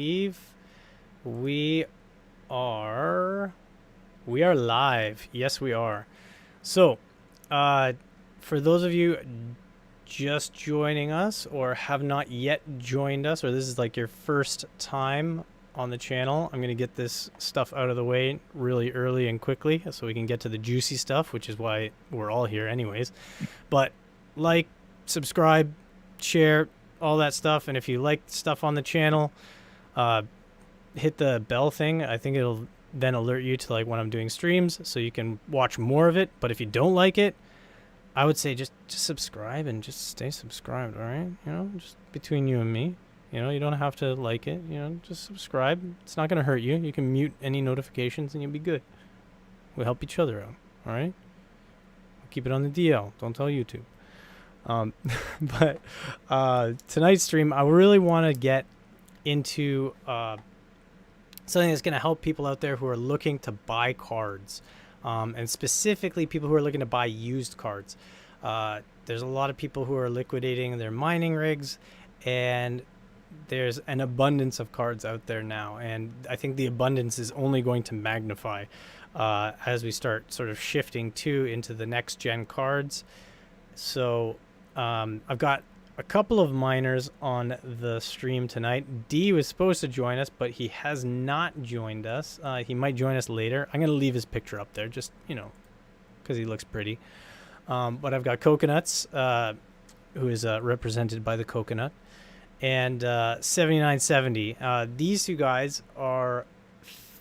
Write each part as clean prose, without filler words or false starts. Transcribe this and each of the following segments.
believe we are live. Yes, we are. So, for those of you just joining us or have not yet joined us, or this is like your first time on the channel, I'm going to get this stuff out of the way really early and quickly so we can get to the juicy stuff, which is why we're all here anyways. But like, subscribe, share, all that stuff. And if you like stuff on the channel, hit the bell thing. I think it'll then alert you to like when I'm doing streams so you can watch more of it. But if you don't like it, I would say just subscribe and just stay subscribed, all right? You know, just between you and me. You know, you don't have to like it. You know, just subscribe. It's not going to hurt you. You can mute any notifications and you'll be good. We'll help each other out, all right? Keep it on the DL. Don't tell YouTube. But tonight's stream, I really want to get into something that's going to help people out there who are looking to buy cards, and specifically people who are looking to buy used cards. There's a lot of people who are liquidating their mining rigs, and there's an abundance of cards out there now, and I think the abundance is only going to magnify as we start sort of shifting into the next gen cards. So I've got a couple of miners on the stream tonight. D was supposed to join us, but he has not joined us. He might join us later. I'm going to leave his picture up there just, you know, because he looks pretty. But I've got Coconuts, who is represented by the coconut, and 7970. These two guys are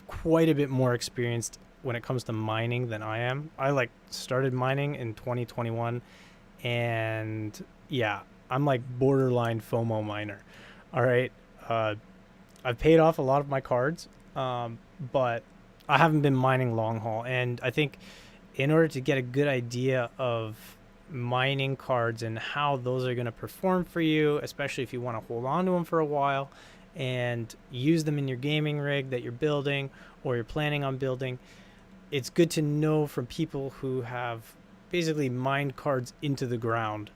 quite a bit more experienced when it comes to mining than I am. I like started mining in 2021, and yeah, I'm like borderline FOMO miner. All right. I've paid off a lot of my cards, but I haven't been mining long haul. And I think in order to get a good idea of mining cards and how those are going to perform for you, especially if you want to hold on to them for a while and use them in your gaming rig that you're building or you're planning on building, it's good to know from people who have basically mined cards into the ground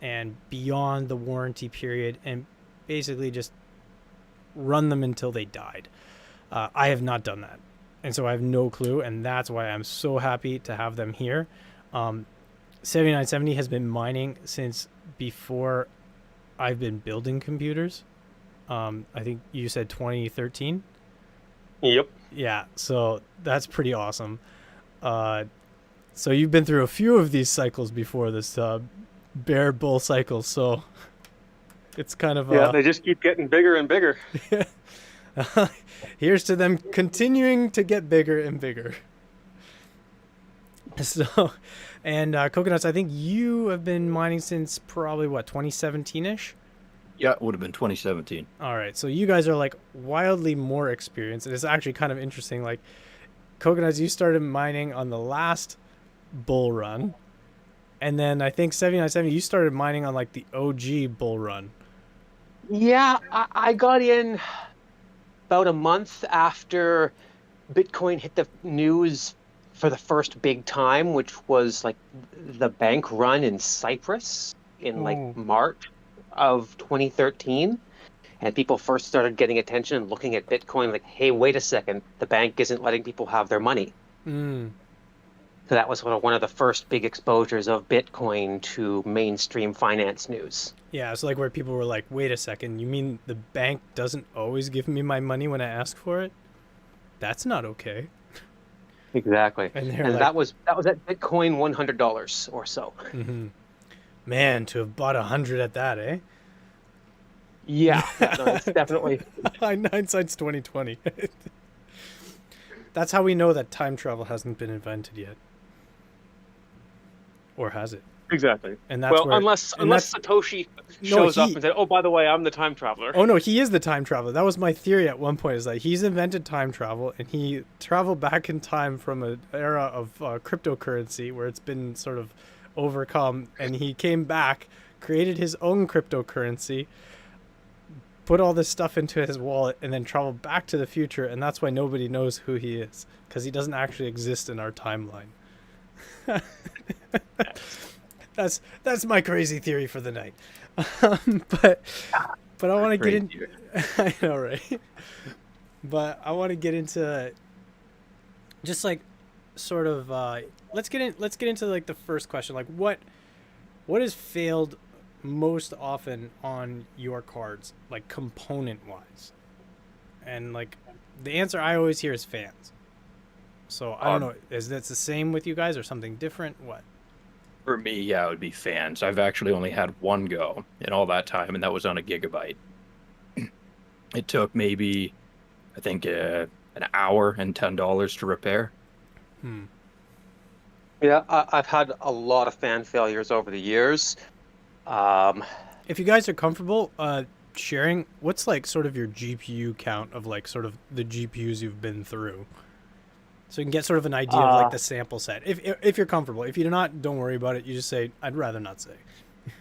and beyond the warranty period, and basically just run them until they died. I have not done that, and so I have no clue, and that's why I'm so happy to have them here. 7970 has been mining since before I've been building computers. I think you said 2013? Yep. Yeah, so that's pretty awesome. So you've been through a few of these cycles before, this bear bull cycle, so it's kind of yeah, they just keep getting bigger and bigger. Here's to them continuing to get bigger and bigger. So, and Coconuts, I think you have been mining since probably what, 2017-ish? Yeah, it would have been 2017. All right, so you guys are like wildly more experienced, and it's actually kind of interesting. Like, Coconuts, you started mining on the last bull run, and then I think 7970 you started mining on like the OG bull run. Yeah, I got in about a month after Bitcoin hit the news for the first big time, which was like the bank run in Cyprus in like March of 2013. And people first started getting attention and looking at Bitcoin like, hey, wait a second, the bank isn't letting people have their money. So that was one of the first big exposures of Bitcoin to mainstream finance news. Yeah, it's like where people were like, wait a second, you mean the bank doesn't always give me my money when I ask for it? That's not okay. Exactly. And like, that was at Bitcoin $100 or so. Mm-hmm. Man, to have bought 100 at that, eh? Yeah, no, it's definitely. Hindsight's 2020. That's how we know that time travel hasn't been invented yet. Or has it? Exactly. And that's unless Satoshi shows up and said, "Oh, by the way, I'm the time traveler." Oh no, he is the time traveler. That was my theory at one point. Is that he's invented time travel and he traveled back in time from an era of cryptocurrency where it's been sort of overcome, and he came back, created his own cryptocurrency, put all this stuff into his wallet, and then traveled back to the future. And that's why nobody knows who he is, because he doesn't actually exist in our timeline. That's my crazy theory for the night. But but I want to get in. Crazy. I know, right? But I want to get into just like sort of let's get into like the first question. Like what has failed most often on your cards, like component wise? And like the answer I always hear is fans. So I don't know, is that the same with you guys or something different? What? For me, yeah, it would be fans. I've actually only had one go in all that time, and that was on a gigabyte. It took maybe, I think, an hour and $10 to repair. Yeah, I've had a lot of fan failures over the years. If you guys are comfortable sharing, what's like sort of your GPU count of like sort of the GPUs you've been through? So you can get sort of an idea of like the sample set. If you're comfortable. If you're not, don't worry about it. You just say, I'd rather not say. To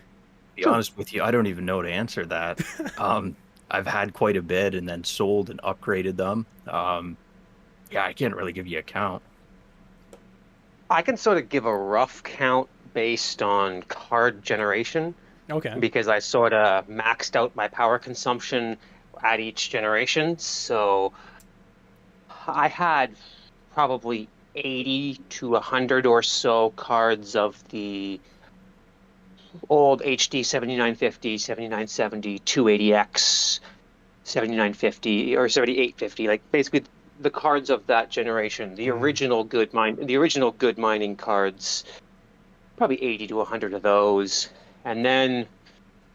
be honest with you, I don't even know to answer that. I've had quite a bit and then sold and upgraded them. Yeah, I can't really give you a count. I can sort of give a rough count based on card generation Okay. because I sort of maxed out my power consumption at each generation. So I had probably 80 to 100 or so cards of the old HD 7950, 7970, 280X, 7950 or 7850, like basically the cards of that generation, the original good mining cards, probably 80 to 100 of those, and then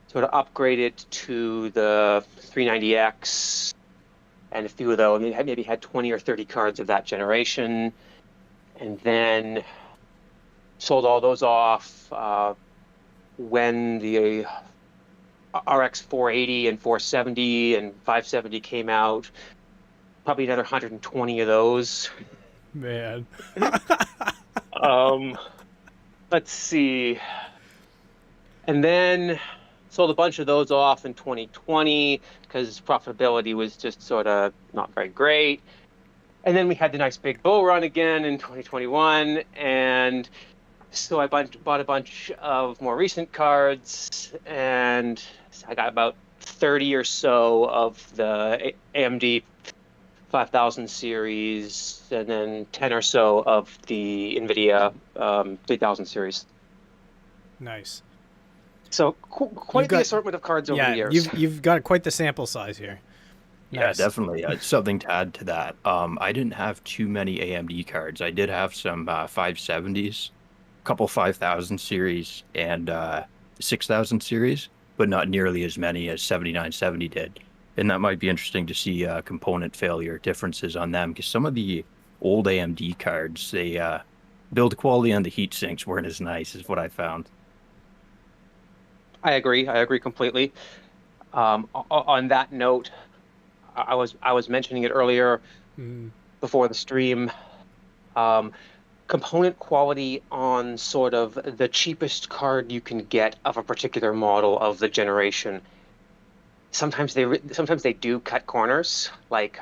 sort of upgraded to the 390X and a few of those. I maybe had 20 or 30 cards of that generation, and then sold all those off when the RX 480 and 470 and 570 came out. Probably another 120 of those. Man. Let's see. And then sold a bunch of those off in 2020 because profitability was just sort of not very great. And then we had the nice big bull run again in 2021. And so I bought a bunch of more recent cards, and I got about 30 or so of the AMD 5000 series, and then 10 or so of the NVIDIA 3000 series. Nice. So quite the assortment of cards over the years. You've got quite the sample size here. Nice. Yeah, definitely. Something to add to that. I didn't have too many AMD cards. I did have some 570s, a couple 5000 series, and 6000 series, but not nearly as many as 7970 did. And that might be interesting to see component failure differences on them, because some of the old AMD cards, they build quality on the heat sinks weren't as nice, is what I found. I agree completely. On that note, I was mentioning it earlier before the stream. Component quality on sort of the cheapest card you can get of a particular model of the generation. Sometimes they do cut corners. Like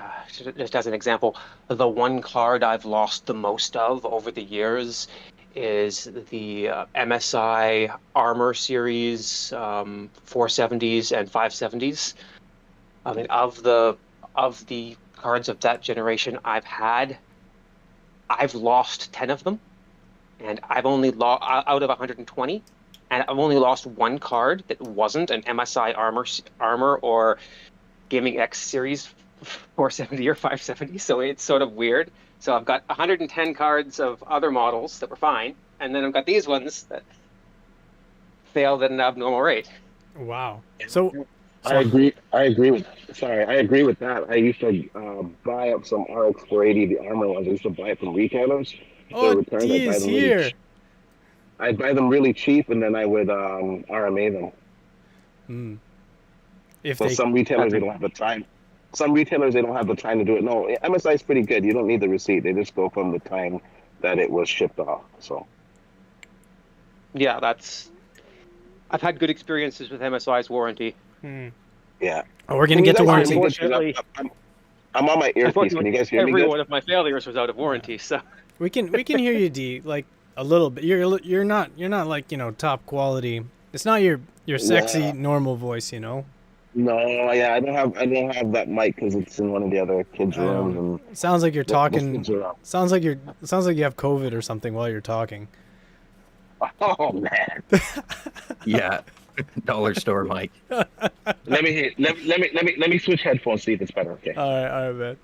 just as an example, the one card I've lost the most of over the years is the MSI Armor series 470s and 570s. I mean, of the cards of that generation I've lost 10 of them, and I've only out of 120, and I've only lost one card that wasn't an MSI Armor or Gaming X series 470 or 570. So it's sort of weird. So I've got 110 cards of other models that were fine, and then I've got these ones that failed at an abnormal rate. Wow. So I agree with that. I used to buy up some RX 480, the armor ones. I used to buy it from retailers. Oh, D is here. I'd buy them really cheap, and then I would RMA them. Some retailers, they don't have the time. Some retailers, they don't have the time to do it. No, MSI is pretty good. You don't need the receipt. They just go from the time that it was shipped off. So. Yeah, I've had good experiences with MSI's warranty. Yeah. Oh, we're gonna get to warranty. Unfortunately, I'm on my earpiece. Can you guys hear me? Every one of my failures was out of warranty, so we can hear you, D, like a little bit. You're not like top quality. It's not your sexy normal voice, No, yeah, I don't have that mic because it's in one of the other kids' I rooms, know. and Sounds like you're those talking. kids are up. Sounds like you're. Sounds like you have COVID or something while you're talking. Oh man. Yeah, dollar store Mike. Let me switch headphones, see if it's better. Okay. All right, man.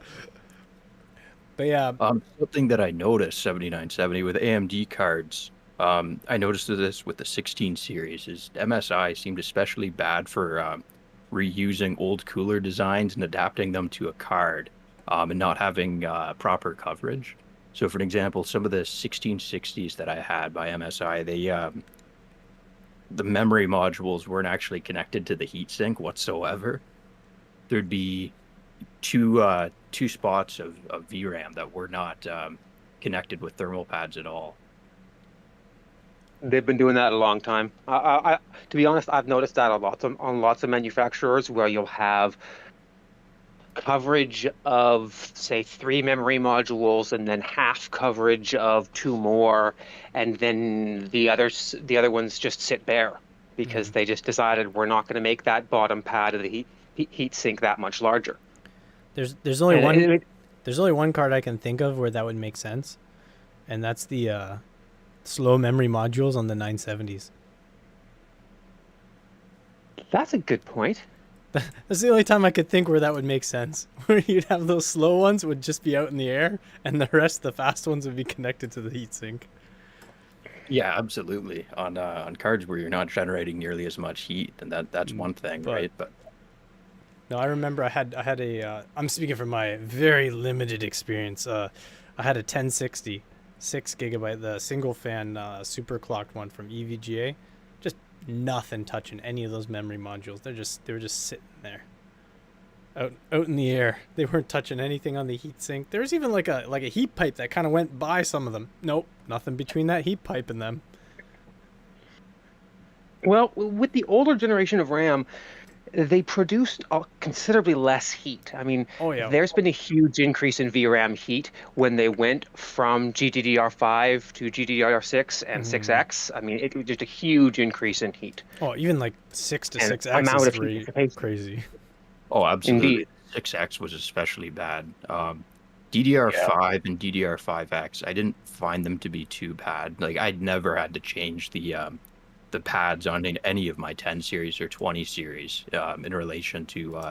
But yeah, Something that I noticed 7970 with AMD cards. I noticed this with the 16 series is MSI seemed especially bad for reusing old cooler designs and adapting them to a card, and not having proper coverage. So, for an example, some of the 1660s that I had by MSI, the memory modules weren't actually connected to the heatsink whatsoever. There'd be two spots of VRAM that were not connected with thermal pads at all. They've been doing that a long time. To be honest, I've noticed that on lots of manufacturers where you'll have coverage of, say, 3 memory modules and then half coverage of 2 more, and then the other ones just sit bare because they just decided we're not going to make that bottom pad of the heat sink that much larger. there's only one card I can think of where that would make sense, and that's the slow memory modules on the 970s. That's a good point. That's the only time I could think where that would make sense. Where you'd have those slow ones would just be out in the air, and the rest, the fast ones, would be connected to the heatsink. Yeah, absolutely. On cards where you're not generating nearly as much heat, and that's one thing, right? But no, I remember I had a. I'm speaking from my very limited experience. I had a 1060, 6 GB, the single fan super clocked one from EVGA. Just nothing touching any of those memory modules. They were just sitting there, out in the air. They weren't touching anything on the heatsink. There was even like a heat pipe that kind of went by some of them. Nope, nothing between that heat pipe and them. Well, with the older generation of RAM, they produced considerably less heat. I mean, there's been a huge increase in VRAM heat when they went from GDDR5 to GDDR6 and 6X. I mean, it was just a huge increase in heat. Oh, even like 6 to And 6X amount is of crazy. oh, absolutely. Indeed. 6X was especially bad. DDR5 and DDR5X, I didn't find them to be too bad. Like I'd never had to change the pads on any of my 10 series or 20 series in relation to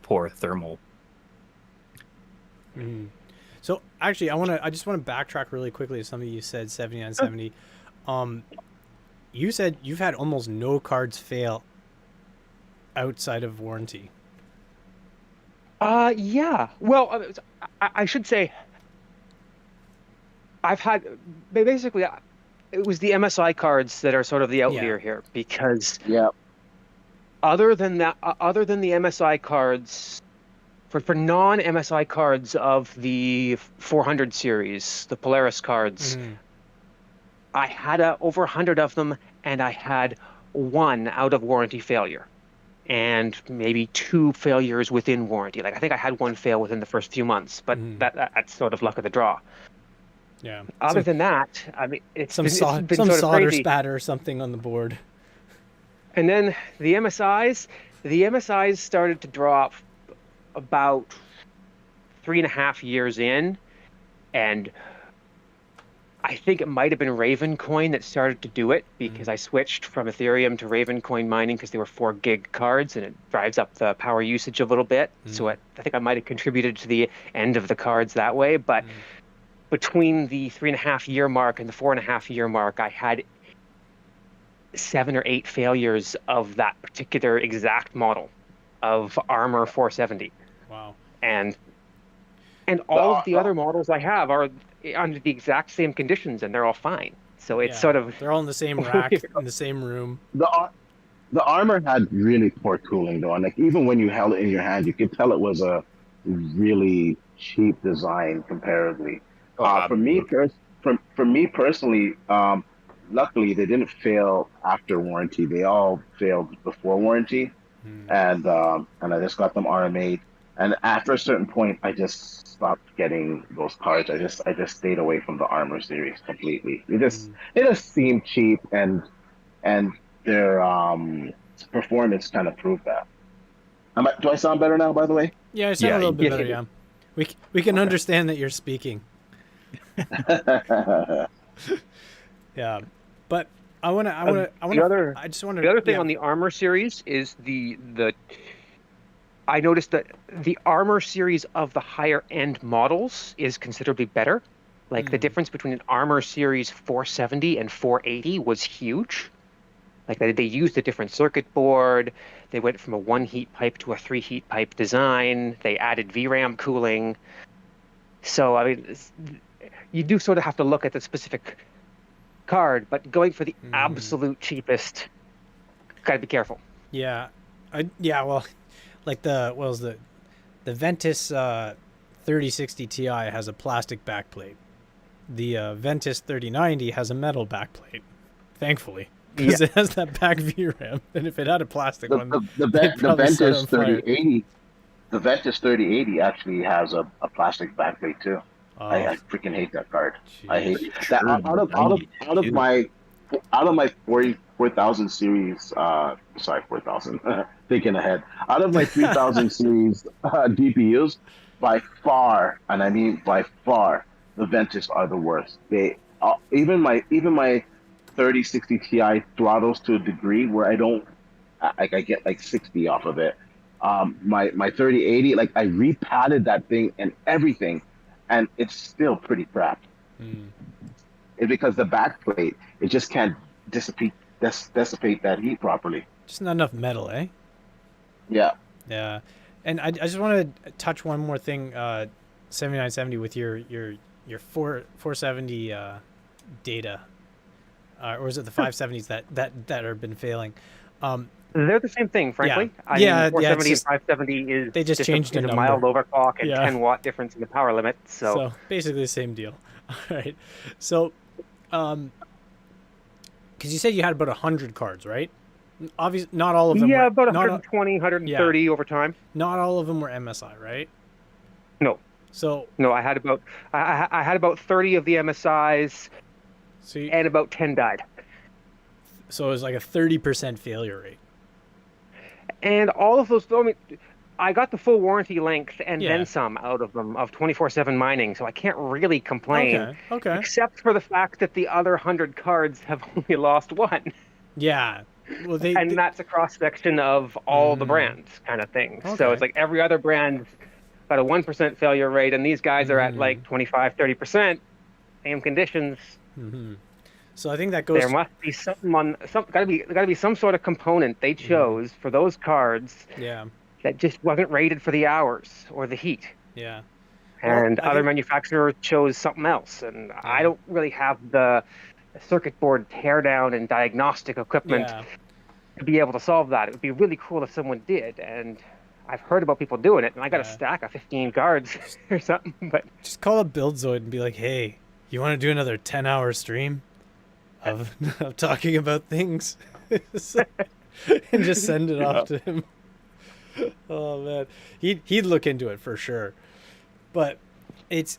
poor thermal. So actually, I just want to backtrack really quickly to something you said. 7970. You said you've had almost no cards fail outside of warranty. Yeah. Well, I should say I've had basically it was the MSI cards that are sort of the outlier here, because other than the MSI cards, for non-MSI cards of the 400 series, the Polaris cards, I had over 100 of them, and I had 1 out of warranty failure, and maybe 2 failures within warranty. Like I think I had 1 fail within the first few months, but that's sort of luck of the draw. Yeah. Other than that, I mean, it's been some sort of solder crazy. spatter or something on the board. And then the MSIs started to drop about 3.5 years in, and I think it might have been Ravencoin that started to do it, because I switched from Ethereum to Ravencoin mining because they were 4 gig cards, and it drives up the power usage a little bit. So I think I might have contributed to the end of the cards that way, but. Between the 3.5 year mark and the 4.5 year mark, I had 7 or 8 failures of that particular exact model of Armor 470. Wow. And all of the other models I have are under the exact same conditions, and they're all fine. So it's sort of... They're all in the same rack, in the same room. The Armor had really poor cooling, though. And like, even when you held it in your hand, you could tell it was a really cheap design comparatively. For me personally, luckily they didn't fail after warranty. They all failed before warranty, and I just got them RMA'd. And after a certain point, I just stopped getting those cards. I just stayed away from the Armor series completely. It just seemed cheap, and their performance kind of proved that. Do I sound better now, by the way? Yeah, you sound a Yeah, little bit Yes, better. you do. Yeah, we can understand that you're speaking. Yeah, but The I just want to, other thing yeah. on the armor series is the I noticed that the armor series of the higher end models is considerably better. Like the difference between an armor series 470 and 480 was huge. Like they used a different circuit board. They went from a one heat pipe to a three heat pipe design. They added VRAM cooling. So I mean, you do sort of have to look at the specific card, but going for the absolute cheapest, gotta be careful. Yeah, well, like the Ventus 3060 Ti has a plastic backplate. The Ventus 3090 has a metal backplate. Thankfully, because Yeah. it has that back VRAM, and if it had a plastic The one, the, the, they'd Ven- the probably set Ventus on fire. 3080, the Ventus 3080 actually has a plastic backplate too. Oh, I freaking hate that card. I hate jeez. that. Sure, Out of 92. my 44,000 series. Sorry, 4,000. Thinking ahead. Out of my 3,000 series DPUs, by far, and I mean by far, the Ventus are the worst. They even my 3060 Ti throttles to a degree where I get like 60 off of it. My 3080, like I repadded that thing and everything, and it's still pretty crap. It's because the backplate, it just can't dissipate that heat properly. Just not enough metal, eh? Yeah. Yeah, and I just want to touch one more thing. 7970 with your 470 data, or is it the 570s that have been failing? They're the same thing, frankly. I Yeah, mean, 470 just, and 570 is they just changed a the mild number. overclock and Yeah. 10-watt difference in the power limit. So basically the same deal. All right. So, because you said you had about 100 cards, right? Obviously, not all of them. yeah, were, about not, 120, 130 over time. Not all of them were MSI, right? No, So I had about I had about 30 of the MSIs, and about 10 died. So it was like a 30% failure rate. And all of those, I mean, I got the full warranty length and Yeah. then some out of them of 24/7 mining, so I can't really complain. Okay. Except for the fact that the other 100 cards have only lost one. Yeah. Well, And that's a cross section of all the brands, kind of thing. So Okay. it's like every other brand got a 1% failure rate, and these guys are at like 25, 30%. Same conditions. So I think that goes. There must be gotta be some sort of component they chose for those cards. Yeah. That just wasn't rated for the hours or the heat. Yeah. And Well, I other think- manufacturers chose something else. And I don't really have the circuit board teardown and diagnostic equipment Yeah. to be able to solve that. It would be really cool if someone did. And I've heard about people doing it, and I got a stack of 15 cards or something. But Just call up BuildZoid and be like, "Hey, you want to do another 10-hour stream of talking about things?" And just send it off to him. Oh man, he'd look into it for sure. But it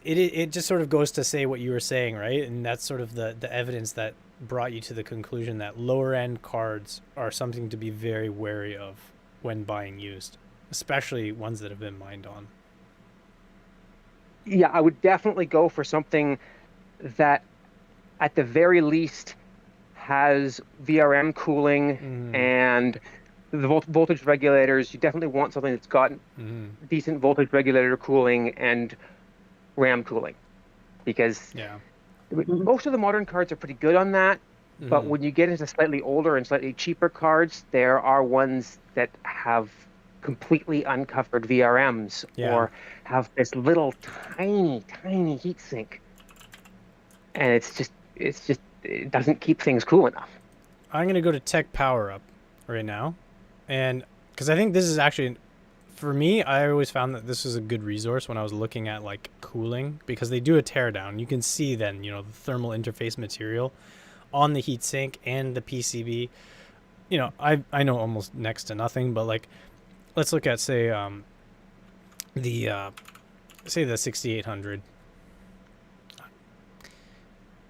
just sort of goes to say what you were saying, right? And that's sort of the evidence that brought you to the conclusion that lower end cards are something to be very wary of when buying used, especially ones that have been mined on. yeah, I would definitely go for something that, at the very least, has VRM cooling and the voltage regulators. You definitely want something that's got decent voltage regulator cooling and RAM cooling, because most of the modern cards are pretty good on that. But when you get into slightly older and slightly cheaper cards, there are ones that have completely uncovered VRMs or have this little tiny heatsink, and it doesn't keep things cool enough. I'm gonna go to Tech Power Up right now, and because I think this is actually, for me, I always found that this was a good resource when I was looking at like cooling, because they do a teardown. You can see then, the thermal interface material on the heatsink and the PCB. I know almost next to nothing, but like, let's look at say the 6800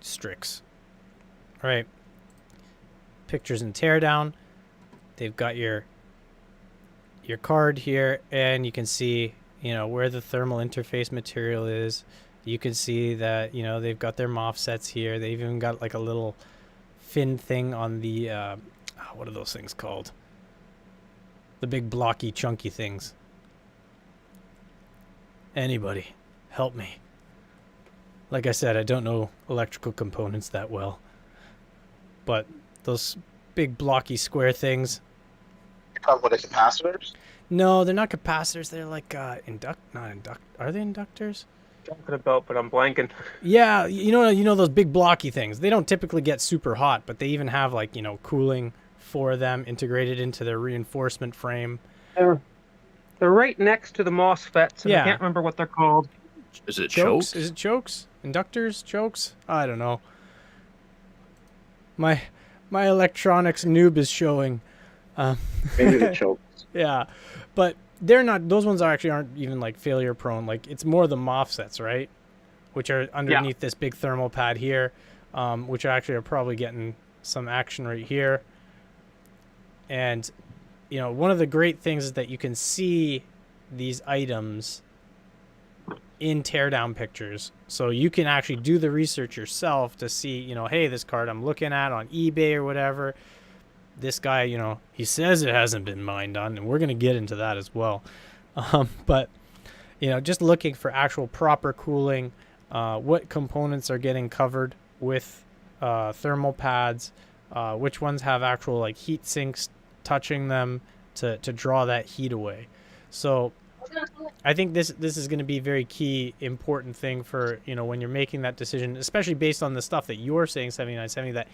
Strix. All right, pictures and teardown. They've got your your card here, and you can see, you know, where the thermal interface material is. You can see that, you know, they've got their MOSFETs here. They've even got like a little fin thing on the, what are those things called? The big blocky, chunky things. Anybody, help me. Like I said, I don't know electrical components that well. But those big blocky square things. You talking about the capacitors? No, they're not capacitors. They're like Are they inductors? Talking about, but I'm blanking. Yeah, you know those big blocky things. They don't typically get super hot, but they even have like, you know, cooling for them integrated into their reinforcement frame. They're right next to the MOSFETs, and Yeah. I can't remember what they're called. Is it chokes? Is it chokes? Inductors? Chokes? I don't know. My electronics noob is showing. Maybe the chokes. Yeah, but they're not. Those ones aren't even like failure prone. Like it's more the MOSFETs, right? Which are underneath this big thermal pad here, which actually are probably getting some action right here. And you know, one of the great things is that you can see these items in teardown pictures. So you can actually do the research yourself to see, you know, hey, this card I'm looking at on eBay or whatever, this guy, you know, he says it hasn't been mined on, and we're going to get into that as well. But, you know, just looking for actual proper cooling, what components are getting covered with thermal pads, which ones have actual like heat sinks touching them to draw that heat away. So I think this is going to be a very key, important thing for, you know, when you're making that decision, especially based on the stuff that you're saying, 7970, that,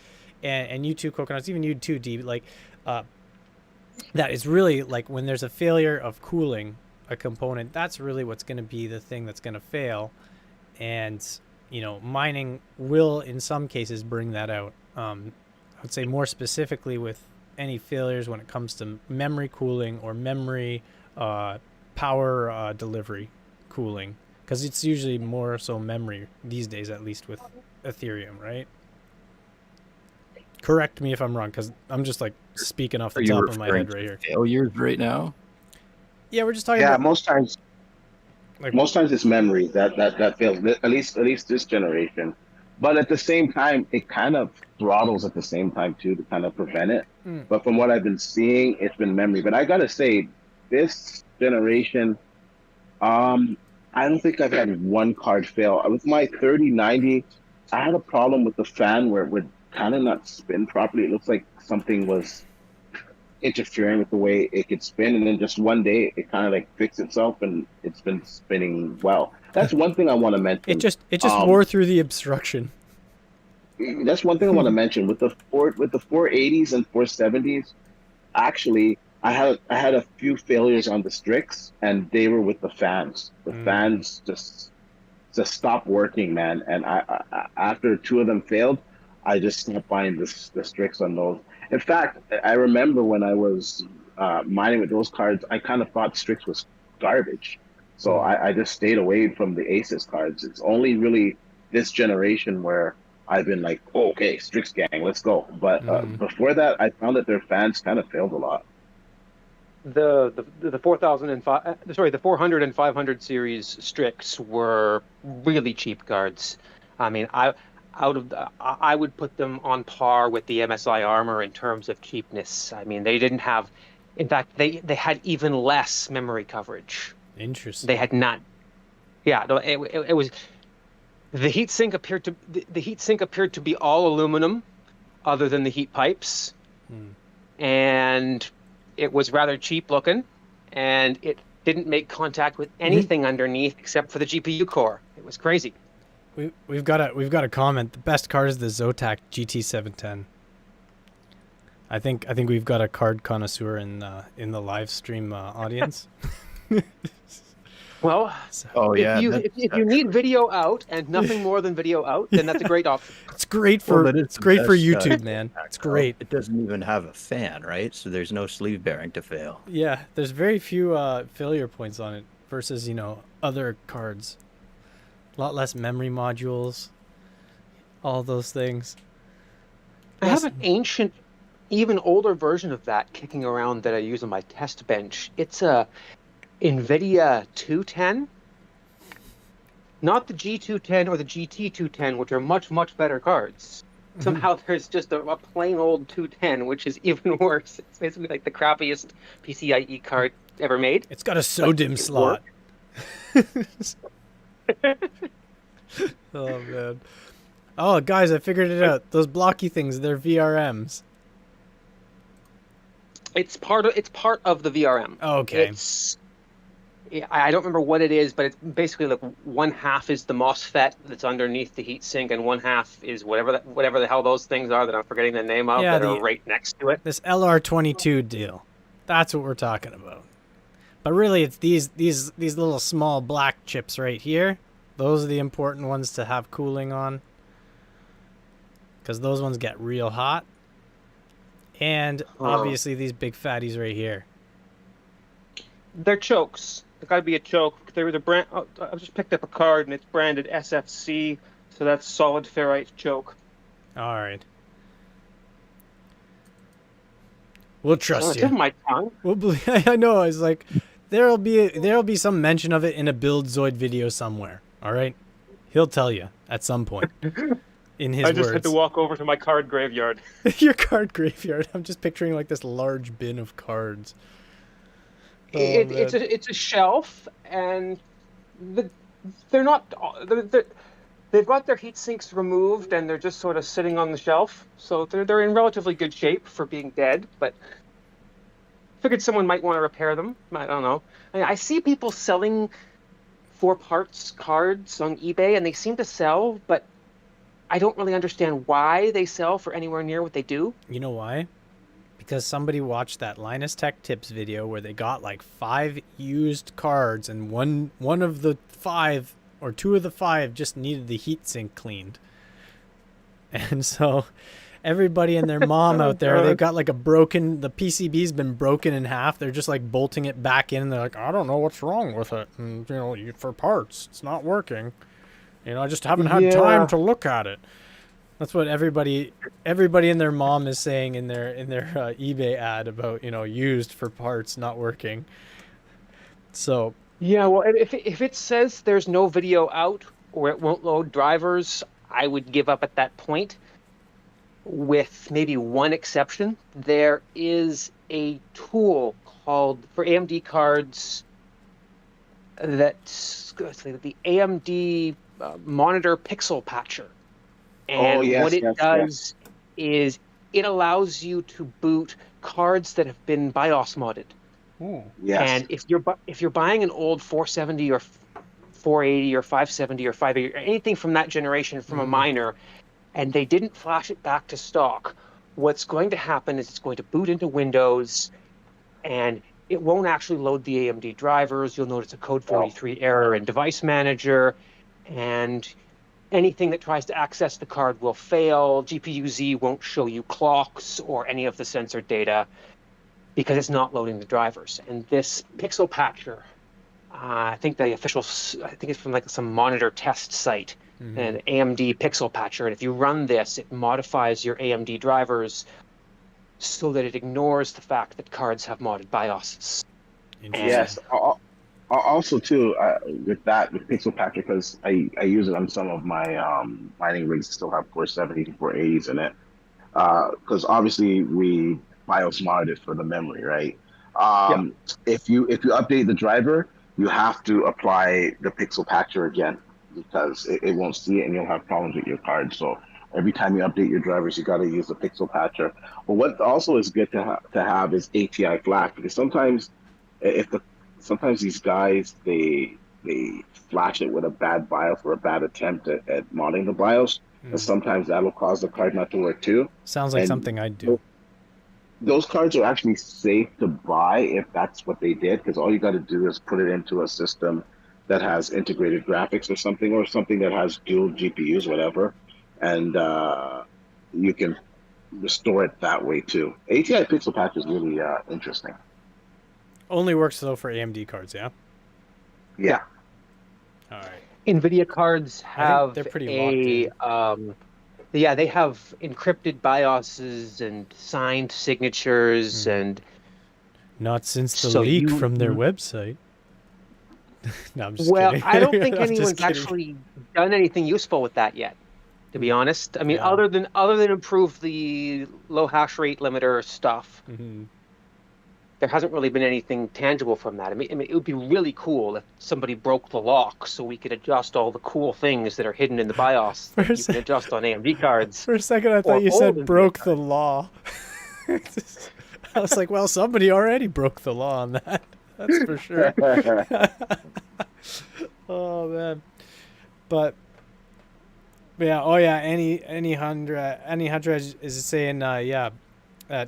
and you too, Coconuts, even you too, D, like, that is really like when there's a failure of cooling a component, that's really what's going to be the thing that's going to fail. And, you know, mining will in some cases bring that out. I would say more specifically with any failures when it comes to memory cooling or memory power delivery cooling, because it's usually more so memory these days, at least with Ethereum, right? Correct me if I'm wrong, because I'm just like speaking off the top of my head right here. Failures right now? Yeah, we're just talking Yeah, about most times it's memory that fails. At least this generation. But at the same time, it kind of throttles at the same time too to kind of prevent it. But from what I've been seeing, it's been memory. But I gotta say, this generation, I don't think I've had one card fail. With my 3090, I had a problem with the fan where it would kind of not spin properly. It looks like something was interfering with the way it could spin, and then just one day it kind of like fixed itself and it's been spinning well. That's one thing I want to mention. it just wore through the obstruction. That's one thing I want to mention with the 480s and 470s. Actually, I had a few failures on the Strix, and they were with the fans. The fans just stopped working, man. And I after two of them failed, I just stopped buying the Strix on those. In fact, I remember when I was mining with those cards, I kind of thought Strix was garbage. So I just stayed away from the Aces cards. It's only really this generation where I've been like, oh, okay, Strix gang, let's go. But before that, I found that their fans kind of failed a lot. The 400 and 500 series Strix were really cheap cards. I mean, I would put them on par with the MSI Armor in terms of cheapness. I mean, they didn't have, in fact, they had even less memory coverage. Interesting. They had none. Yeah, no, it was the heatsink appeared to be all aluminum, other than the heat pipes, and it was rather cheap looking, and it didn't make contact with anything underneath except for the GPU core. It was crazy. We've got a comment. The best card is the Zotac GT710. I think we've got a card connoisseur in the live stream audience. Well, if you need video out and nothing more than video out, then that's a great option. It's great for YouTube, man. It's great. It doesn't even have a fan, right? So there's no sleeve bearing to fail. Yeah, there's very few failure points on it versus, you know, other cards. A lot less memory modules, all those things. I have an ancient even older version of that kicking around that I use on my test bench. It's a NVIDIA 210, not the G210 or the GT210, which are much, much better cards. Somehow there's just a plain old 210, which is even worse. It's basically like the crappiest PCIe card ever made. It's got a SODIMM slot. Oh, man. Oh, guys, I figured it out. Those blocky things, they're VRMs. It's part of the VRM. Oh, okay. I don't remember what it is, but it's basically like one half is the MOSFET that's underneath the heatsink, and one half is whatever the hell those things are that I'm forgetting the name of that are right next to it. This LR22 deal. That's what we're talking about. But really, it's these little small black chips right here. Those are the important ones to have cooling on, because those ones get real hot. And obviously these big fatties right here. They're chokes. They got to be a choke. They're the brand. Oh, I just picked up a card and it's branded SFC, so that's solid ferrite choke. All right. We'll trust you. My tongue. We'll believe. I know. I was like, there'll be some mention of it in a Build Zoid video somewhere. All right, he'll tell you at some point. In his words. I just had to walk over to my card graveyard. Your card graveyard. I'm just picturing like this large bin of cards. Oh, it's a shelf, and they're not. They've got their heat sinks removed, and they're just sort of sitting on the shelf. So they're in relatively good shape for being dead. But figured someone might want to repair them. I don't know. I see people selling 4 parts cards on eBay, and they seem to sell, but I don't really understand why they sell for anywhere near what they do. You know why? Because somebody watched that Linus Tech Tips video where they got like 5 used cards, and one of the 5 or 2 of the 5 just needed the heatsink cleaned. And so everybody and their mom out there, they've got like the PCB's been broken in half. They're just like bolting it back in, and they're like, I don't know what's wrong with it. And, for parts, it's not working. I just haven't had time to look at it. That's what everybody and their mom is saying in their eBay ad about, used for parts not working. So yeah, well, if it says there's no video out or it won't load drivers, I would give up at that point. With maybe one exception, there is a tool called for AMD cards that's the AMD monitor pixel patcher. And what it does is it allows you to boot cards that have been BIOS modded. Ooh. Yes. And if you're buying an old 470 or 480 or 570 or 580 or anything from that generation from a miner, and they didn't flash it back to stock, what's going to happen is it's going to boot into Windows, and it won't actually load the AMD drivers. You'll notice a code 43 error in Device Manager, and anything that tries to access the card will fail. GPU-Z won't show you clocks or any of the sensor data because it's not loading the drivers. And this pixel patcher, I think it's from like some monitor test site, an AMD pixel patcher. And if you run this, it modifies your AMD drivers so that it ignores the fact that cards have modded BIOSes. Yes. Also, too, with Pixel Patcher, because I use it on some of my mining rigs that still have 470s, 480s in it. Because obviously we BIOS modded it for the memory, right? If you update the driver, you have to apply the Pixel Patcher again, because it won't see it and you'll have problems with your card. So every time you update your drivers, you got to use the Pixel Patcher. But what also is good to have is ATI flash, because sometimes these guys they flash it with a bad BIOS or a bad attempt at modding the BIOS, and sometimes that'll cause the card not to work too. Sounds like something I'd do. Those cards are actually safe to buy if that's what they did, because all you got to do is put it into a system that has integrated graphics or something that has dual GPUs, whatever, and you can restore it that way too. ATI Pixel Patch is really interesting. Only works though for AMD cards, yeah? Yeah. All right. NVIDIA cards have they're pretty locked in. yeah, they have encrypted BIOSes and signed signatures, and not since the so leak from their website. No, I'm just well, kidding. I don't think I'm just anyone's kidding. actually done anything useful with that yet, to be honest. I mean, Yeah. other than improve the low hash rate limiter stuff, there hasn't really been anything tangible from that. I mean, it would be really cool if somebody broke the lock so we could adjust all the cool things that are hidden in the BIOS that you can adjust on AMD cards. For a second, I thought you said broke the law. I was like, well, somebody already broke the law on that. That's for sure. Oh man, but yeah, oh yeah. Any hundred is saying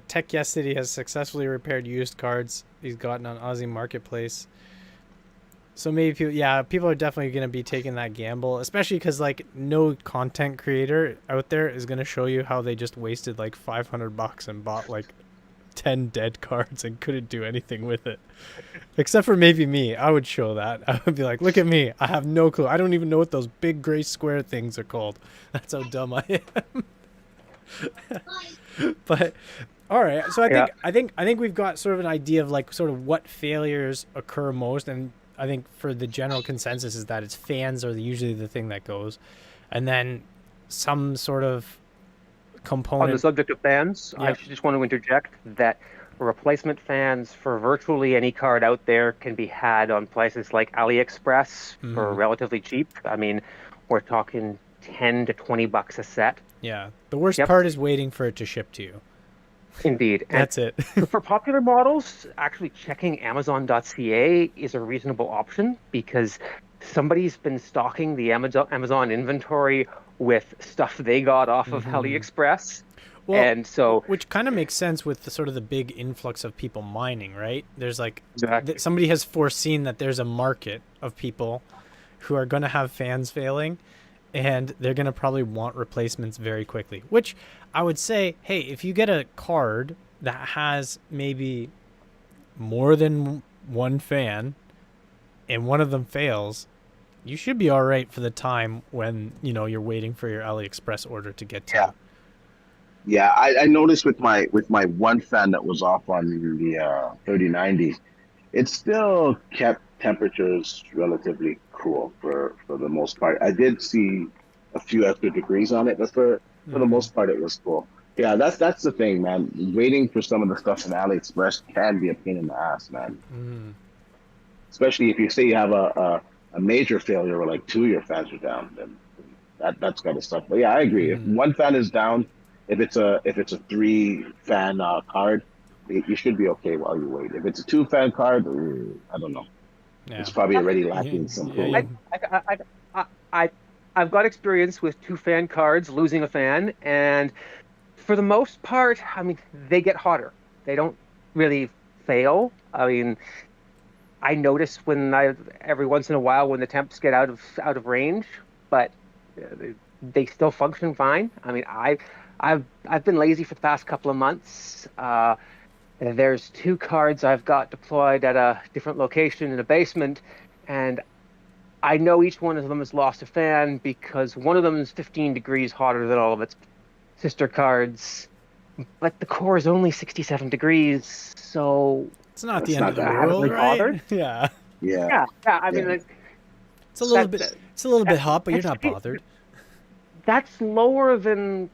Tech Yes City has successfully repaired used cards he's gotten on Aussie Marketplace. So maybe people are definitely going to be taking that gamble, especially because like no content creator out there is going to show you how they just wasted like $500 and bought like 10 dead cards and couldn't do anything with it. Except for maybe me. I would show that. I would be like, look at me. I have no clue. I don't even know what those big gray square things are called. That's how dumb I am. But all right. So I think we've got sort of an idea of like sort of what failures occur most, and I think for the general consensus is that it's fans are usually the thing that goes, and then some sort of component. On the subject of fans, I just want to interject that replacement fans for virtually any card out there can be had on places like AliExpress for relatively cheap. I mean, we're talking $10 to $20 a set. Yeah. The worst part is waiting for it to ship to you. Indeed. That's it. For popular models, actually checking Amazon.ca is a reasonable option because somebody's been stocking the Amazon inventory with stuff they got off of AliExpress. Well, and so, which kind of makes sense with the sort of the big influx of people mining, right? There's like somebody has foreseen that there's a market of people who are going to have fans failing, and they're going to probably want replacements very quickly. Which I would say, hey, if you get a card that has maybe more than one fan, and one of them fails, you should be all right for the time when you're waiting for your AliExpress order to get to you. Yeah, I noticed with my one fan that was off on the 3090, it still kept temperatures relatively cool for the most part. I did see a few extra degrees on it, but for the most part, it was cool. Yeah, that's the thing, man. Waiting for some of the stuff from AliExpress can be a pain in the ass, man. Especially if you say you have a major failure where like 2 of your fans are down, then that's kind of stuff. But yeah, I agree. If one fan is down, if it's a 3-fan card, you should be okay while you wait. If it's a 2-fan card, I don't know. Yeah. It's probably already lacking some cooling. I've got experience with 2-fan cards losing a fan, and for the most part, I mean, they get hotter. They don't really fail. I mean, I notice every once in a while when the temps get out of range, but they still function fine. I mean, I've been lazy for the past couple of months. There's 2 cards I've got deployed at a different location in a basement, and I know each one of them has lost a fan because one of them is 15 degrees hotter than all of its sister cards, but the core is only 67 degrees, so it's not the end of the world, right? Yeah. I mean, it's a little bit hot, but you're not bothered. That's lower than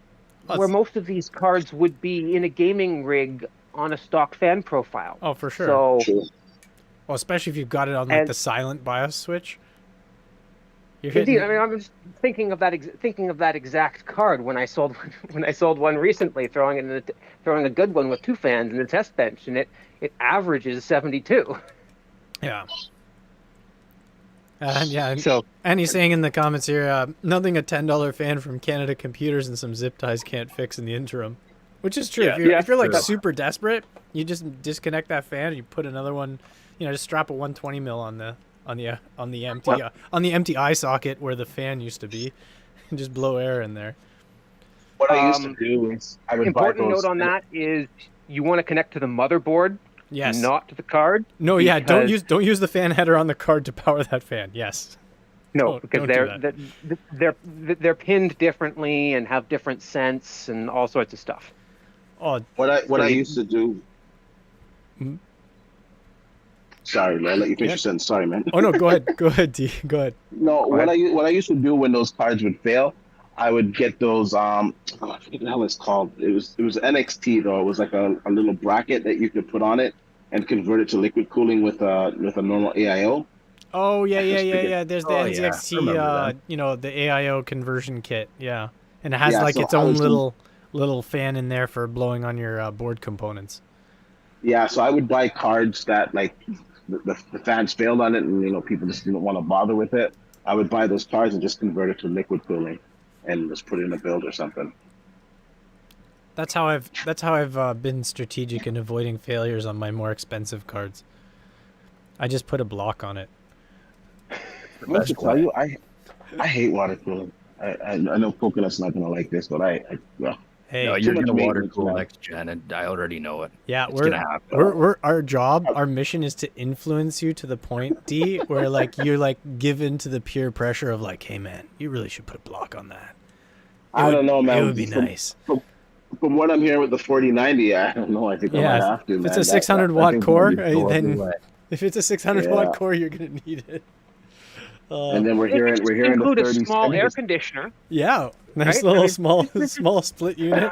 where most of these cards would be in a gaming rig on a stock fan profile. Oh, for sure. So, well, especially if you've got it on like the silent BIOS switch. Indeed, I mean, I'm just thinking of that exact card when I sold one recently, throwing a good one with 2 fans in the test bench, and it averages 72. Yeah. And he's saying in the comments here, nothing a $10 fan from Canada Computers and some zip ties can't fix in the interim, which is true. If you're like super desperate, you just disconnect that fan and you put another one, just strap a 120 mil on the empty eye socket where the fan used to be, and just blow air in there. What I used to do is I would important note on that is you want to connect to the motherboard. Yes. Not to the card. No, don't use the fan header on the card to power that fan. Yes. No, because don't do they're pinned differently and have different scents and all sorts of stuff. Oh, What I used to do. Hmm? Sorry, man. I'll let you finish your sentence. Sorry, man. Oh no, go ahead, D. Go ahead. No, Go ahead. what I used to do when those cards would fail, I would get those I forget what the hell it's called. It was NXT though. It was like a little bracket that you could put on it and convert it to liquid cooling with a normal AIO. Oh yeah, I just forget. yeah. There's the Oh, yeah. I NZXT, remember them. the AIO conversion kit. Yeah, and it has Yeah, like so its I own was doing, little fan in there for blowing on your board components. yeah, so I would buy cards that like the fans failed on it, and people just didn't want to bother with it. I would buy those cards and just convert it to liquid cooling, and just put it in a build or something. That's how I've been strategic in avoiding failures on my more expensive cards. I just put a block on it. I have to tell you, I hate water cooling. I know Coconut's not gonna like this, but well, Hey, No, too you're much gonna water maintenance, cool man. next gen, and I already know it. yeah, It's gonna happen. we're our mission is to influence you to the point, D, where like you're like given to the peer pressure of like, hey man, you really should put a block on that. I don't know, man. It would be nice. From what I'm hearing with the 4090, I don't know. I think I might have to, if man. it's a 600 watt core, then away. if it's a 600 Yeah. watt core, you're gonna need it. And then we're hearing the Include a 30 small air seconds. conditioner. Yeah, nice Right? little I mean- small split unit.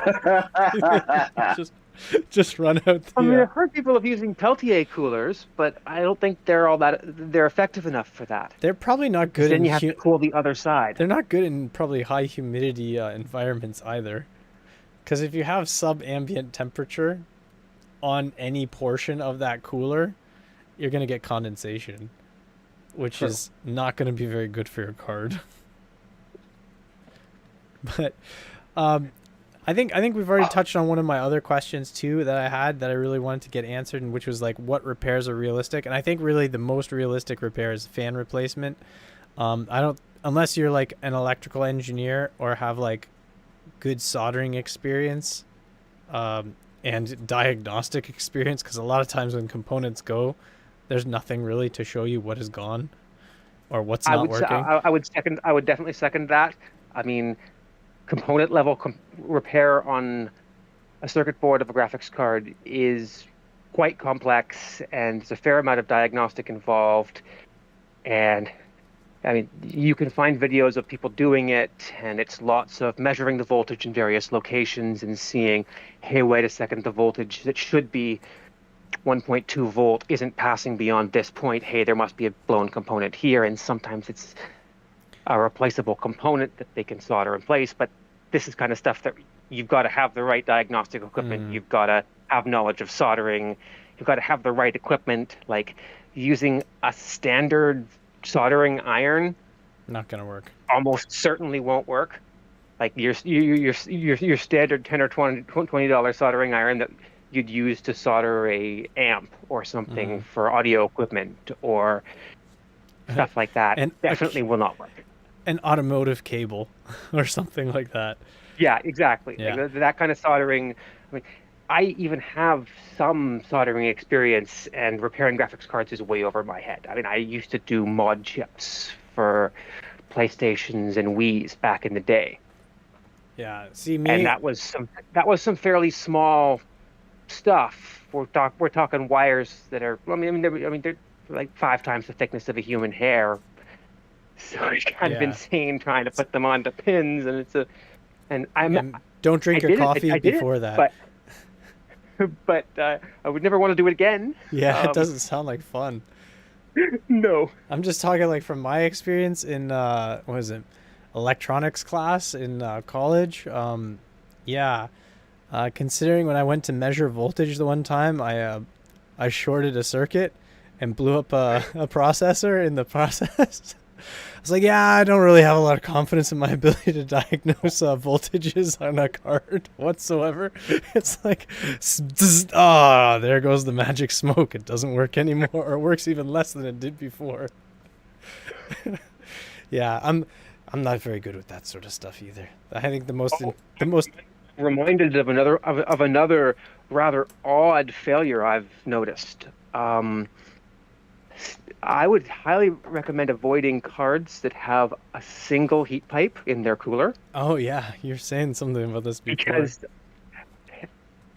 just run out. I mean, I've heard people of using Peltier coolers, but I don't think they're effective enough for that. They're probably not 'Cause good then in you have to cool the other side. they're not good in probably high humidity environments either. Because if you have sub-ambient temperature on any portion of that cooler, you're gonna get condensation, which is not gonna be very good for your card. But I think we've already touched on one of my other questions too that I had that I really wanted to get answered, and which was like what repairs are realistic. And I think really the most realistic repair is fan replacement. I don't unless you're like an electrical engineer or have like good soldering experience and diagnostic experience, because a lot of times when components go, there's nothing really to show you what is gone or what's not working. I would definitely second that. I mean, component level repair on a circuit board of a graphics card is quite complex, and there's a fair amount of diagnostic involved. And I mean, you can find videos of people doing it, and it's lots of measuring the voltage in various locations and seeing, hey, wait a second, the voltage that should be 1.2 volt isn't passing beyond this point. Hey, there must be a blown component here, and sometimes it's a replaceable component that they can solder in place. But this is kind of stuff that you've got to have the right diagnostic equipment. You've got to have knowledge of soldering. You've got to have the right equipment, like using a standard soldering iron. Not gonna work. Almost certainly won't work. Like your standard $10 or $20 soldering iron that you'd use to solder a amp or something for audio equipment or stuff like that, And definitely will not work. An automotive cable or something like that. Yeah, exactly. Yeah. Like that kind of soldering. I mean, I even have some soldering experience, and repairing graphics cards is way over my head. I mean, I used to do mod chips for PlayStations and Wii's back in the day. Yeah. See me. And that was some fairly small stuff. We're talking wires that are. They're like 5 times the thickness of a human hair. So it's kind of insane trying to put them onto pins, and don't drink your coffee before that. But I would never want to do it again. Yeah, it doesn't sound like fun. No. I'm just talking like from my experience in electronics class in college. Considering when I went to measure voltage the one time, I shorted a circuit and blew up a processor in the process. I was like, yeah, I don't really have a lot of confidence in my ability to diagnose voltages on a card whatsoever. It's like, there goes the magic smoke. It doesn't work anymore, or it works even less than it did before. Yeah, I'm not very good with that sort of stuff either. I think the most reminded of another rather odd failure I've noticed. I would highly recommend avoiding cards that have a single heat pipe in their cooler. Oh yeah, you're saying something about this before. Because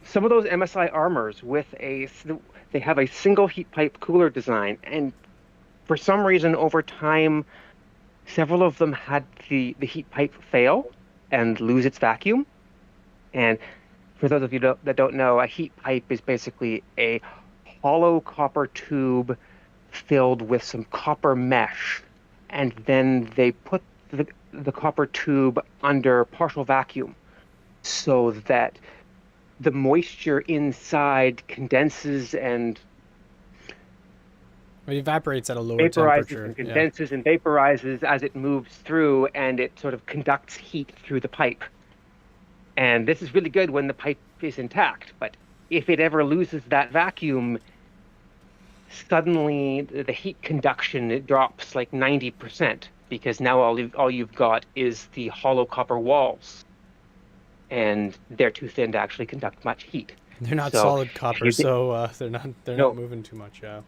some of those MSI armors they have a single heat pipe cooler design, and for some reason over time, several of them had the heat pipe fail and lose its vacuum. And for those of you that don't know, a heat pipe is basically a hollow copper tube filled with some copper mesh, and then they put the copper tube under partial vacuum so that the moisture inside condenses and it evaporates at a lower vaporizes temperature. And condenses and vaporizes as it moves through, and it sort of conducts heat through the pipe. And this is really good when the pipe is intact, but if it ever loses that vacuum, suddenly the heat conduction, it drops like 90%, because now all you've got is the hollow copper walls, and they're too thin to actually conduct much heat. They're not solid copper, so they're not moving too much. Yeah.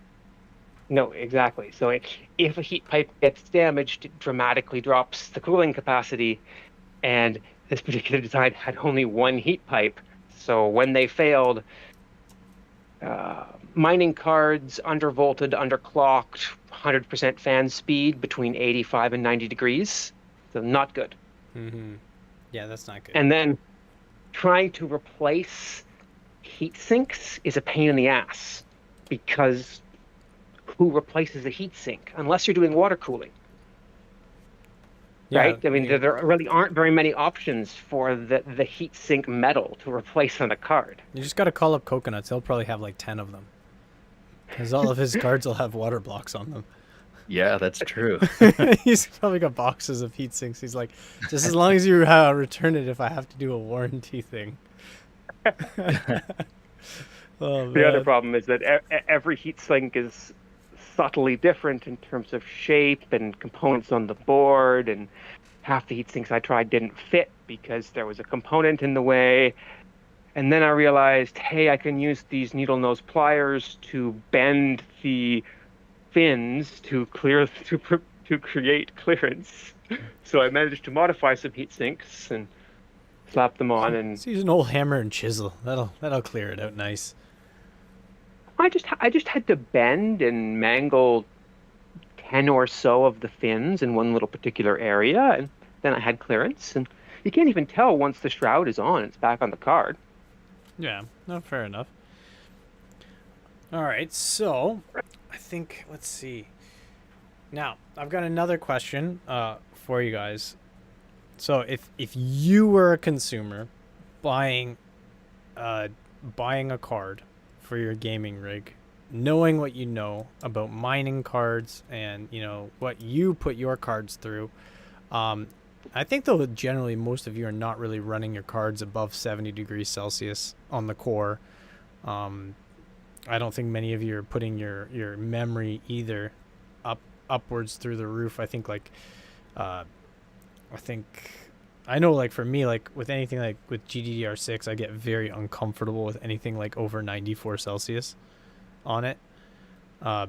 No, exactly. So if a heat pipe gets damaged, it dramatically drops the cooling capacity, and this particular design had only one heat pipe. So when they failed, mining cards undervolted, underclocked, 100% fan speed between 85 and 90 degrees. So not good. Mm-hmm. Yeah, that's not good. And then trying to replace heat sinks is a pain in the ass, because who replaces a heat sink unless you're doing water cooling? Yeah, right? I mean, there really aren't very many options for the heat sink metal to replace on a card. You just got to call up Coconuts. He'll probably have like 10 of them, because all of his cards will have water blocks on them. Yeah, that's true. He's probably got boxes of heat sinks. He's like, just as long as you return it if I have to do a warranty thing. The other problem is that every heat sink is subtly different in terms of shape and components on the board, and half the heat sinks I tried didn't fit because there was a component in the way. And then I realized, hey, I can use these needle nose pliers to bend the fins to create clearance. So I managed to modify some heat sinks and slap them on. And just use an old hammer and chisel. That'll clear it out nice. I just had to bend and mangle 10 or so of the fins in one little particular area, and then I had clearance. And you can't even tell once the shroud is on; it's back on the card. Yeah, no, fair enough. All right, so I think, let's see. Now I've got another question for you guys. So if you were a consumer buying a card for your gaming rig, knowing what you know about mining cards and what you put your cards through, I think though generally most of you are not really running your cards above 70 degrees Celsius on the core. I don't think many of you are putting your memory either upwards through the roof. I think I know, like, for me, like, with anything like with GDDR6, I get very uncomfortable with anything like over 94 Celsius on it. So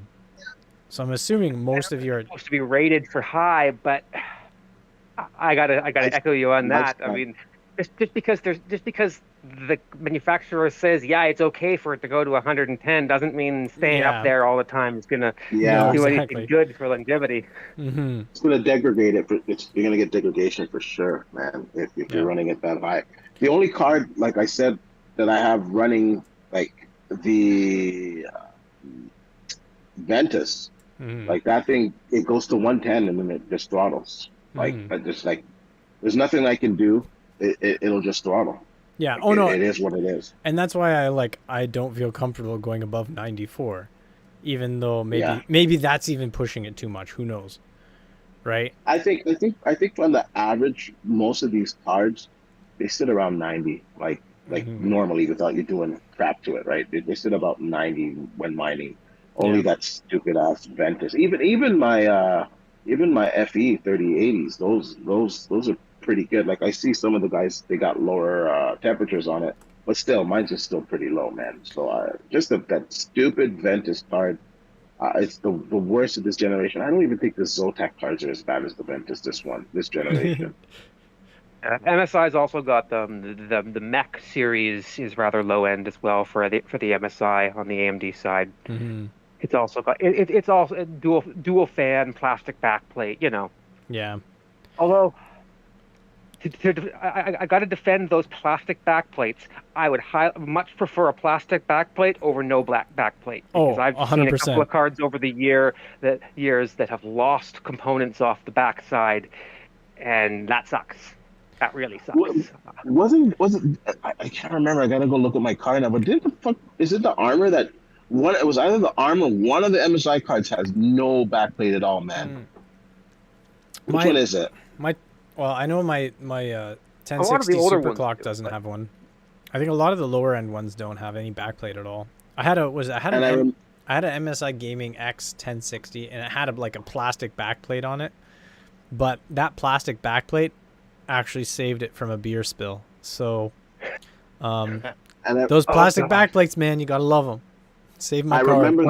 I'm assuming most of you are supposed to be rated for high, but I gotta echo you on that. I mean, just because the manufacturer says, yeah, it's okay for it to go to 110 doesn't mean staying up there all the time is gonna do anything good for longevity. Mm-hmm. It's gonna degrade it. You're gonna get degradation for sure, man. If you're running it that high. The only card, like I said, that I have running, like the Ventus, like that thing, it goes to 110 and then it just throttles. Like I just like, there's nothing I can do. It'll just throttle. Yeah. Like, no. It is what it is. And that's why I don't feel comfortable going above 94, even though maybe that's even pushing it too much. Who knows, right? I think on the average, most of these cards, they sit around 90, like normally without you doing crap to it, right? They sit about 90 when mining. Only that stupid ass Ventus. Even my FE 3080s, those are pretty good. Like I see some of the guys, they got lower temperatures on it, but still, mine's just still pretty low, man. So just that stupid Ventus card, It's the worst of this generation. I don't even think the Zotac cards are as bad as the Ventus this generation. MSI's also got the mech series is rather low end as well for the MSI on the AMD side. Mm-hmm. It's also got it's also a dual fan plastic backplate, you know. Yeah. Although I got to defend those plastic backplates. I would much prefer a plastic backplate over no black backplate, because I've 100%. seen a couple of cards over the years that have lost components off the backside, and that sucks. That really sucks. Wasn't I can't remember. I gotta go look at my card now. But is it the armor that one? It was either the armor. One of the MSI cards has no backplate at all, man. Which one is it? Well, I know my 1060 Superclock doesn't have one. I think a lot of the lower end ones don't have any backplate at all. I had an MSI Gaming X 1060, and it had a plastic backplate on it. But that plastic backplate actually saved it from a beer spill. So, those plastic backplates, man, you gotta love them. Save my card. I remember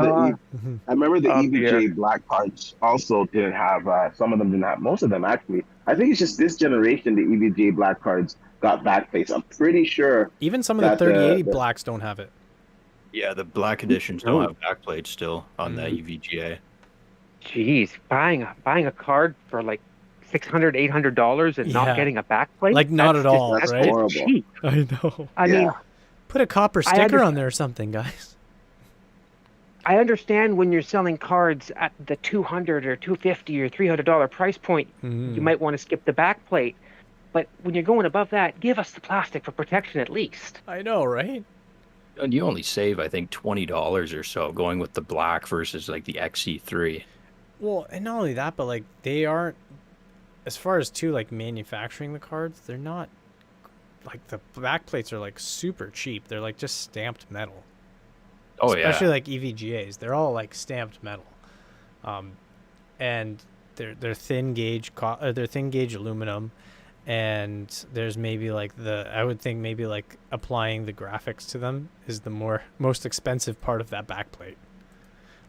the EVGA black cards also didn't have. Some of them didn't have. Most of them actually. I think it's just this generation the EVGA black cards got backplates. I'm pretty sure. Even some of the 3080 blacks don't have it. Yeah, the black editions don't have backplates still on the EVGA. Jeez, buying a card for like $600, $800 and not getting a backplate? Not at all, that's right? Horrible. Cheap. I know. I mean, put a copper sticker on there or something, guys. I understand when you're selling cards at the $200 or $250 or $300 price point, you might want to skip the backplate. But when you're going above that, give us the plastic for protection at least. I know, right? And you only save, I think, $20 or so going with the black versus like the XC3. Well, and not only that, but they aren't, as far as manufacturing the cards, they're not the backplates are super cheap. They're just stamped metal. Oh, especially EVGAs. They're all stamped metal. And they're thin gauge aluminum, and there's maybe I would think maybe applying the graphics to them is the most expensive part of that backplate.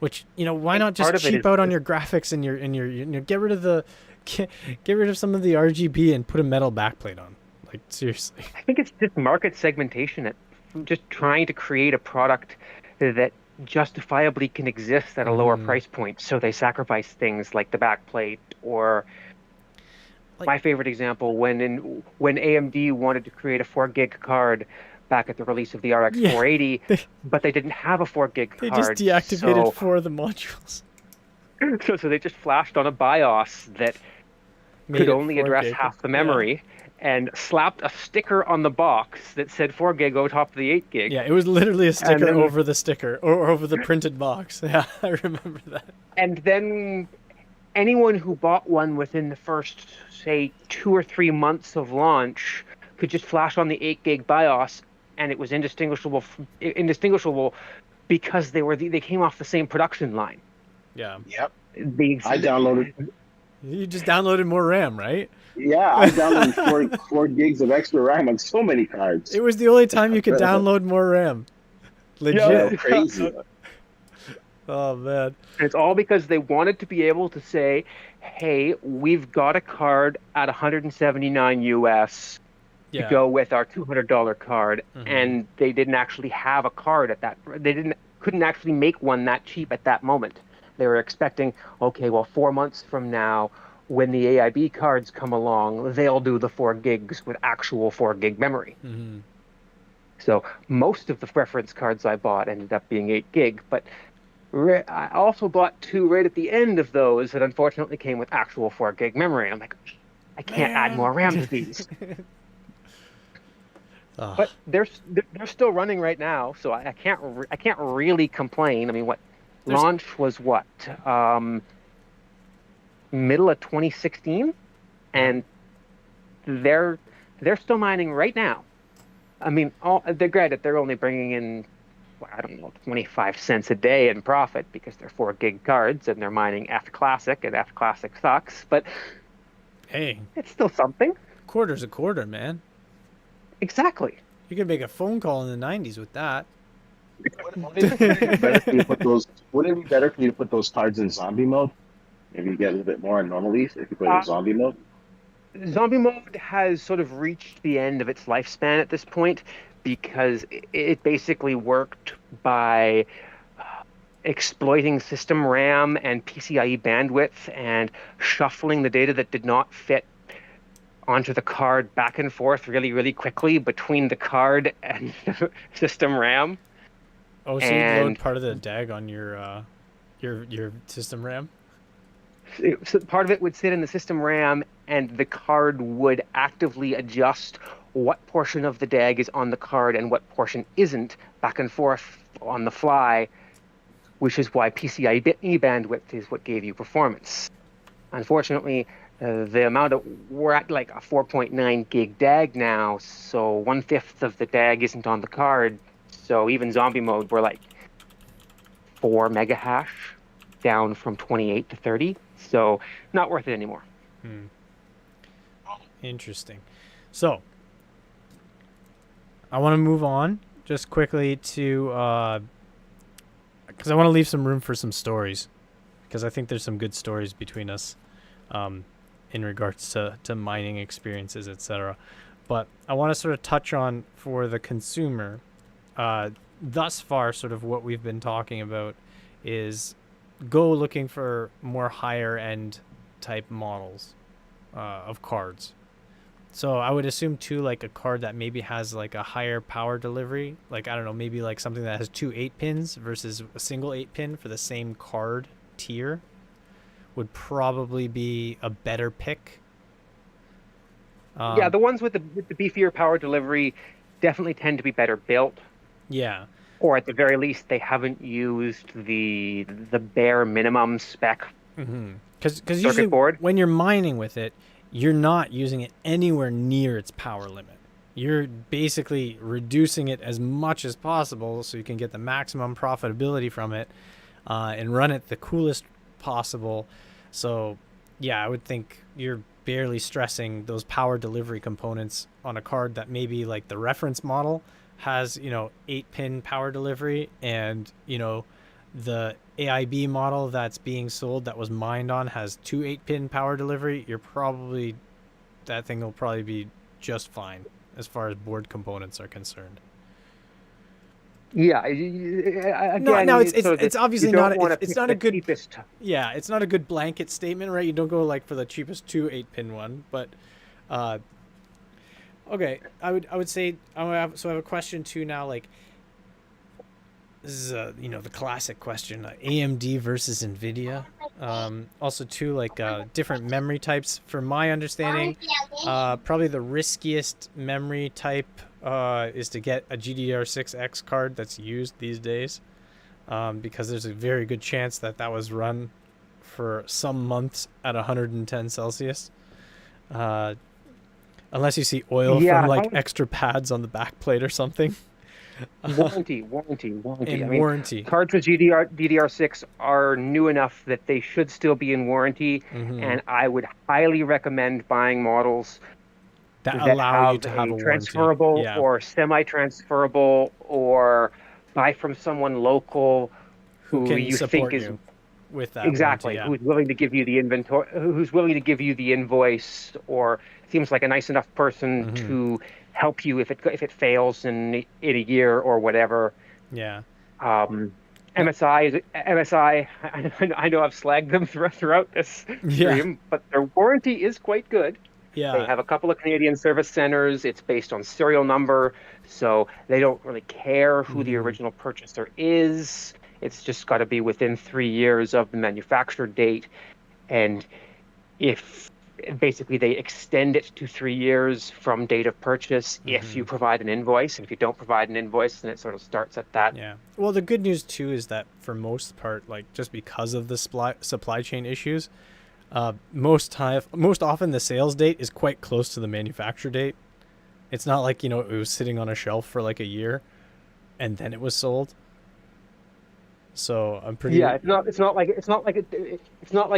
Which, why not just cheap out on your graphics and your get rid of some of the RGB and put a metal backplate on. Seriously. I think it's just market segmentation. Just trying to create a product that justifiably can exist at a lower price point. So they sacrifice things like the backplate, or my favorite example, when AMD wanted to create a 4 gig card back at the release of the RX 480, but they didn't have a 4 gig card. They just deactivated 4 of the modules. So they just flashed on a BIOS that could only address half the memory. And slapped a sticker on the box that said 4 gig over top of the 8 gig. Yeah, it was literally a sticker over the sticker, or over the printed box. Yeah, I remember that. And then anyone who bought one within the first, say, 2 or 3 months of launch could just flash on the 8 gig BIOS, and it was indistinguishable because they came off the same production line. Yeah. Yep. I downloaded. You just downloaded more RAM, right? Yeah, I downloaded 4 gigs of extra RAM on so many cards. It was the only time you could download more RAM. Legit. Yeah, crazy. Oh, man. And it's all because they wanted to be able to say, hey, we've got a card at $179 US to go with our $200 card. And they didn't actually have a card at that. Couldn't actually make one that cheap at that moment. They were expecting, okay, well, 4 months from now, when the AIB cards come along, they'll do the 4 gigs with actual 4 gig memory. So most of the reference cards I bought ended up being 8 gig, but I also bought 2 right at the end of those that unfortunately came with actual 4 gig memory. And I'm like, I can't add more RAM to these. But they're still running right now, so I can't really complain. I mean, launch was what? Middle of 2016, and they're still mining right now. I mean, they're only bringing in, I don't know, 25 cents a day in profit because they're 4 gig cards and they're mining F Classic, and F Classic sucks. But hey, it's still something. Quarter's a quarter, man. Exactly. You could make a phone call in the 90s with that. Wouldn't it be better for you to put those? Wouldn't it be better for you to put those cards in zombie mode? Maybe you get a little bit more anomalies if you put it in Uh, zombie mode. Zombie mode has sort of reached the end of its lifespan at this point because it basically worked by exploiting system RAM and PCIe bandwidth and shuffling the data that did not fit onto the card back and forth really, really quickly between the card and system RAM. Oh, so you'd load part of the DAG on your system RAM? So part of it would sit in the system RAM, and the card would actively adjust what portion of the DAG is on the card and what portion isn't back and forth on the fly, which is why PCIe bandwidth is what gave you performance. Unfortunately, the amount of we're at like a 4.9 gig DAG now, so 1/5 of the DAG isn't on the card. So even zombie mode, we're like 4 mega hash down from 28 to 30. So not worth it anymore. Interesting. So I want to move on just quickly to because I want to leave some room for some stories, because I think there's some good stories between us in regards to mining experiences, etc. But I want to sort of touch on, for the consumer, thus far, sort of what we've been talking about is go looking for more higher end type models of cards. So I would assume too, like a card that maybe has like a higher power delivery, like I don't know, maybe like something that has 2 8-pins versus a single 8-pin for the same card tier would probably be a better pick. Yeah, the ones with the beefier power delivery definitely tend to be better built. Yeah. Or at the very least, they haven't used the bare minimum spec Because circuit usually board. when you're mining with it, you're not using it anywhere near its power limit. You're basically reducing it as much as possible so you can get the maximum profitability from it and run it the coolest possible. So, yeah, I would think you're barely stressing those power delivery components on a card that maybe like the reference model has, 8-pin power delivery, and, the AIB model that's being sold that was mined on has 2 8-pin power delivery. That thing will probably be just fine as far as board components are concerned. Yeah, again, no, it's obviously not. It's not a good. Cheapest. Yeah, it's not a good blanket statement, right? You don't go like for the cheapest 2 8-pin one, but okay. I would say I have a question too now. Like, this is the classic question: AMD versus NVIDIA. Also too, like different memory types. From my understanding, probably the riskiest memory type is to get a GDDR6X card that's used these days, because there's a very good chance that was run for some months at 110 Celsius. Unless you see oil from like extra pads on the back plate or something. Warranty. In warranty. Cards with DDR6 are new enough that they should still be in warranty, and I would highly recommend buying models that allow you to have a transferable warranty. Yeah. or semi-transferable, or buy from someone local who can you support think is you with that exactly warranty, yeah. who's willing to give you the inventory, who's willing to give you the invoice, or seems like a nice enough person to help you if it fails in a year or whatever. Yeah. MSI. I know I've slagged them throughout this stream, but their warranty is quite good. Yeah. They have a couple of Canadian service centers. It's based on serial number, so they don't really care who the original purchaser is. It's just got to be within 3 years of the manufacture date, and if basically they extend it to 3 years from date of purchase if you provide an invoice, and if you don't provide an invoice, then it sort of starts at that. Yeah. Well, the good news too is that for most part, like just because of the supply chain issues, most often the sales date is quite close to the manufacture date. It's not like, it was sitting on a shelf for like a year and then it was sold. So I'm pretty. Yeah, it's not like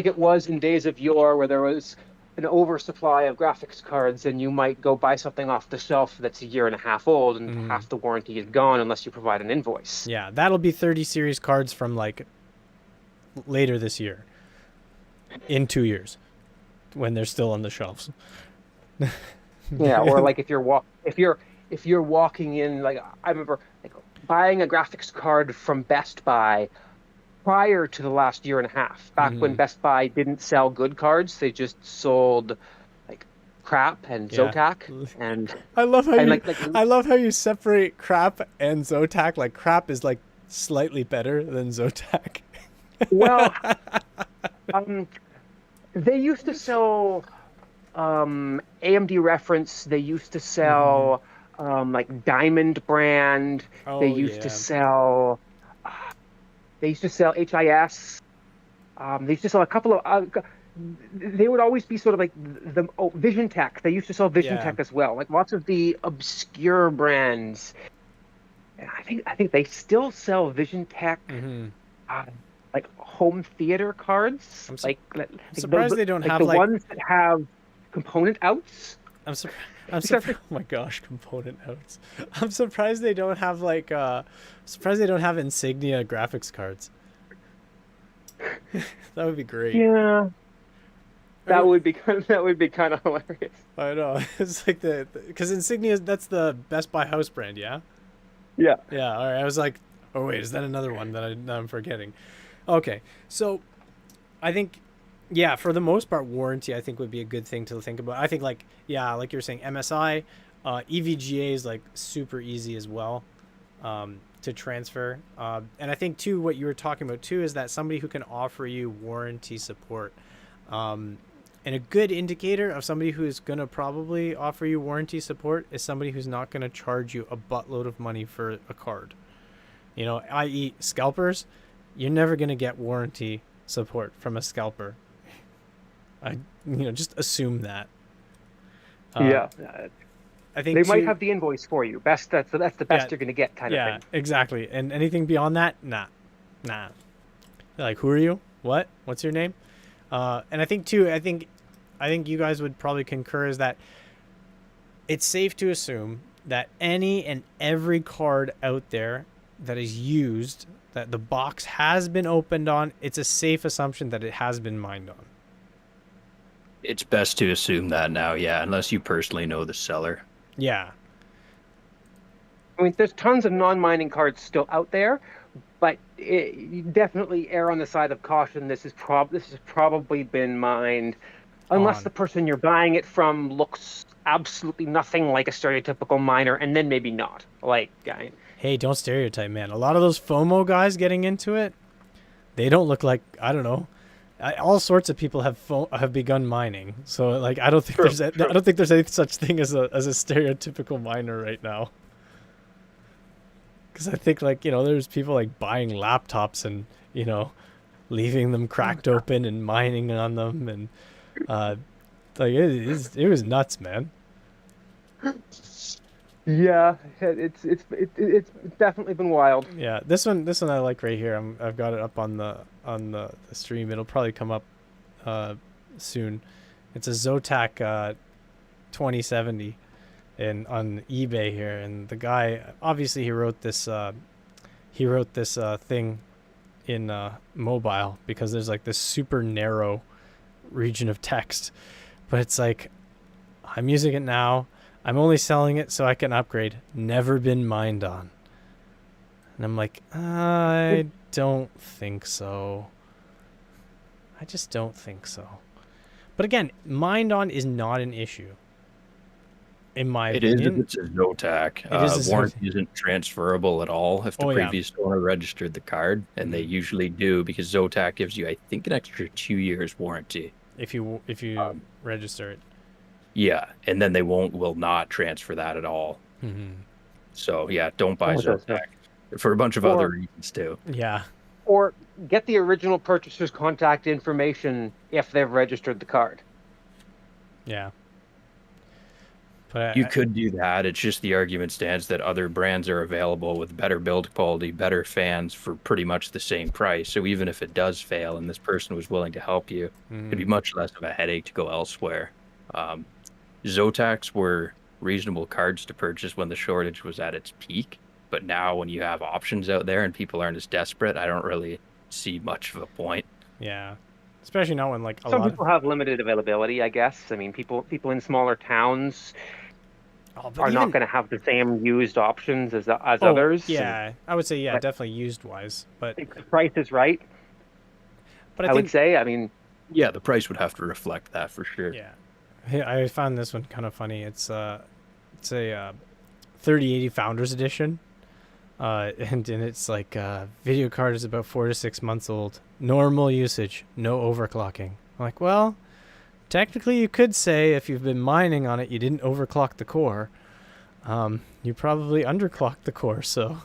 it was in days of yore where there was an oversupply of graphics cards, and you might go buy something off the shelf that's a year and a half old, and half the warranty is gone unless you provide an invoice. Yeah, that'll be 30 series cards from like later this year, in 2 years, when they're still on the shelves. Yeah, or like if you're walking in, like I remember like buying a graphics card from Best Buy prior to the last year and a half, back when Best Buy didn't sell good cards, they just sold like crap and Zotac. And I love how and I love how you separate crap and Zotac. Like crap is like slightly better than Zotac. Well, they used to sell AMD Reference. They used to sell like Diamond brand. They used to sell. They used to sell HIS. They used to sell a couple of. They would always be sort of like the Vision Tech. They used to sell Vision Tech as well. Like lots of the obscure brands. I think they still sell Vision Tech. Like home theater cards. I'm surprised they don't have the ones that have component outs. I'm surprised. Oh my gosh, component outs. I'm surprised they don't have like. Surprised they don't have Insignia graphics cards. That would be great. Yeah. That would be kind of hilarious. I know. It's like because Insignia, that's the Best Buy house brand, yeah. Yeah. Yeah. All right. I was like, oh wait, is that another one that I'm forgetting? Okay, so I think, yeah, for the most part, warranty I think would be a good thing to think about. I think like you're saying, MSI, EVGA is like super easy as well to transfer. And I think too, what you were talking about too is that somebody who can offer you warranty support. And a good indicator of somebody who's going to probably offer you warranty support is somebody who's not going to charge you a buttload of money for a card. You know, i.e. scalpers. You're never going to get warranty support from a scalper. Just assume that. Yeah. I think they might have the invoice for you. That's the best you're going to get kind of thing. Yeah, exactly. And anything beyond that, nah. Like, who are you? What? What's your name? And I think too, I think you guys would probably concur is that it's safe to assume that any and every card out there that is used, that the box has been opened on, it's a safe assumption that it has been mined on. It's best to assume that now, yeah, unless you personally know the seller. Yeah. I mean, there's tons of non-mining cards still out there, but you definitely err on the side of caution. This has probably been mined, unless the person you're buying it from looks absolutely nothing like a stereotypical miner, and then maybe not. Like, hey, don't stereotype, man. A lot of those FOMO guys getting into it, they don't look like, I don't know. All sorts of people have begun mining. So like I don't think there's any such thing as a stereotypical miner right now. Cuz I think like, there's people like buying laptops and, leaving them cracked open and mining on them and like it was nuts, man. Yeah, it's definitely been wild. Yeah, this one I like right here. I've got it up on the stream. It'll probably come up soon. It's a Zotac 2070 on eBay here, and the guy obviously he wrote this thing in mobile because there's like this super narrow region of text, but it's like I'm using it now. I'm only selling it so I can upgrade. Never been mined on. And I'm like, I don't think so. I just don't think so. But again, mined on is not an issue. In my opinion. It is if it's a Zotac. Warranty isn't transferable at all if the previous owner registered the card, and they usually do because Zotac gives you, I think, an extra 2 years warranty. If you register it. Yeah, and then they will not transfer that at all. Mm-hmm. So yeah, don't buy Zotac for a bunch of other reasons too. Yeah. Or get the original purchaser's contact information if they've registered the card. Yeah. But You could do that. It's just the argument stands that other brands are available with better build quality, better fans for pretty much the same price. So even if it does fail and this person was willing to help you, it'd be much less of a headache to go elsewhere. Um, Zotacs were reasonable cards to purchase when the shortage was at its peak. But now when you have options out there and people aren't as desperate, I don't really see much of a point. yeah, especially not when like Some people have limited availability, I guess. I mean, people in smaller towns are not going to have the same used options as others. Yeah, I would say but definitely used wise, but if the price is right, but I would say, I mean, yeah, the price would have to reflect that for sure. Yeah, I found this one kind of funny. It's a 3080 Founders Edition, and it's like video card is about 4 to 6 months old. Normal usage, no overclocking. I'm like, well, technically you could say if you've been mining on it, you didn't overclock the core. You probably underclocked the core, so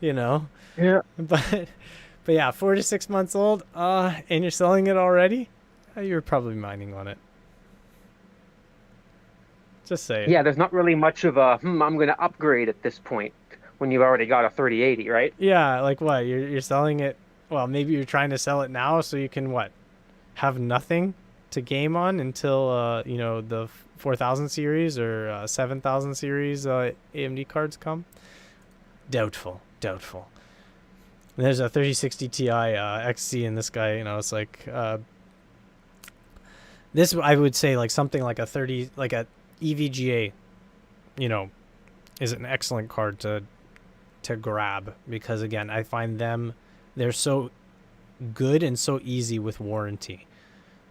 Yeah. But yeah, 4 to 6 months old, and you're selling it already. You're probably mining on it. Just say. Yeah, there's not really much of a I'm going to upgrade at this point when you've already got a 3080, right? Yeah, like what? You're selling it. Well, maybe you're trying to sell it now so you can have nothing to game on until the 4000 series or 7000 series AMD cards come. Doubtful. And there's a 3060 Ti XC in this guy. It's like this. I would say like something like a EVGA. Is an excellent card to grab because again, I find they're so good and so easy with warranty.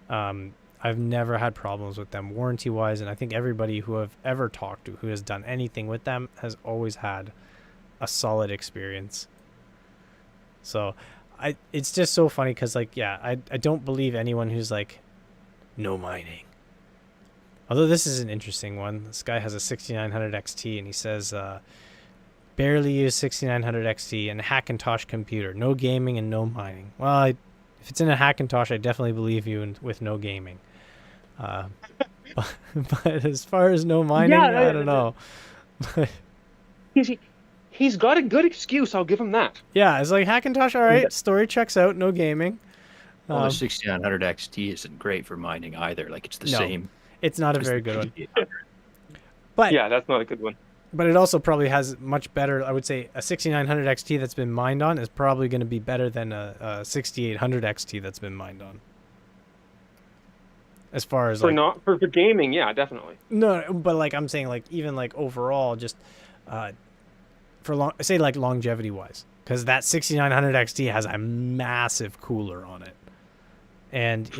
I've never had problems with them warranty wise, and I think everybody who I've ever talked to who has done anything with them has always had a solid experience. So it's just so funny because I don't believe anyone who's like no mining. Although this is an interesting one. This guy has a 6900 XT and he says barely use 6900 XT and Hackintosh computer, no gaming and no mining. Well, if it's in a Hackintosh, I definitely believe you with no gaming. But as far as no mining, I don't know. He's got a good excuse. I'll give him that. Yeah, it's like Hackintosh. All right, story checks out. No gaming. Well, the 6900 XT isn't great for mining either. Like it's the same. It's not a very good one. But yeah, that's not a good one. But it also probably has much better. I would say a 6900 XT that's been mined on is probably going to be better than a 6800 XT that's been mined on. As far as for gaming, yeah, definitely. No, but I'm saying even overall, just for longevity wise, because that 6900 XT has a massive cooler on it, and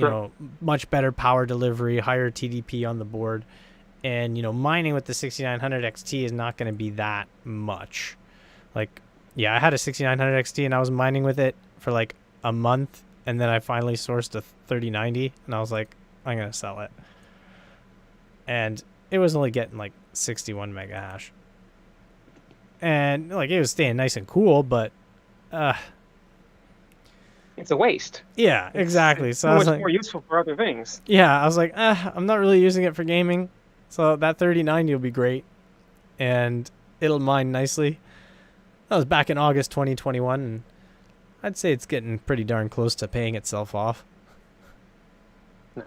much better power delivery, higher TDP on the board, and mining with the 6900 XT is not going to be that much. I had a 6900 XT and I was mining with it for a month, and then I finally sourced a 3090, and I was like, I'm gonna sell it, and it was only getting 61 mega hash, and it was staying nice and cool, but it's a waste. Yeah, exactly. So I was more useful for other things. Yeah, I was like, I'm not really using it for gaming, so that 3090 will be great, and it'll mine nicely. That was back in August 2021, and I'd say it's getting pretty darn close to paying itself off.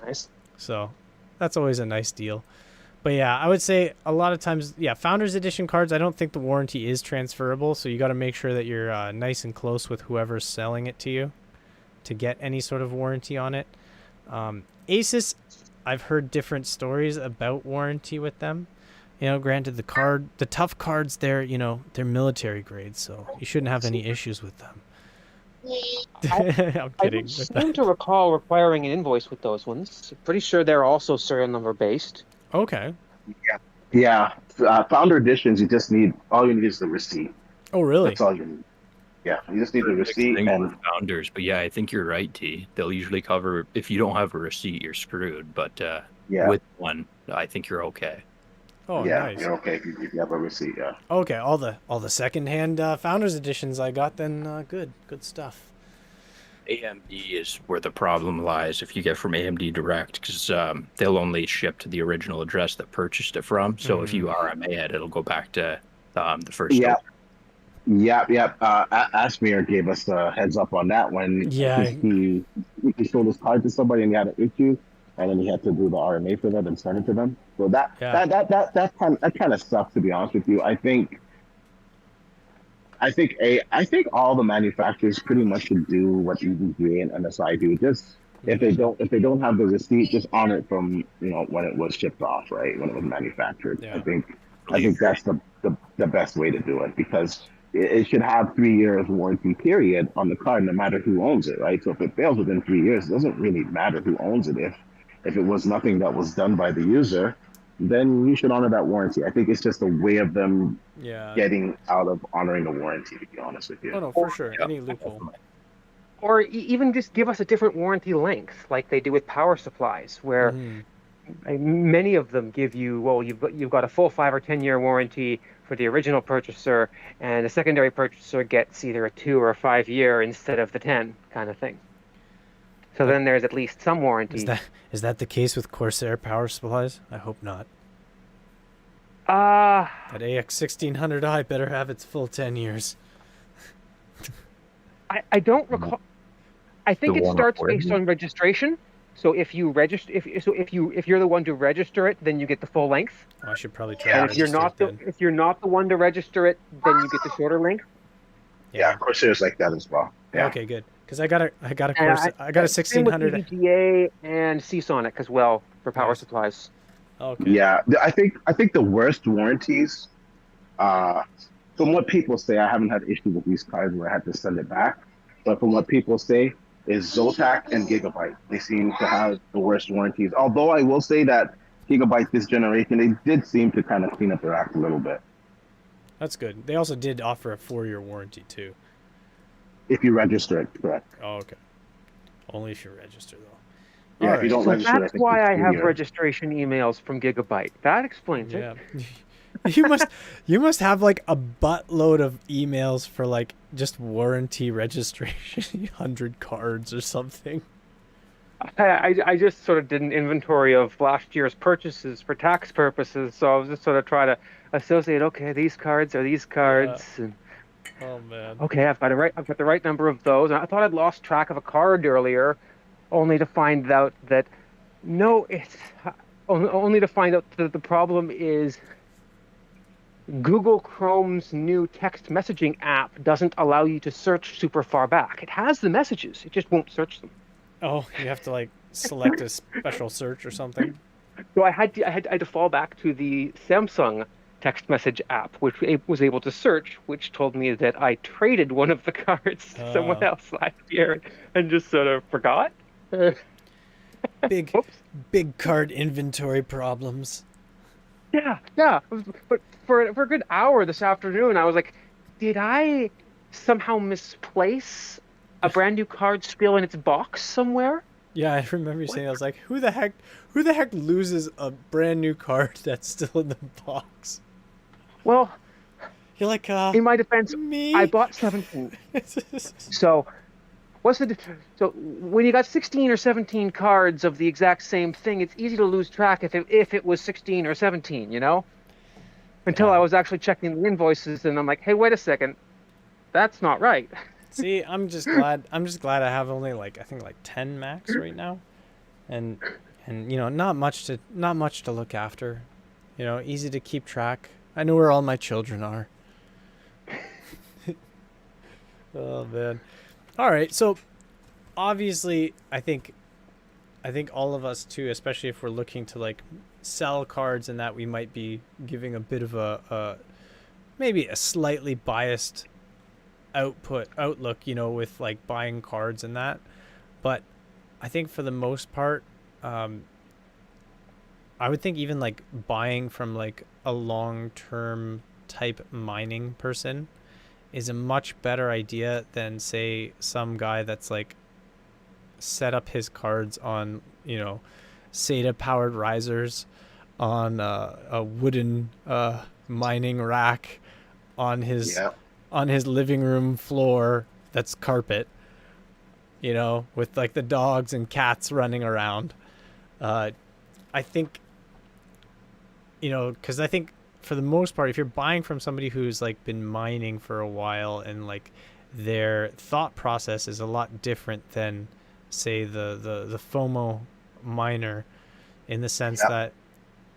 Nice. So that's always a nice deal. But yeah, I would say a lot of times, Founders Edition cards, I don't think the warranty is transferable. So you got to make sure that you're nice and close with whoever's selling it to you to get any sort of warranty on it. Asus, I've heard different stories about warranty with them. Granted the tough cards, they're military grade, so you shouldn't have any issues with them. I'm kidding. I seem to recall requiring an invoice with those ones. Pretty sure they're also serial number based. Okay. Yeah. Founder editions, all you need is the receipt. Oh, really? That's all you need. Yeah, you just need the receipt and founders. But yeah, I think you're right, T. They'll usually cover if you don't have a receipt, you're screwed. But with one, I think you're okay. Oh, yeah, nice. You're okay if you have a receipt. Yeah. Okay, all the secondhand Founders editions I got then. Good stuff. AMD is where the problem lies if you get from AMD direct, because they'll only ship to the original address that purchased it from. So if you RMA it, it'll go back to the first. Yeah. Yep. Ashmere gave us a heads up on that when he sold his card to somebody and he had an issue, and then he had to do the RMA for them and send it to them. So that kind of sucks, to be honest with you. I think all the manufacturers pretty much should do what EVGA and MSI do. Just if they don't have the receipt, just honor it from when it was shipped off, right, when it was manufactured. Yeah. I think that's the best way to do it, because it should have 3 years warranty period on the card, no matter who owns it, right? So if it fails within 3 years, it doesn't really matter who owns it. If it was nothing that was done by the user, then you should honor that warranty. I think it's just a way of them getting out of honoring the warranty, to be honest with you. Oh no, for sure. Any loophole. Or even just give us a different warranty length, like they do with power supplies, where many of them give you, well, you've got a full 5 or 10 year warranty for the original purchaser, and a secondary purchaser gets either a 2 or a 5 year instead of the 10 kind of thing. So then there's at least some warranty. Is that the case with Corsair power supplies? I hope not. That AX1600i better have its full 10 years. I don't recall. I think it starts based on registration. So if you register, if you're the one to register it, then you get the full length. Oh, I should probably try. And if you're not the one to register it, then you get the shorter length. Yeah, Corsair's like that as well. Yeah. Okay, good. Because I got a 1600. EVGA and Seasonic as well for power supplies. Okay. Yeah, I think the worst warranties, from what people say, I haven't had issue with these cards where I had to send it back, but from what people say, is Zotac and Gigabyte. They seem to have the worst warranties. Although I will say that Gigabyte this generation, they did seem to kind of clean up their act a little bit. That's good. They also did offer a 4-year warranty too. If you register it, correct. Oh, okay. Only if you register though. Yeah, if you don't register, that's why I have registration emails from Gigabyte. That explains it. You must have like a buttload of emails for like just warranty registration, 100 cards or something. I just sort of did an inventory of last year's purchases for tax purposes, so I was just sort of trying to associate. Okay, these cards are these cards. Yeah. And, oh man. Okay, I've got the right number of those. And I thought I'd lost track of a card earlier, only to find out that only to find out that the problem is Google Chrome's new text messaging app doesn't allow you to search super far back. It has the messages, it just won't search them. Oh, you have to like select a special search or something. So I had to fall back to the Samsung text message app, which was able to search, which told me that I traded one of the cards to someone else last year and just sort of forgot. Big card inventory problems. Yeah. But for a good hour this afternoon, I was like, did I somehow misplace a brand new card still in its box somewhere? Yeah, I remember you saying, I was like, who the heck loses a brand new card that's still in the box? Well, you're like, in my defense, me? I bought 17. So so when you got 16 or 17 cards of the exact same thing, it's easy to lose track if it was 16 or 17, Until I was actually checking the invoices, and I'm like, hey, wait a second, that's not right. See, I'm just glad I have only I think 10 max right now, and not much to look after, easy to keep track. I know where all my children are. Oh man. All right, so obviously I think all of us too, especially if we're looking to sell cards, and that we might be giving a bit of a maybe a slightly biased outlook, with buying cards and that. But I think for the most part, I would think even buying from a long-term type mining person is a much better idea than, say, some guy that's set up his cards on SATA powered risers on a wooden mining rack on his living room floor that's carpet. you know, with like the dogs and cats running around. I think, you know, because I think for the most part, if you're buying from somebody who's like been mining for a while and like their thought process is a lot different than, say, the FOMO miner, in the sense Yeah. that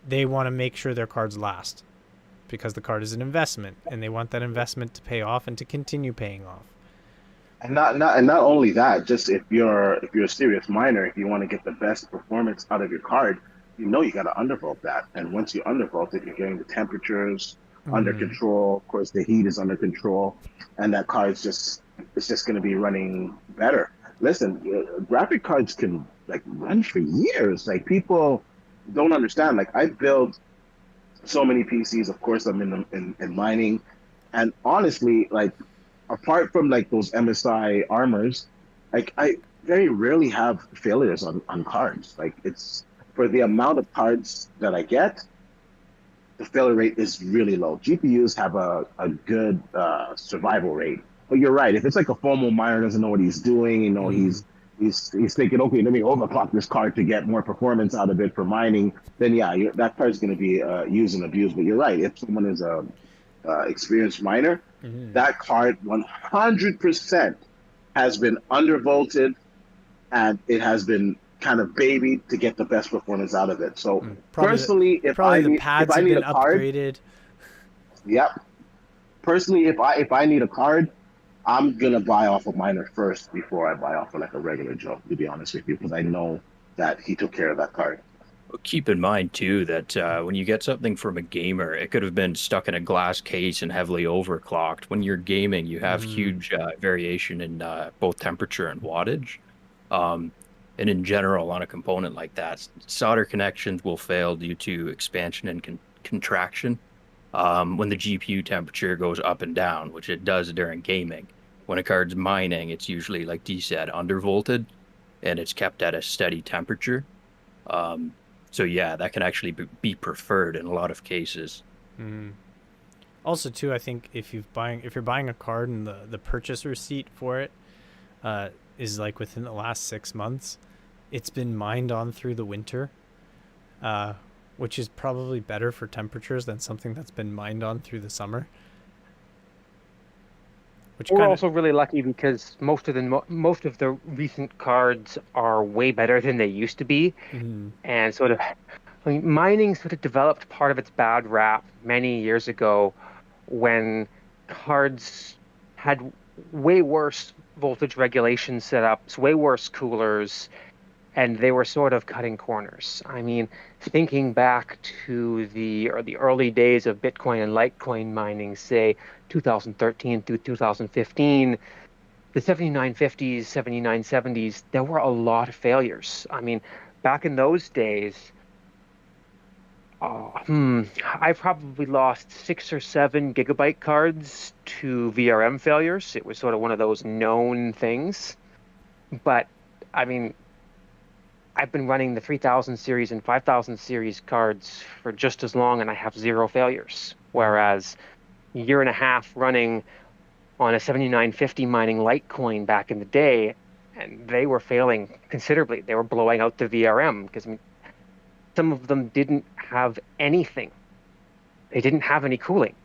they want to make sure their cards last because the card is an investment and they want that investment to pay off and to continue paying off. And not only that, just if you're a serious miner, if you want to get the best performance out of your card, you got to undervolt that. And once you undervolt it, you're getting the temperatures under Mm. control. Of course, the heat is under control, and that card's just it's just going to be running better. Listen, graphic cards can like run for years. Like people don't understand. Like I built so many PCs. Of course, I'm in mining, and honestly, like apart from like those MSI armors, like I very rarely have failures on cards. Like it's for the amount of cards that I get, the failure rate is really low. GPUs have a good survival rate. But you're right. If it's like a FOMO miner doesn't know what he's doing, Mm. he's thinking, okay, let me overclock this card to get more performance out of it for mining. Then yeah, that card's going to be used and abused. But you're right. If someone is a experienced miner, Mm. that card 100% has been undervolted and it has been kind of babied to get the best performance out of it. So Probably personally, if probably I the need if pads I have need been a card, upgraded. yep. Personally, if I need a card, I'm gonna buy off a miner first before I buy off of like a regular Joe. To be honest with you, because I know that he took care of that card. Keep in mind too that when you get something from a gamer, it could have been stuck in a glass case and heavily overclocked. When you're gaming, you have Mm. huge variation in both temperature and wattage. Um, and in general, on a component like that, solder connections will fail due to expansion and contraction when the GPU temperature goes up and down, which it does during gaming. When a card's mining, it's usually, like D said, undervolted and it's kept at a steady temperature. Um, so yeah, that can actually be preferred in a lot of cases. Mm. Also, too, I think if you're buying a card and the purchase receipt for it uh, is like within the last 6 months, it's been mined on through the winter, uh, which is probably better for temperatures than something that's been mined on through the summer. Which We're kind of also really lucky because most of the recent cards are way better than they used to be, mm, and sort of, I mean, mining sort of developed part of its bad rap many years ago when cards had way worse voltage regulation setups, way worse coolers, and they were sort of cutting corners. I mean, thinking back to the early days of Bitcoin and Litecoin mining, say 2013 through 2015, the 7950s, 7970s, there were a lot of failures. I mean, back in those days, I probably lost 6 or 7 gigabyte cards to VRM failures. It was sort of one of those known things. But I mean, I've been running the 3000 series and 5000 series cards for just as long, and I have 0 failures. Whereas a year and a half running on a 7950 mining Litecoin back in the day, and they were failing considerably. They were blowing out the VRM because, I mean, some of them didn't have anything. They didn't have any cooling.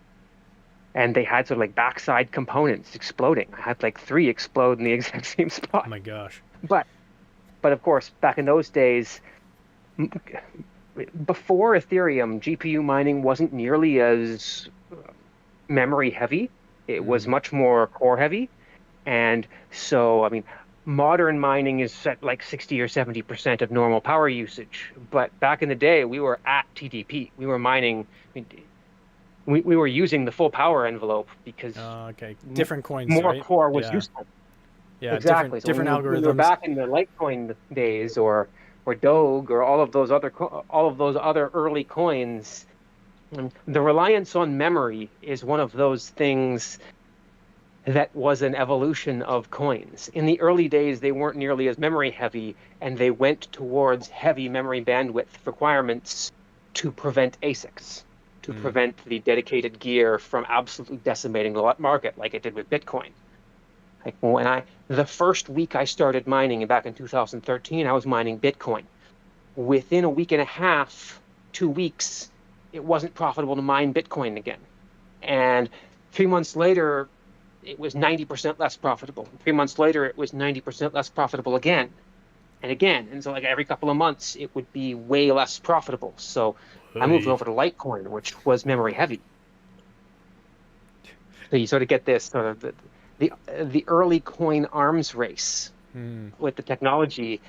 And they had sort of like backside components exploding. I had like 3 explode in the exact same oh spot. my gosh. But of course, back in those days, before Ethereum, GPU mining wasn't nearly as memory heavy. It was Mm, much more core heavy. And so, I mean, modern mining is at like 60 or 70% of normal power usage. But back in the day, we were at TDP. We were mining, I mean, we were using the full power envelope because okay, different coins, more right? core was Yeah, useful. yeah, Exactly. So different when we were algorithms. back in the Litecoin days, or Doge, or all of those other early coins, the reliance on memory is one of those things that was an evolution of coins. In the early days, they weren't nearly as memory heavy, and they went towards heavy memory bandwidth requirements to prevent ASICs, to Mm, prevent the dedicated gear from absolutely decimating the market like it did with Bitcoin. Like the first week I started mining back in 2013, I was mining Bitcoin. Within a week and a half, 2 weeks, it wasn't profitable to mine Bitcoin again. And 3 months later, it was 90% less profitable. 3 months later, it was 90% less profitable again and again. And so like every couple of months, it would be way less profitable. So I moved over to Litecoin, which was memory heavy. So you sort of get this sort of the early coin arms race with the technology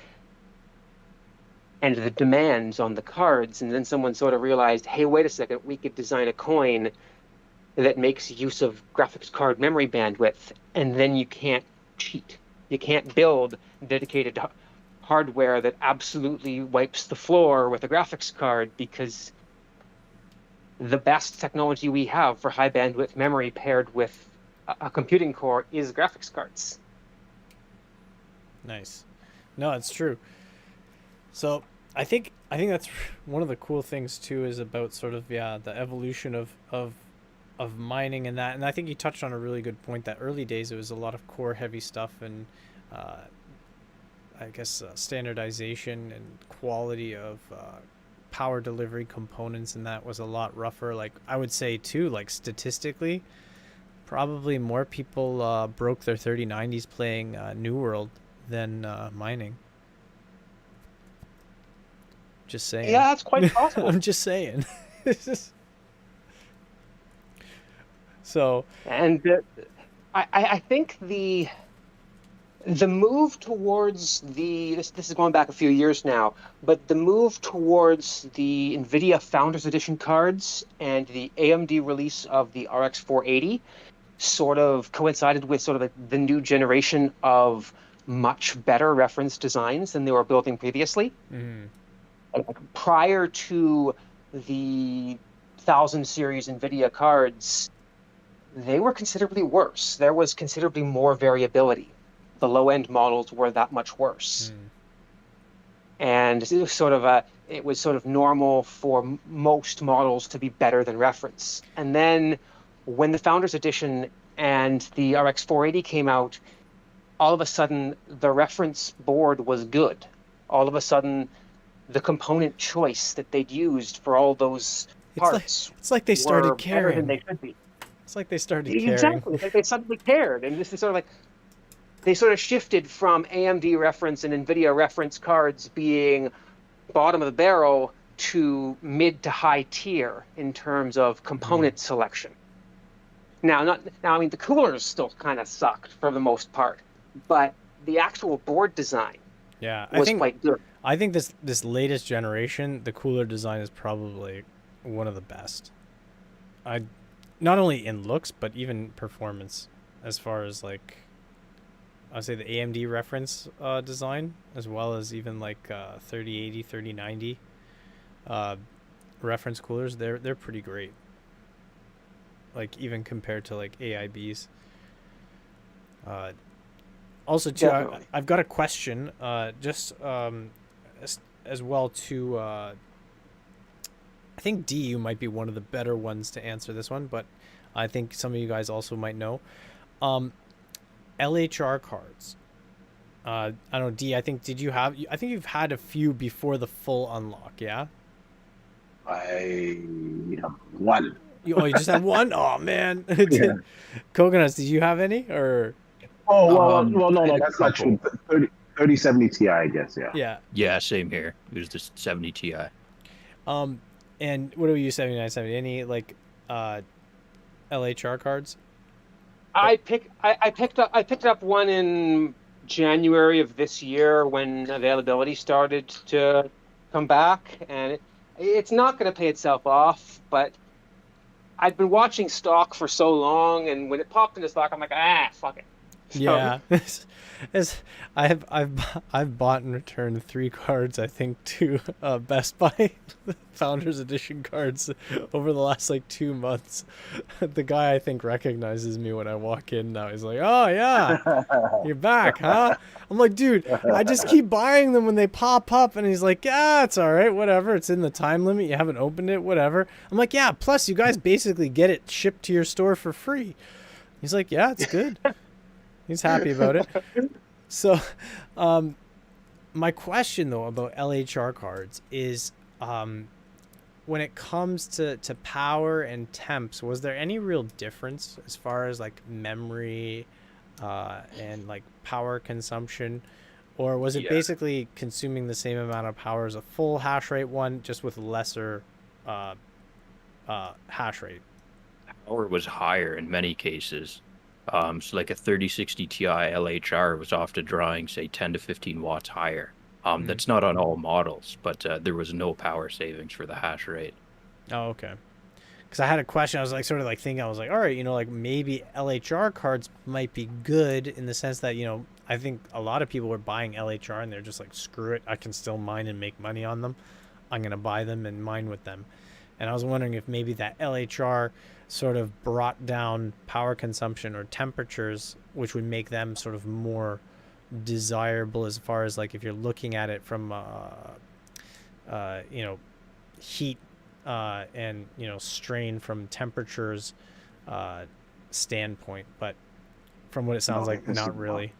and the demands on the cards. And then someone sort of realized, hey, wait a second, we could design a coin that makes use of graphics card memory bandwidth, and then you can't cheat. You can't build dedicated hardware that absolutely wipes the floor with a graphics card, because the best technology we have for high bandwidth memory paired with a computing core is graphics cards. Nice. No, it's true. So I think that's one of the cool things too, is about sort of the evolution of mining and that. And I think you touched on a really good point, that early days it was a lot of core heavy stuff, and I guess standardization and quality of power delivery components, and that was a lot rougher. Like I would say too, like statistically, probably more people broke their 3090s playing New World than mining. Just saying. Yeah, that's quite possible. I'm just saying. So. And I think the move towards this is going back a few years now, but the move towards the NVIDIA Founders Edition cards and the AMD release of the RX 480 sort of coincided with sort of the new generation of much better reference designs than they were building previously. Mm-hmm. Prior to the 1000 series NVIDIA cards, they were considerably worse. There was considerably more variability. The low-end models were that much worse. And it was sort of normal for most models to be better than reference. And then when the Founders Edition and the RX 480 came out, all of a sudden the reference board was good. All of a sudden the component choice that they'd used for all those parts it's like they started caring. Better than they should be. It's like they started caring. Exactly. It's like they suddenly cared. And this is sort of like, they sort of shifted from AMD reference and NVIDIA reference cards being bottom of the barrel to mid to high tier in terms of component selection. Now, I mean, the coolers still kind of sucked for the most part, but the actual board design was quite good. I think this latest generation, the cooler design is probably one of the best. Not only in looks, but even performance, as far as like, I'd say the AMD reference design, as well as even like 3080, 3090 reference coolers. They're pretty great. Like even compared to like AIBs. Also too, I've got a question just as well too. I think D, you might be one of the better ones to answer this one, but I think some of you guys also might know. LHR cards. I don't know, D, I think you've had a few before the full unlock, yeah? I have one. You just had one? Oh man. Yeah. Coconuts, did you have any or? Oh well, no, that's not true. 3070 Ti, I guess, yeah. Yeah, same here. It was the 70 Ti. And what do you 7970? Any like LHR cards? I picked up one in January of this year when availability started to come back, and it's not going to pay itself off, but I'd been watching stock for so long, and when it popped into stock, I'm like, fuck it. So, yeah, I've bought and returned 3 cards, I think, to Best Buy Founders Edition cards over the last like 2 months. The guy I think recognizes me when I walk in now. He's like, "Oh yeah, you're back, huh?" I'm like, "Dude, I just keep buying them when they pop up," and he's like, "Yeah, it's all right, whatever. It's in the time limit. You haven't opened it, whatever." I'm like, "Yeah, plus you guys basically get it shipped to your store for free." He's like, "Yeah, it's good." He's happy about it. So, my question though about LHR cards is, when it comes to power and temps, was there any real difference as far as like memory, and like power consumption, or was it basically consuming the same amount of power as a full hash rate one, just with lesser hash rate? Power was higher in many cases. So like a 3060 Ti LHR was often drawing, say, 10 to 15 watts higher. That's not on all models, but there was no power savings for the hash rate. Oh, okay. Because I had a question. I was like, sort of like thinking, I was like, all right, like maybe LHR cards might be good in the sense that, I think a lot of people were buying LHR and they're just like, screw it, I can still mine and make money on them. I'm going to buy them and mine with them. And I was wondering if maybe that LHR sort of brought down power consumption or temperatures, which would make them sort of more desirable as far as like if you're looking at it from heat and strain from temperatures standpoint. But from what it sounds like, not really.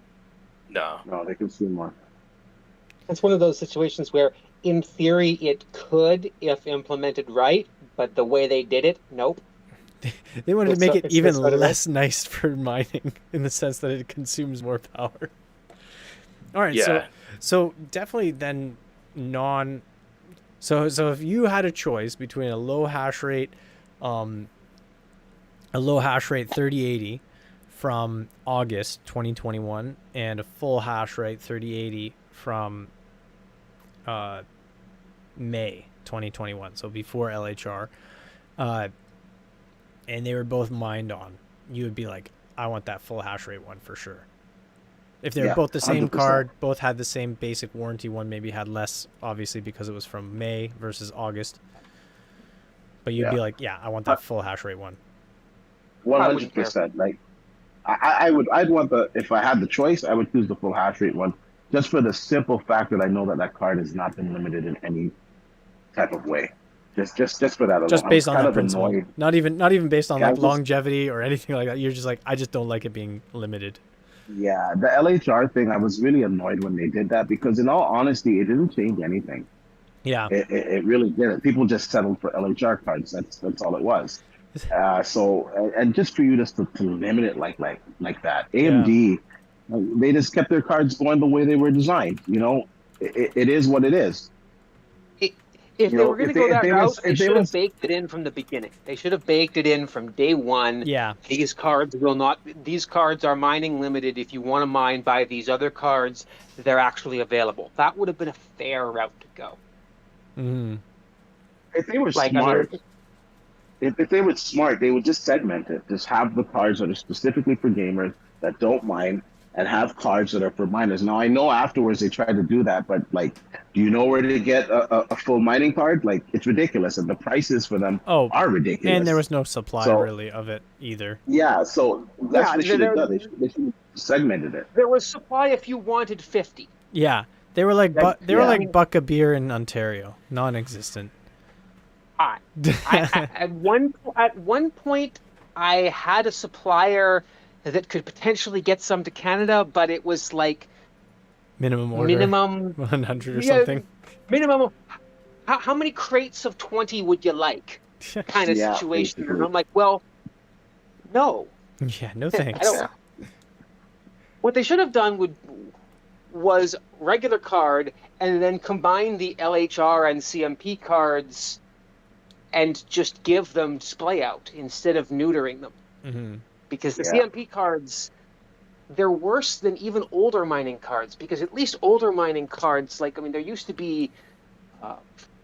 No, they consume more. It's one of those situations where in theory it could if implemented right, but the way they did it, nope. They wanted to make it even less nice for mining in the sense that it consumes more power. All right, so definitely then so if you had a choice between a low hash rate 3080 from August 2021 and a full hash rate 3080 from May 2021, so before LHR, and they were both mined on, you would be like, I want that full hash rate one for sure. If they were both the same 100%. Card, both had the same basic warranty, one maybe had less, obviously, because it was from May versus August. But you'd be like, I want that full hash rate one. 100%. Like, I'd want if I had the choice, I would choose the full hash rate one, just for the simple fact that I know that card has not been limited in any type of way. Just for that alone. Just based on that principle. Annoyed. Not even based on like longevity or anything like that. You're just like, I just don't like it being limited. Yeah, the LHR thing, I was really annoyed when they did that because, in all honesty, it didn't change anything. Yeah, it really didn't. People just settled for LHR cards. That's all it was. So just for you just to limit it like that, AMD, they just kept their cards going the way they were designed. It is what it is. If they were going to go that route, they should have baked it in from the beginning. They should have baked it in from day one. Yeah. These cards are mining limited. If you want to mine by these other cards, they're actually available. That would have been a fair route to go. Mm-hmm. If they were smart, if they were smart, they would just segment it. Just have the cards that are specifically for gamers that don't mine, and have cards that are for miners. Now, I know afterwards they tried to do that, but like, do you know where to get a full mining card? Like, it's ridiculous, and the prices for them are ridiculous. And there was no supply really of it either. Yeah, so that's what they should have done. They should have segmented it. There was supply if you wanted 50. Yeah, they were like like buck a beer in Ontario, non-existent. At one point, I had a supplier that could potentially get some to Canada, but it was like minimum 100 or something. Minimum. How many crates of 20 would you like? Kind of situation. Basically. And I'm like, well, no. Yeah, no thanks. What they should have done was regular card and then combine the LHR and CMP cards and just give them display out instead of neutering them. Mm-hmm. Because the CMP cards, they're worse than even older mining cards. Because at least older mining cards, there used to be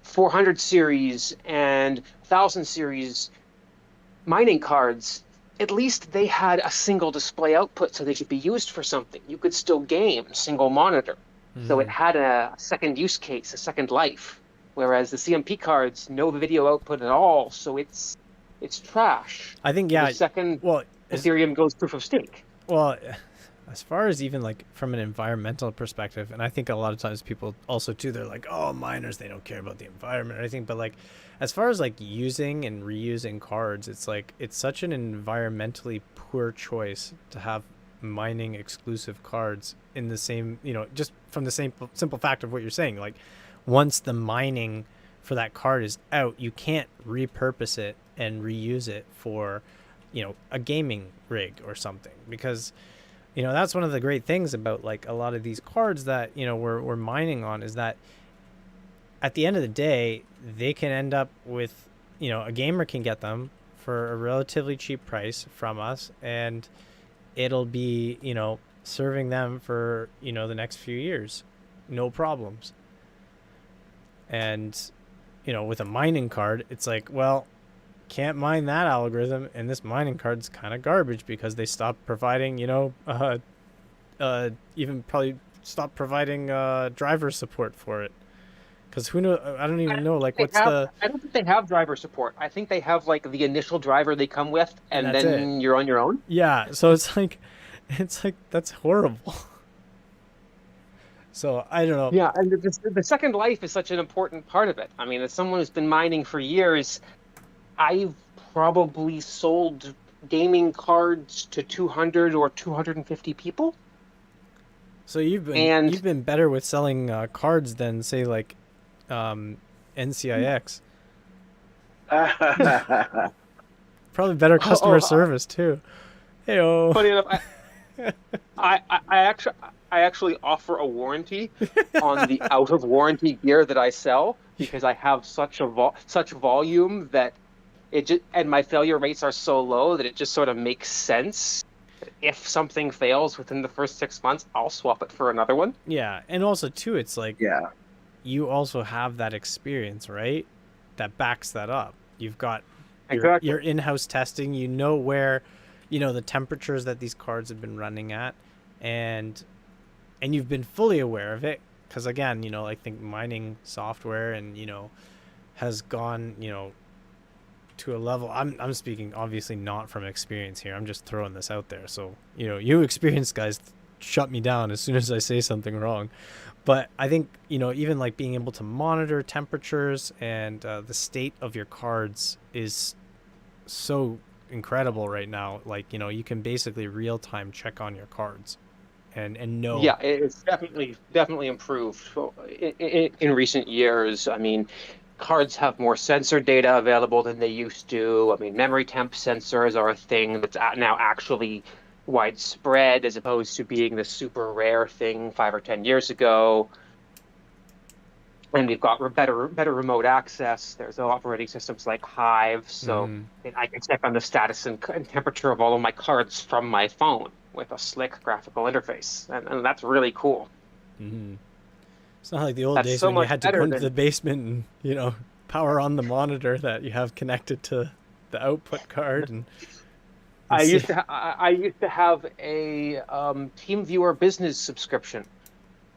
400 series and 1000 series mining cards. At least they had a single display output so they could be used for something. You could still game single monitor. Mm-hmm. So it had a second use case, a second life. Whereas the CMP cards, no video output at all. So it's trash. I think, Ethereum goes proof of stake. Well, as far as even like from an environmental perspective, and I think a lot of times people also too, they're like, oh, miners, they don't care about the environment or anything. But like, as far as like using and reusing cards, it's like, it's such an environmentally poor choice to have mining exclusive cards in the same, just from the same simple fact of what you're saying. Like, once the mining for that card is out, you can't repurpose it and reuse it for, a gaming rig or something, because that's one of the great things about like a lot of these cards that we're mining on, is that at the end of the day they can end up with, a gamer can get them for a relatively cheap price from us, and it'll be serving them for the next few years, no problems. And with a mining card, it's like, well, can't mine that algorithm, and this mining card's kind of garbage because they stopped providing, even probably stopped providing driver support for it. Because who knows? I don't even know. Like, what's the? I don't think they have driver support. I think they have like the initial driver they come with, and then you're on your own. Yeah. So it's like that's horrible. So I don't know. Yeah, and the second life is such an important part of it. I mean, as someone who's been mining for years, I've probably sold gaming cards to 200 or 250 people. So you've been better with selling cards than, say, like NCIX. Probably better customer service too. Hey-o. Funny enough, I actually offer a warranty on the out of warranty gear that I sell, because I have such volume that and my failure rates are so low that it just sort of makes sense. If something fails within the first 6 months, I'll swap it for another one. Yeah, and also too, it's like, you also have that experience, right? That backs that up. You've got your in-house testing. You know where, the temperatures that these cards have been running at, and you've been fully aware of it, because again, I think mining software and has gone to a level. I'm speaking obviously not from experience here. I'm just throwing this out there. So you experienced guys shut me down as soon as I say something wrong. But I think even like being able to monitor temperatures and the state of your cards is so incredible right now. Like you can basically real time check on your cards. And know. Yeah, it's definitely improved in recent years. I mean, cards have more sensor data available than they used to. I mean, memory temp sensors are a thing that's now actually widespread, as opposed to being the super rare thing 5 or 10 years ago. And we've got better remote access. There's operating systems like Hive, so I can check on the status and temperature of all of my cards from my phone with a slick graphical interface, and that's really cool. Mm-hmm. It's not like the old days when you had to go into the basement and power on the monitor that you have connected to the output card. And I used to have a TeamViewer business subscription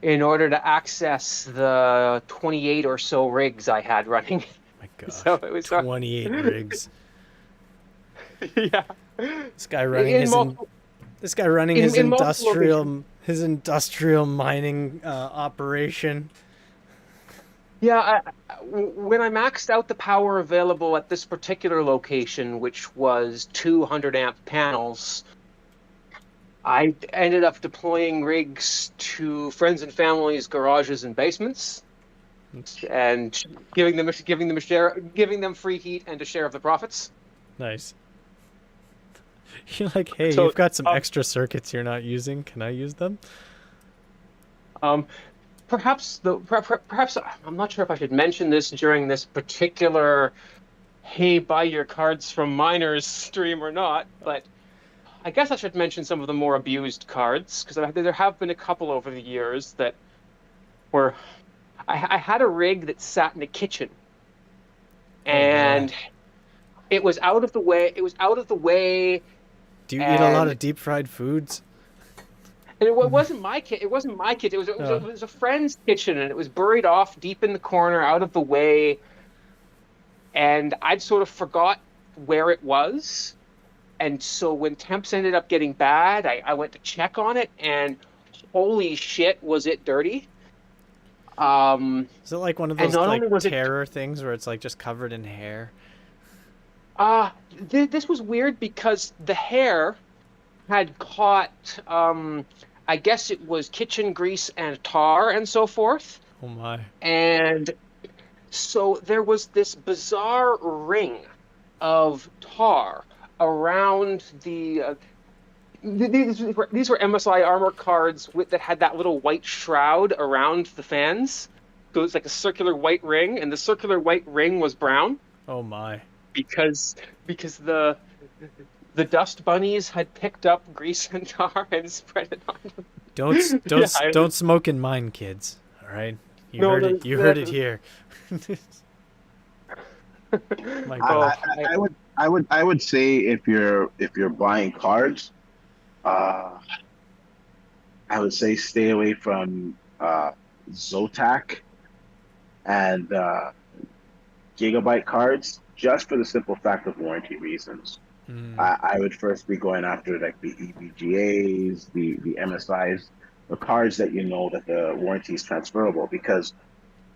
in order to access the 28 or so rigs I had running. My God, so it was 28 rigs. Yeah, this guy running his industrial mining operation. Yeah, when I maxed out the power available at this particular location, which was 200 amp panels, I ended up deploying rigs to friends and family's garages and basements, and giving them free heat and a share of the profits. Nice. You're like, hey, you've got some extra circuits you're not using. Can I use them? Perhaps I'm not sure if I should mention this during this particular "Hey, buy your cards from miners" stream or not, but I guess I should mention some of the more abused cards, because there have been a couple over the years that were. I had a rig that sat in the kitchen, and it was out of the way. Do you eat a lot of deep fried foods? And it wasn't my kit. It wasn't my kit. It was a friend's kitchen, and it was buried off deep in the corner, out of the way. And I'd sort of forgot where it was. And so when temps ended up getting bad, I went to check on it, and holy shit, was it dirty. Is it like one of those like terror things where it's like just covered in hair? This was weird because the hair had caught, I guess it was kitchen grease and tar and so forth. Oh my. And so there was this bizarre ring of tar around these were MSI armor cards that had that little white shroud around the fans. So it's like a circular white ring, and the circular white ring was brown Oh my. because the dust bunnies had picked up grease and tar and spread it on them. Don't smoke in mine, kids. All right, you No, heard it. You heard it here. My God. I would say if you're buying cards, I would say stay away from Zotac and Gigabyte cards, just for the simple fact of warranty reasons. I would first be going after like the EVGAs, the MSIs, the cards that you know that the warranty is transferable, because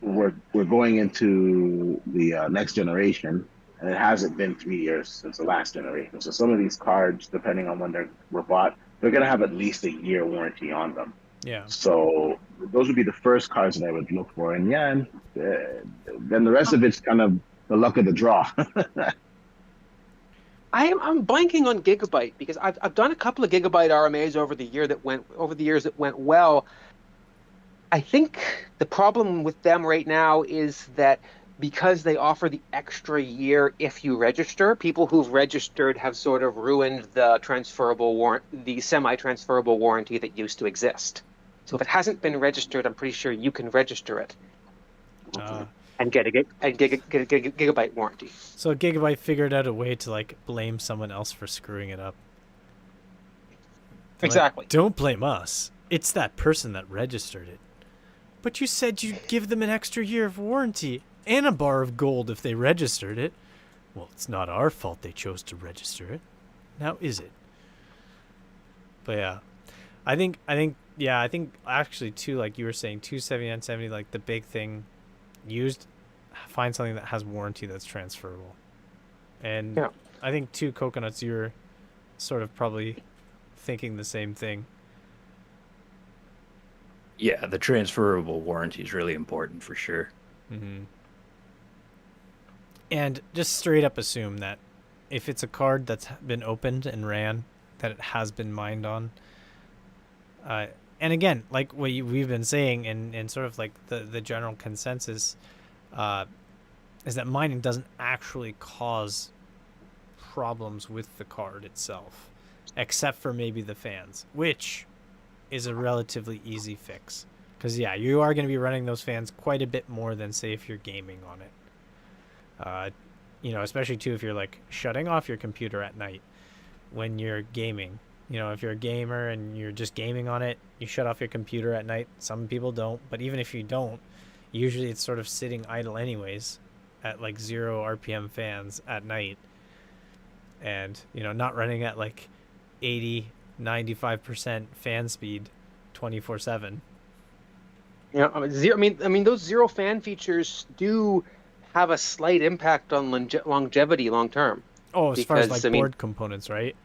we're going into the next generation, and it hasn't been 3 years since the last generation. So some of these cards, depending on when they were bought, they're going to have at least a year warranty on them. Yeah. So those would be the first cards that I would look for, and then the rest of it's kind of the luck of the draw. I'm blanking on Gigabyte because I've done a couple of Gigabyte RMAs over the years that went well. I think the problem with them right now is that because they offer the extra year if you register, people who've registered have sort of ruined the semi-transferable warranty that used to exist. So if it hasn't been registered, I'm pretty sure you can register it and get a Gigabyte warranty. So Gigabyte figured out a way to like blame someone else for screwing it up. Exactly. Like, don't blame us. It's that person that registered it. But you said you'd give them an extra year of warranty and a bar of gold if they registered it. Well, it's not our fault they chose to register it. Now is it? But yeah. I think actually too, like you were saying, 279.70, like the big thing, find something that has warranty that's transferable. And yeah. I think too, Coconuts, you're sort of probably thinking the same thing. Yeah, the transferable warranty is really important for sure. Mm-hmm. And just straight up assume that if it's a card that's been opened and ran, that it has been mined on. And again, like what we've been saying, and sort of like the general consensus is that mining doesn't actually cause problems with the card itself, except for maybe the fans, which is a relatively easy fix. Because, yeah, you are going to be running those fans quite a bit more than, say, if you're gaming on it. Especially, too, if you're, like, shutting off your computer at night when you're gaming. If you're a gamer and you're just gaming on it, you shut off your computer at night. Some people don't, but even if you don't, usually it's sort of sitting idle anyways at, like, 0 RPM fans at night. And, not running at, like, 95% fan speed 24/7. Yeah, those zero fan features do have a slight impact on longevity long term. Oh, as far as like board components, right?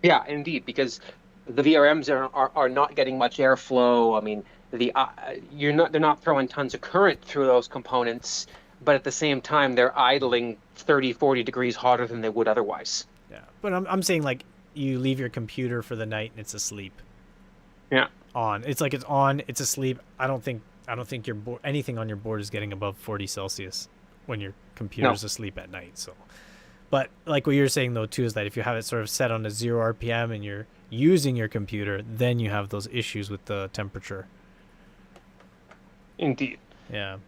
Yeah, indeed, because the VRMs are not getting much airflow. I mean, they're not throwing tons of current through those components, but at the same time they're idling 30-40 degrees hotter than they would otherwise. Yeah, but I'm saying like you leave your computer for the night and it's asleep. Yeah. On. It's like it's on, it's asleep. I don't think your anything on your board is getting above 40 Celsius when your computer's asleep at night. So, but like what you're saying though too is that if you have it sort of set on a 0 RPM and you're using your computer, then you have those issues with the temperature. Indeed. Yeah.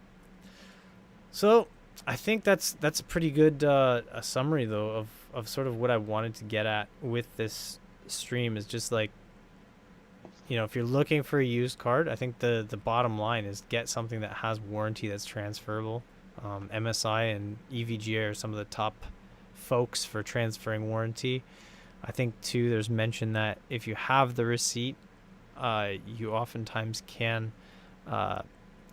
So I think that's a pretty good a summary though of sort of what I wanted to get at with this stream is just like, if you're looking for a used card, I think the bottom line is get something that has warranty that's transferable. MSI and EVGA are some of the top folks for transferring warranty. I think too there's mention that if you have the receipt, you oftentimes can,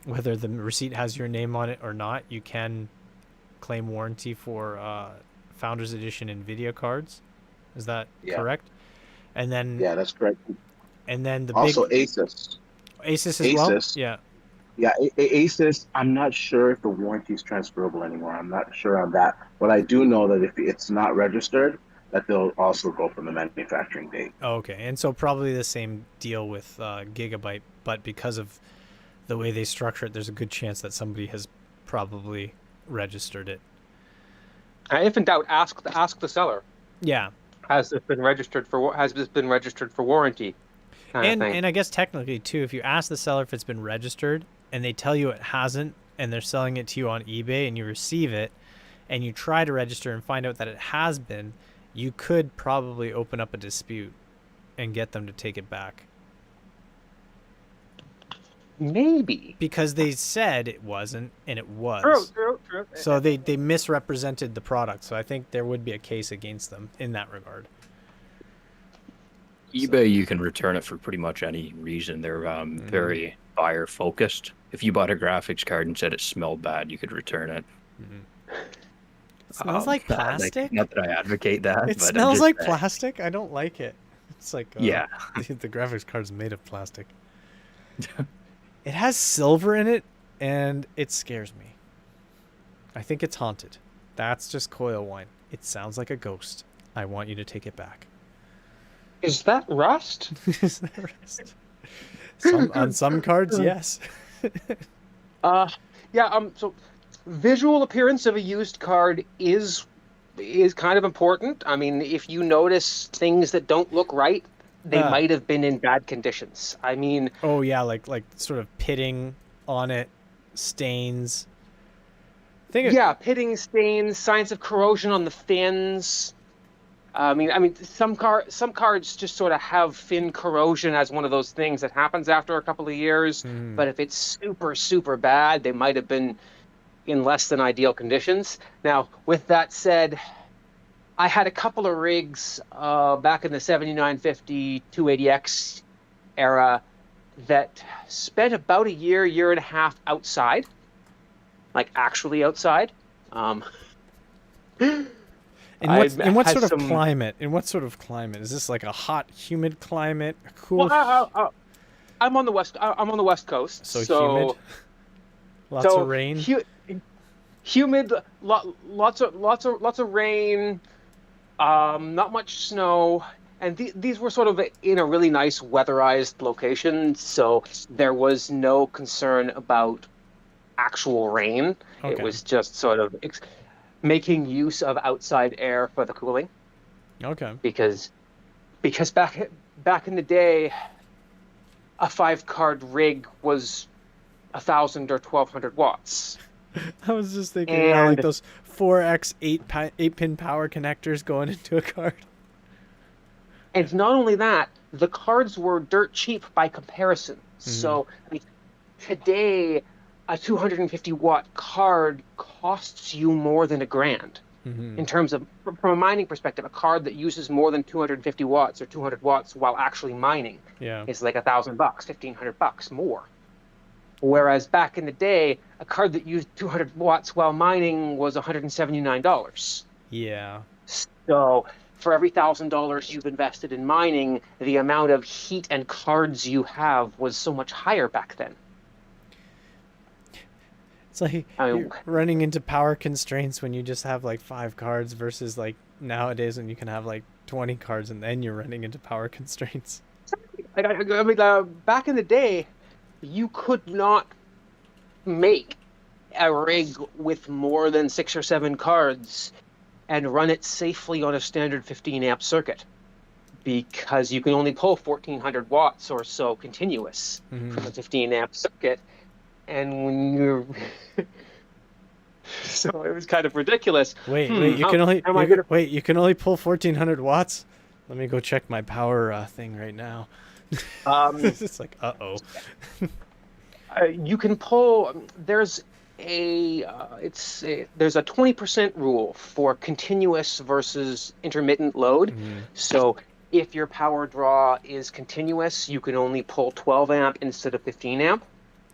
whether the receipt has your name on it or not, you can claim warranty for Founders Edition NVIDIA cards. Is that correct? And then Yeah, that's correct. and then the Also, big Asus. Asus as well. Asus. Yeah. Yeah, Asus. I'm not sure if the warranty is transferable anymore. I'm not sure on that, but I do know that if it's not registered, that they'll also go from the manufacturing date. Oh, okay, and so probably the same deal with Gigabyte, but because of the way they structure it, there's a good chance that somebody has probably registered it. If in doubt, ask the seller. Yeah. Has this been registered for warranty? Kind of thing. And I guess technically too, if you ask the seller if it's been registered and they tell you it hasn't, and they're selling it to you on eBay and you receive it, and you try to register and find out that it has been, you could probably open up a dispute and get them to take it back. Maybe. Because they said it wasn't, and it was. True. So they misrepresented the product. So I think there would be a case against them in that regard. eBay, you can return it for pretty much any reason. They're very buyer focused. If you bought a graphics card and said it smelled bad, you could return it. It smells like plastic. Not that I advocate that. It but smells like plastic. I don't like it. It's like yeah, the graphics card's made of plastic. It has silver in it, and it scares me. I think it's haunted. That's just coil wine. It sounds like a ghost. I want you to take it back. Is that rust? Is that rust? On some cards, yes. So visual appearance of a used card is kind of important. I mean, if you notice things that don't look right, they might have been in bad conditions. I mean... Oh, yeah, like sort of pitting on it, stains. Pitting, stains, signs of corrosion on the fins. I mean, some cards just sort of have fin corrosion as one of those things that happens after a couple of years. But if it's super, super bad, they might have been in less than ideal conditions. Now, with that said... I had a couple of rigs back in the 7950 280X era that spent about a year and a half outside, like actually outside. In what sort of climate? In what sort of climate? Is this like a hot, humid climate? A cool. Well, I'm on the west coast. So humid. Lots of rain. Humid, lots of rain. Not much snow, and these were sort of in a really nice weatherized location, so there was no concern about actual rain. Okay. It was just sort of making use of outside air for the cooling. Okay. Because back in the day, a 5-card rig was 1,000 or 1,200 watts. I was just thinking, like those 4x 8-pin power connectors going into a card. And not only that, the cards were dirt cheap by comparison. So today, a 250-watt card costs you more than $1,000. In terms of, from a mining perspective, a card that uses more than 250 watts or 200 watts while actually mining is like $1,000, $1,500 more. Whereas back in the day, a card that used 200 watts while mining was $179. Yeah. So for every $1,000 you've invested in mining, the amount of heat and cards you have was so much higher back then. It's like you're running into power constraints when you just have like 5 cards versus like nowadays when you can have like 20 cards and then you're running into power constraints. Back in the day, you could not make a rig with more than 6 or 7 cards and run it safely on a standard 15-amp circuit because you can only pull 1,400 watts or so continuous from a 15-amp circuit. And when you're... So it was kind of ridiculus. Wait, you can only pull 1,400 watts? Let me go check my power thing right now. It's like, you can pull. There's a 20% rule for continuous versus intermittent load. So if your power draw is continuous, you can only pull 12 amp instead of 15 amp.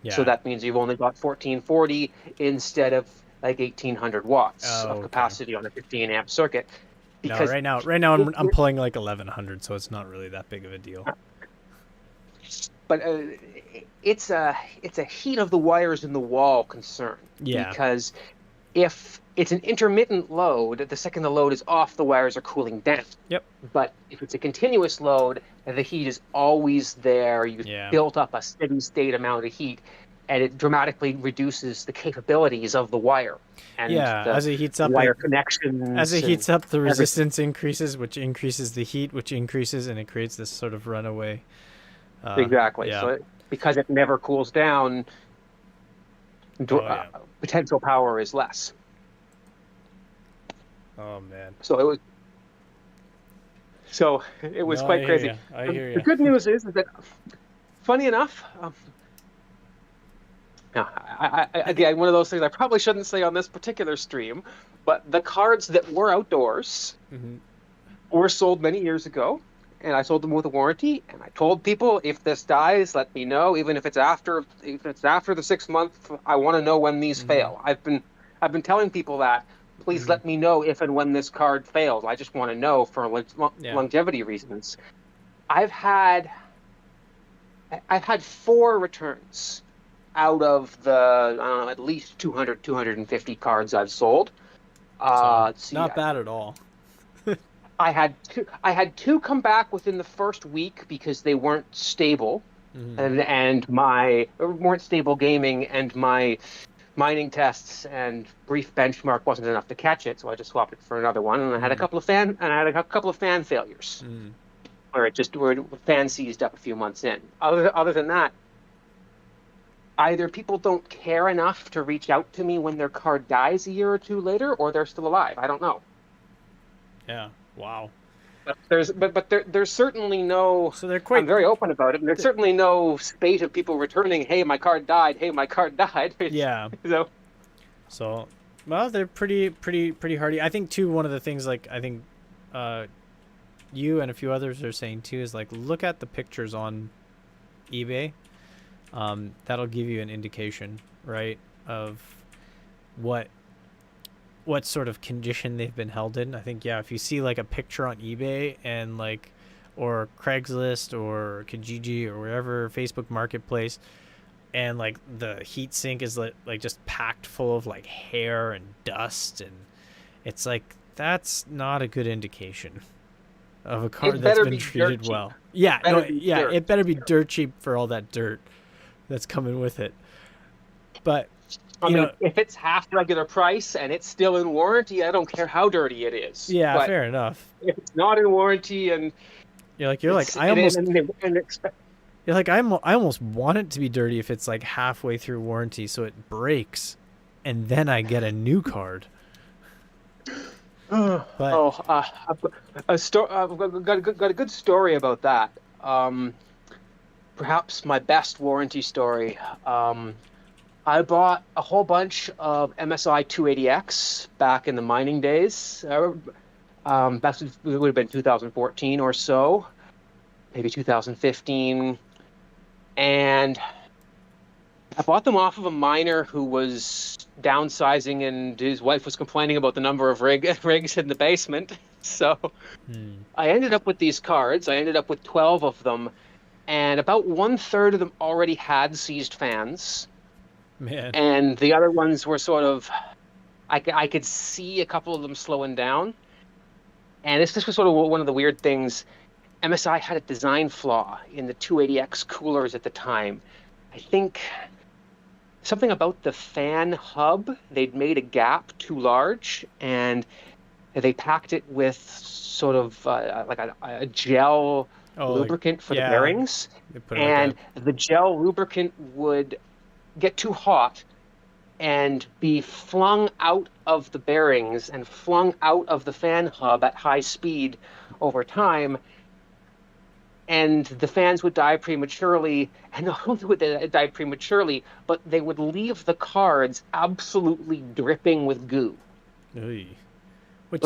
Yeah. So that means you've only got 1,440 instead of like 1,800 watts of capacity on a 15 amp circuit. because right now I'm pulling like 1100, so it's not really that big of a deal. But it's a heat of the wires in the wall concern. Yeah. Because if it's an intermittent load, the second the load is off, the wires are cooling down. Yep. But if it's a continuous load, the heat is always there. You've built up a steady state amount of heat, and it dramatically reduces the capabilities of the wire. And as it heats up, wire connections. As it heats up, the resistance increases, which increases the heat, which increases, and it creates this sort of runaway. Exactly. Yeah. So because it never cools down, potential power is less. Oh man. So it was quite crazy. I hear you. The good news is that, funny enough, again, one of those things I probably shouldn't say on this particular stream, but the cards that were outdoors were sold many years ago, and I sold them with a warranty. And I told people, if this dies, let me know. Even if it's after the 6 month, I want to know when these fail. I've been telling people that. Please let me know if and when this card fails. I just want to know for longevity reasons. I've had 4 returns out of the, I don't know, at least 200, 250 cards I've sold. Not bad at all. I had two come back within the first week because they weren't stable, and weren't stable gaming, and my mining tests and brief benchmark wasn't enough to catch it, so I just swapped it for another one. And I had a couple of fan failures, where fan seized up a few months in. Other than that, either people don't care enough to reach out to me when their card dies a year or two later, or they're still alive. I don't know. Yeah. Wow. But there's certainly no. So they're quite. I'm very open about it. And there's certainly no spate of people returning. Hey, my card died. Hey, my card died. Yeah. So, well, they're pretty hardy. I think too. One of the things, like, I think, you and a few others are saying too, is like, look at the pictures on eBay. That'll give you an indication, right, of what sort of condition they've been held in. I think, if you see like a picture on eBay and like, or Craigslist or Kijiji or wherever, Facebook Marketplace, and like the heat sink is like just packed full of like hair and dust, and it's like, that's not a good indication of a card that's been treated well. It better be dirt cheap for all that dirt that's coming with it. But if it's half regular price and it's still in warranty, I don't care how dirty it is. Yeah, but fair enough. If it's not in warranty and I almost want it to be dirty if it's like halfway through warranty, so it breaks, and then I get a new card. I've got a good story about that. Perhaps my best warranty story. I bought a whole bunch of MSI 280X back in the mining days. It would have been 2014 or so, maybe 2015. And I bought them off of a miner who was downsizing, and his wife was complaining about the number of rigs in the basement. So I ended up with these cards. I ended up with 12 of them, and about 1/3 of them already had seized fans. Man. And the other ones were sort of, I could see a couple of them slowing down. And this was sort of one of the weird things. MSI had a design flaw in the 280X coolers at the time. I think something about the fan hub, they'd made a gap too large, and they packed it with sort of like a gel lubricant for the bearings. And the gel lubricant would get too hot and be flung out of the bearings and flung out of the fan hub at high speed over time, and the fans would die prematurely. And not only would they die prematurely, but they would leave the cards absolutely dripping with goo. Which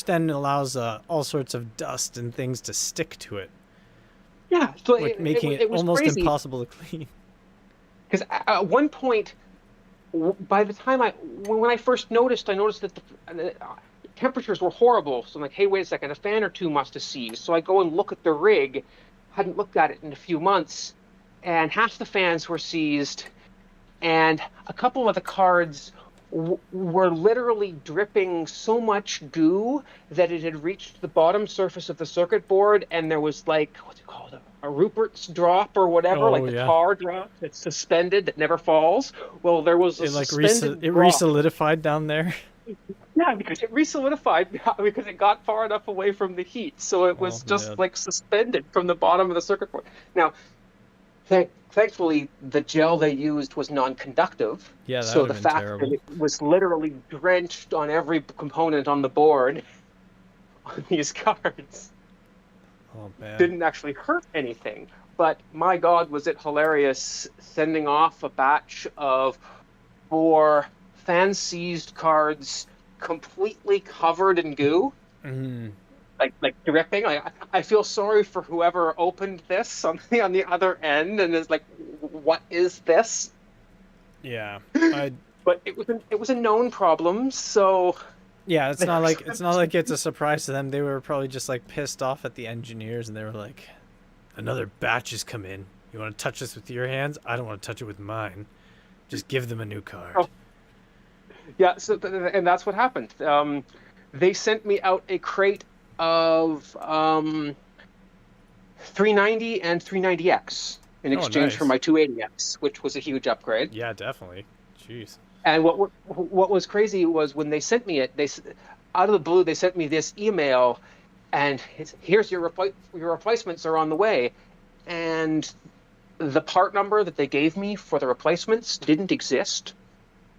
then allows all sorts of dust and things to stick to it. Yeah, so making it almost crazy. Impossible to clean. Because at one point, by the time when I first noticed, I noticed that temperatures were horrible. So I'm like, hey, wait a second, a fan or two must have seized. So I go and look at the rig, hadn't looked at it in a few months, and half the fans were seized, and a couple of the cards were literally dripping so much goo that it had reached the bottom surface of the circuit board, and there was like, what's it called, a Rupert's drop or whatever, like the tar drop that's suspended that never falls. Well, there was a suspended it re-solidified down there. Yeah, because it re-solidified because it got far enough away from the heat, so it was just like suspended from the bottom of the circuit board. Now, thankfully, the gel they used was non-conductive. Yeah, that so the fact terrible. That it was literally drenched on every component on the board on these cards didn't actually hurt anything. But my God, was it hilarious sending off a batch of 4 fan-seized cards completely covered in goo. Mm-hmm. Like dripping. I feel sorry for whoever opened this on the other end and is like, what is this? Yeah. But it was a known problem, so yeah, it's not like it's a surprise to them. They were probably just like pissed off at the engineers, and they were like, another batch has come in. You want to touch this with your hands? I don't want to touch it with mine. Just give them a new card. Oh. Yeah, so and that's what happened. They sent me out a crate of 390 and 390X in exchange for my 280X, which was a huge upgrade. Yeah, definitely. Jeez. And what was crazy was when they sent me it, they out of the blue they sent me this email, and here's your replacements are on the way, and the part number that they gave me for the replacements didn't exist.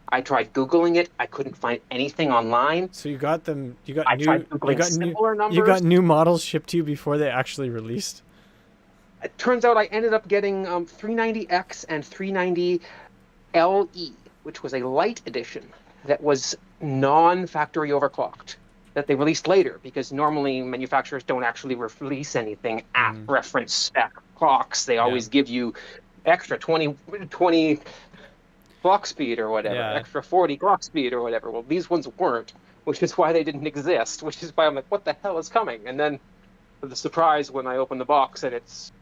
I tried Googling it. I couldn't find anything online. So you got them. You got new models shipped to you before they actually released. It turns out I ended up getting 390X and 390 LE, which was a light edition that was non-factory overclocked, that they released later, because normally manufacturers don't actually release anything at reference spec clocks. They always give you extra 20 clock speed or whatever, extra 40 clock speed or whatever. Well, these ones weren't, which is why they didn't exist, which is why I'm like, what the hell is coming? And then the surprise when I open the box and it's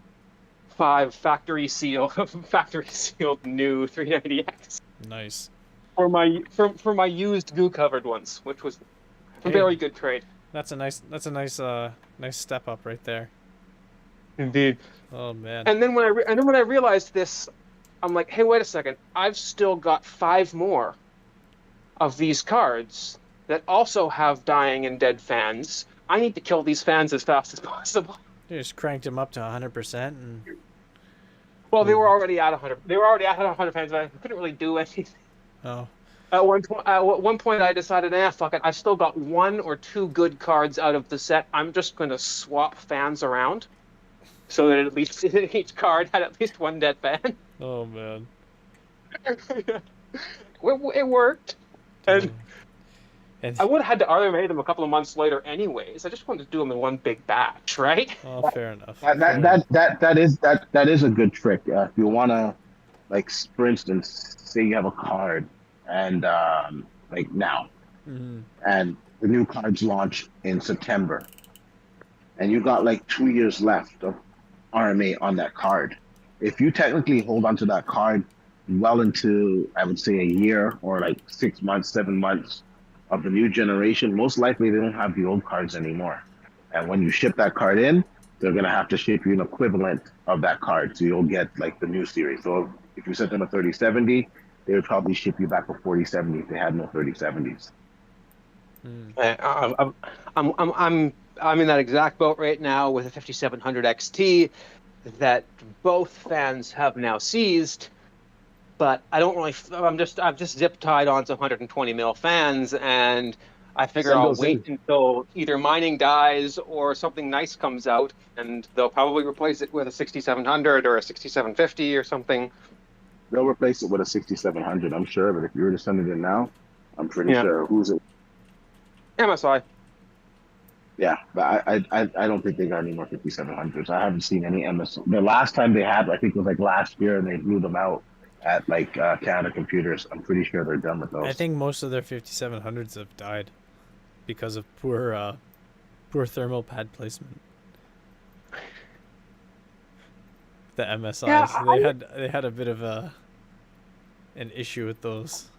5 factory sealed new 390X. Nice. For my used goo covered ones, which was a very good trade. That's a nice step up right there. Indeed. Oh man. And then when I realized this, I'm like, hey, wait a second. I've still got 5 more of these cards that also have dying and dead fans. I need to kill these fans as fast as possible. You just cranked them up to 100% and... Well, they were already at 100. They were already at 100 fans, but I couldn't really do anything. Oh. At one point, I decided, fuck it. I've still got 1 or 2 good cards out of the set. I'm just going to swap fans around, so that at least each card had at least 1 dead fan. Oh man. It worked, and I would have had to RMA them a couple of months later, anyways. I just wanted to do them in one big batch, right? Oh, fair enough. That is a good trick. If you want to, like, for instance, say you have a card, and like now, and the new cards launch in September, and you got like 2 years left of RMA on that card. If you technically hold onto that card well into, I would say, a year or like 6 months, 7 months of the new generation, most likely they don't have the old cards anymore. And when you ship that card in, they're going to have to ship you an equivalent of that card. So you'll get like the new series. So if you sent them a 3070, they would probably ship you back a 4070 if they had no 3070s. I'm in that exact boat right now with a 5700 XT that both fans have now seized, but I don't really. I've just zip tied onto 120 mil fans, and I figure I'll wait until either mining dies or something nice comes out, and they'll probably replace it with a 6700 or a 6750 or something. They'll replace it with a 6700, I'm sure. But if you were to send it in now, I'm pretty sure who's it. MSI. Yeah, but I don't think they got any more 5700s. I haven't seen any MS. The last time they had, I think it was like last year, and they blew them out at like Canada Computers. I'm pretty sure they're done with those. I think most of their 5700s have died. because of poor thermal pad placement. The MSIs, Yeah, they had a bit of an issue with those.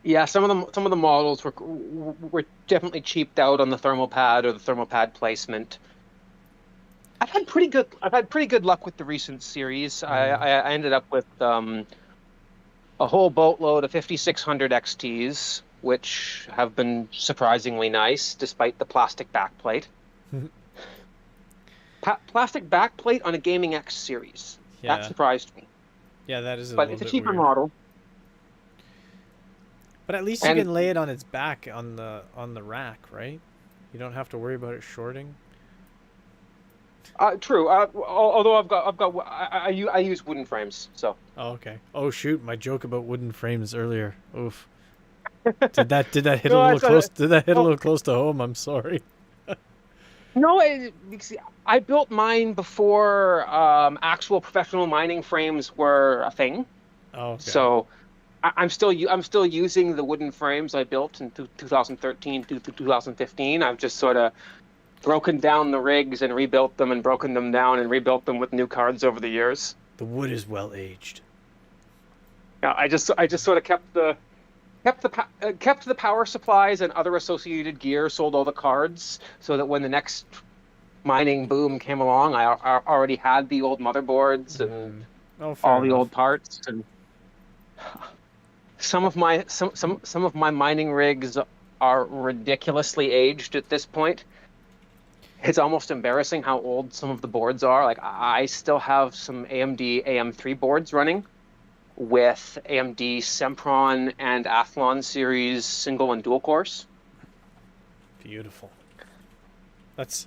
yeah. Some of the models were definitely cheaped out on the thermal pad or the thermal pad placement. I've had pretty good luck with the recent series. I ended up with a whole boatload of 5600 XTs, which have been surprisingly nice despite the plastic backplate. Plastic backplate on a Gaming X series. That Yeah, surprised me. yeah, that is a But little it's a bit cheaper weird. model. But at least you And can lay it on its back on the rack, right? You don't have to worry about it shorting. true. Although I use wooden frames, so. Oh, okay. Oh shoot, my joke about wooden frames earlier. Oof. Did that hit a No, little close? Did that hit a oh, little close to home? I'm sorry. no, see, I built mine before actual professional mining frames were a thing. Oh, okay. So I'm still using the wooden frames I built in 2013 to 2015. I've just sort of broken down the rigs and rebuilt them and broken them down and rebuilt them with new cards over the years. The wood is well aged. Yeah, I just sort of kept the power supplies and other associated gear, sold all the cards, so that when the next mining boom came along, I already had the old motherboards and all the old parts. And some of my mining rigs are ridiculously aged at this point. It's almost embarrassing how old some of the boards are. Like I still have some AMD AM3 boards running with AMD Sempron and Athlon series single and dual cores. Beautiful. That's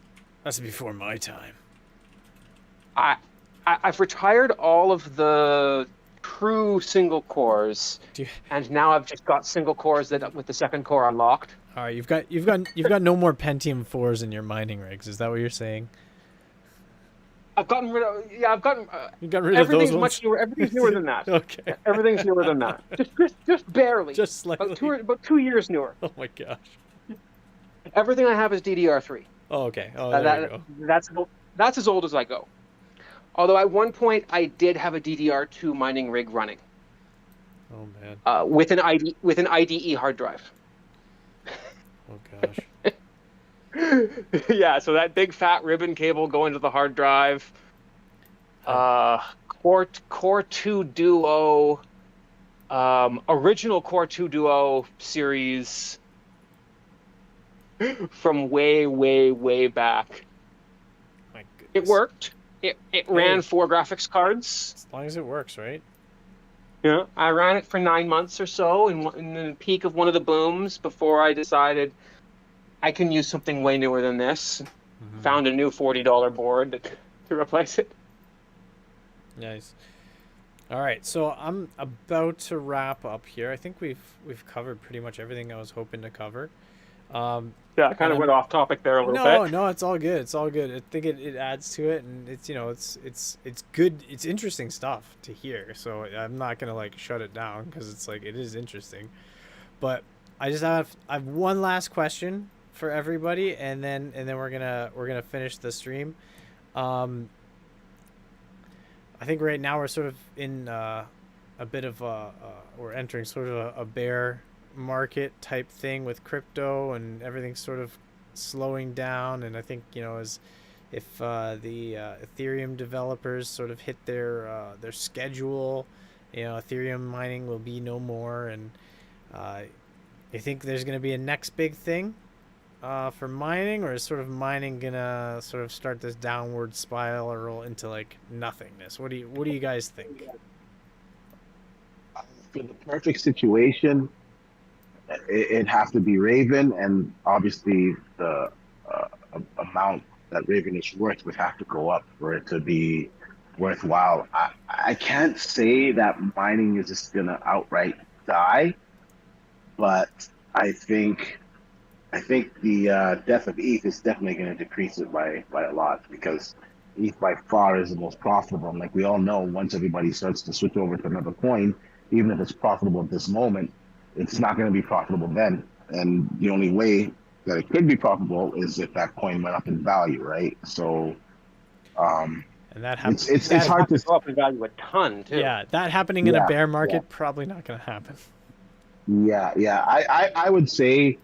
before my time. I've retired all of the true single cores, and now I've just got single cores that with the second core unlocked. All right, you've got no more Pentium 4s in your mining rigs. Is that what you're saying? I've gotten rid of. Yeah, I've gotten. You got rid of those ones. Much newer. Everything's newer than that. Okay. Yeah, everything's newer than that. Just barely. Just slightly. About 2 years newer. Oh my gosh. Everything I have is DDR3. Oh, okay. Oh, there you go. That's as old as I go. Although at one point I did have a DDR2 mining rig running. Oh man. With an IDE hard drive. Oh gosh. Yeah, so that big fat ribbon cable going to the hard drive. Core 2 Duo, original Core 2 Duo series from way back. My goodness. It worked. It ran 4 graphics cards. As long as it works, right? Yeah, I ran it for 9 months or so in the peak of one of the booms before I decided I can use something way newer than this. Mm-hmm. Found a new $40 board to replace it. Nice. All right, so I'm about to wrap up here. I think we've covered pretty much everything I was hoping to cover. Yeah, I kind of went off topic there a little bit. No, it's all good. It's all good. I think it adds to it, and it's it's good. It's interesting stuff to hear. So I'm not gonna like shut it down because it's like it is interesting. But I have one last question for everybody, and then we're gonna finish the stream. I think right now we're sort of in a bit of we're entering sort of a bear market type thing with crypto, and everything's sort of slowing down. And I think as if the Ethereum developers sort of hit their schedule, Ethereum mining will be no more. And I think there's going to be a next big thing for mining, or is sort of mining gonna sort of start this downward spiral into like nothingness? What do you guys think? For the perfect situation, it'd have to be Raven, and obviously the amount that Raven is worth would have to go up for it to be worthwhile. I can't say that mining is just gonna outright die, but I think the death of ETH is definitely going to decrease it by a lot, because ETH by far is the most profitable. And like we all know, once everybody starts to switch over to another coin, even if it's profitable at this moment, it's not going to be profitable then. and the only way that it could be profitable is if that coin went up in value, right? So And that it's hard to go up in value a ton too. Yeah, that happening in a bear market probably not going to happen. Yeah. I would say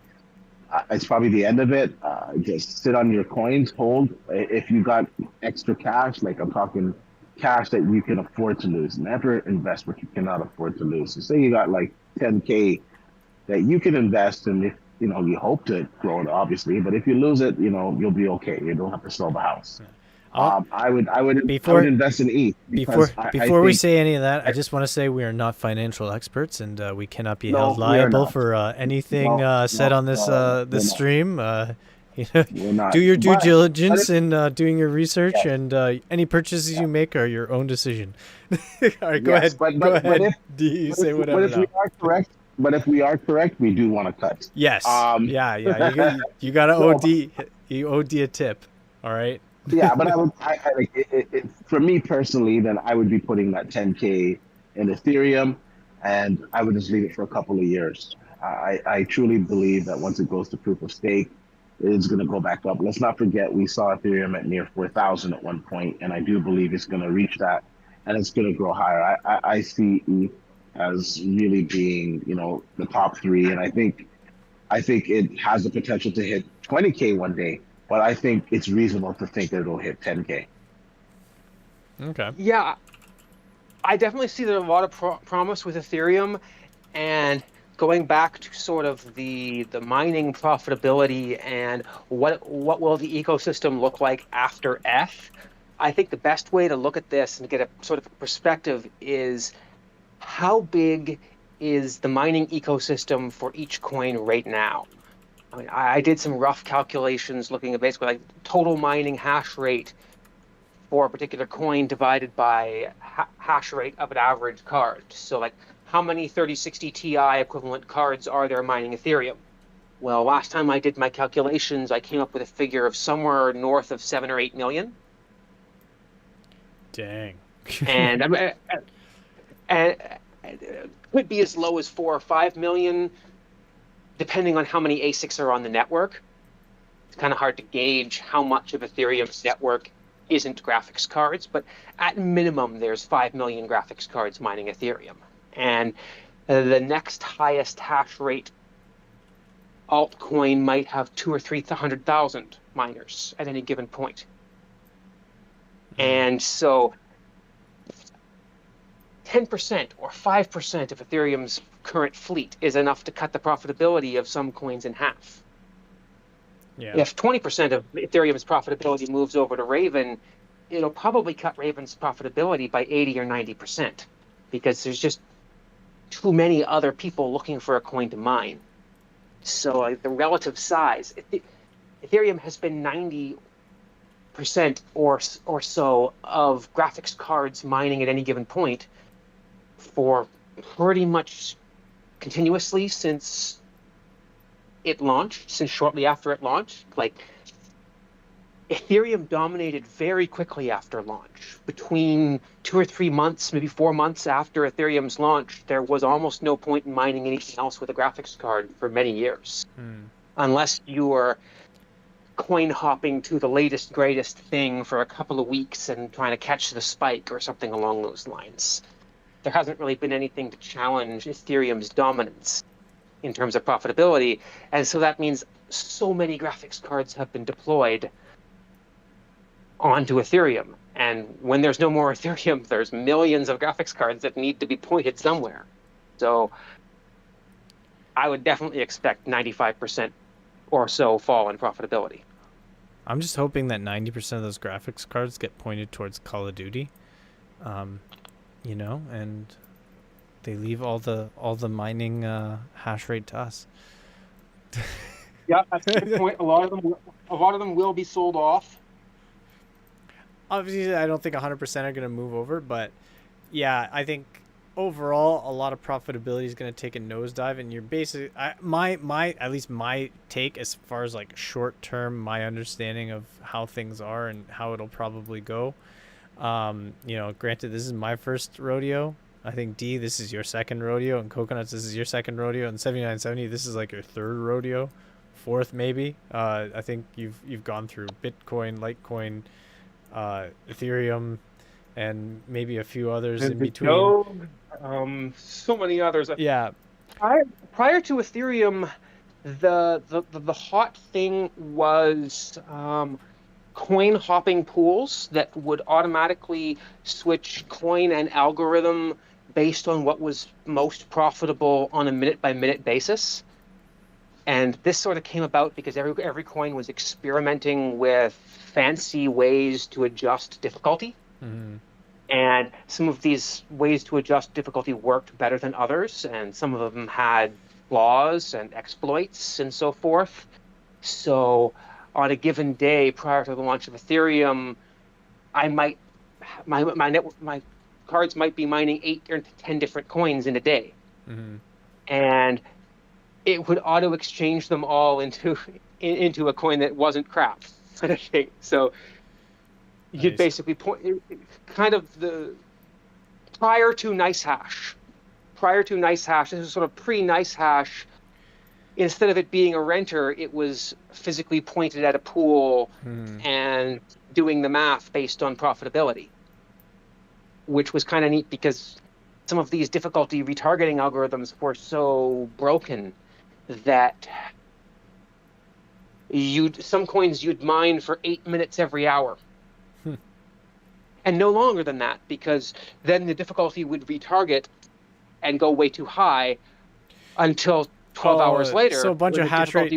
it's probably the end of it. Just sit on your coins, hold. If you got extra cash, like I'm talking cash that you can afford to lose. Never invest what you cannot afford to lose. So say you got like 10K that you can invest, and if you hope to grow it, obviously. But if you lose it, you'll be okay. You don't have to sell the house. I would invest in ETH before we say any of that, I just want to say we are not financial experts, and we cannot be held liable for anything said on this stream. Do your due diligence in doing your research, and any purchases you make are your own decision. All right, go ahead. Go ahead. Say whatever. But if we are correct, we do want to cut. Yes. Yeah. You got to OD a tip. All right. Yeah, but for me personally, then I would be putting that 10K in Ethereum, and I would just leave it for a couple of years. I truly believe that once it goes to proof of stake, it's going to go back up. Let's not forget we saw Ethereum at near 4,000 at one point, and I do believe it's going to reach that, and it's going to grow higher. I see ETH as really being, the top three, and I think it has the potential to hit 20K one day. But I think it's reasonable to think that it'll hit 10K. Okay. Yeah, I definitely see there's a lot of promise with Ethereum, and going back to sort of the mining profitability and what will the ecosystem look like after ETH. I think the best way to look at this and get a sort of perspective is how big is the mining ecosystem for each coin right now. I mean, I did some rough calculations looking at basically like total mining hash rate for a particular coin divided by hash rate of an average card. So like how many 3060 Ti equivalent cards are there mining Ethereum? Well, last time I did my calculations, I came up with a figure of somewhere north of 7 or 8 million. Dang. and it could be as low as 4 or 5 million. Depending on how many ASICs are on the network. It's kind of hard to gauge how much of Ethereum's network isn't graphics cards, but at minimum, there's 5 million graphics cards mining Ethereum. And the next highest hash rate altcoin might have 200,000 or 300,000 miners at any given point. And so 10% or 5% of Ethereum's current fleet is enough to cut the profitability of some coins in half. Yeah. If 20% of Ethereum's profitability moves over to Raven, it'll probably cut Raven's profitability by 80 or 90% because there's just too many other people looking for a coin to mine. So the relative size, Ethereum has been 90% or so of graphics cards mining at any given point for pretty much continuously since it launched, since shortly after it launched. Like, Ethereum dominated very quickly after launch. Between 2 or 3 months, maybe 4 months after Ethereum's launch, there was almost no point in mining anything else with a graphics card for many years. Unless you were coin hopping to the latest, greatest thing for a couple of weeks and trying to catch the spike or something along those lines. There hasn't really been anything to challenge Ethereum's dominance in terms of profitability. And so that means so many graphics cards have been deployed onto Ethereum. And when there's no more Ethereum, there's millions of graphics cards that need to be pointed somewhere. So I would definitely expect 95% or so fall in profitability. I'm just hoping that 90% of those graphics cards get pointed towards Call of Duty. And they leave all the mining hash rate to us. Yeah, that's a good point. A lot of them will be sold off. Obviously, I don't think 100% are going to move over, but yeah, I think overall a lot of profitability is going to take a nosedive, and you're basically at least my take as far as like short term, my understanding of how things are and how it'll probably go. Granted, this is my first rodeo I think D, this is your second rodeo, and Coconuts, this is your second rodeo, and 7970, this is like your third rodeo, fourth maybe. I think you've gone through Bitcoin, Litecoin, Ethereum, and maybe a few others in between. So many others. Yeah. Prior to Ethereum, the hot thing was coin hopping pools that would automatically switch coin and algorithm based on what was most profitable on a minute by minute basis. And this sort of came about because every coin was experimenting with fancy ways to adjust difficulty. Mm-hmm. And some of these ways to adjust difficulty worked better than others, and some of them had flaws and exploits and so forth. So on a given day prior to the launch of Ethereum, my cards might be mining 8 or 10 different coins in a day. Mm-hmm. And it would auto exchange them all into a coin that wasn't crap. So you'd basically kind of the prior to NiceHash, this is sort of pre-NiceHash. Instead of it being a renter, it was physically pointed at a pool and doing the math based on profitability, which was kind of neat because some of these difficulty retargeting algorithms were so broken that some coins you'd mine for 8 minutes every hour. And no longer than that, because then the difficulty would retarget and go way too high until 12 hours later. So a bunch of hash rate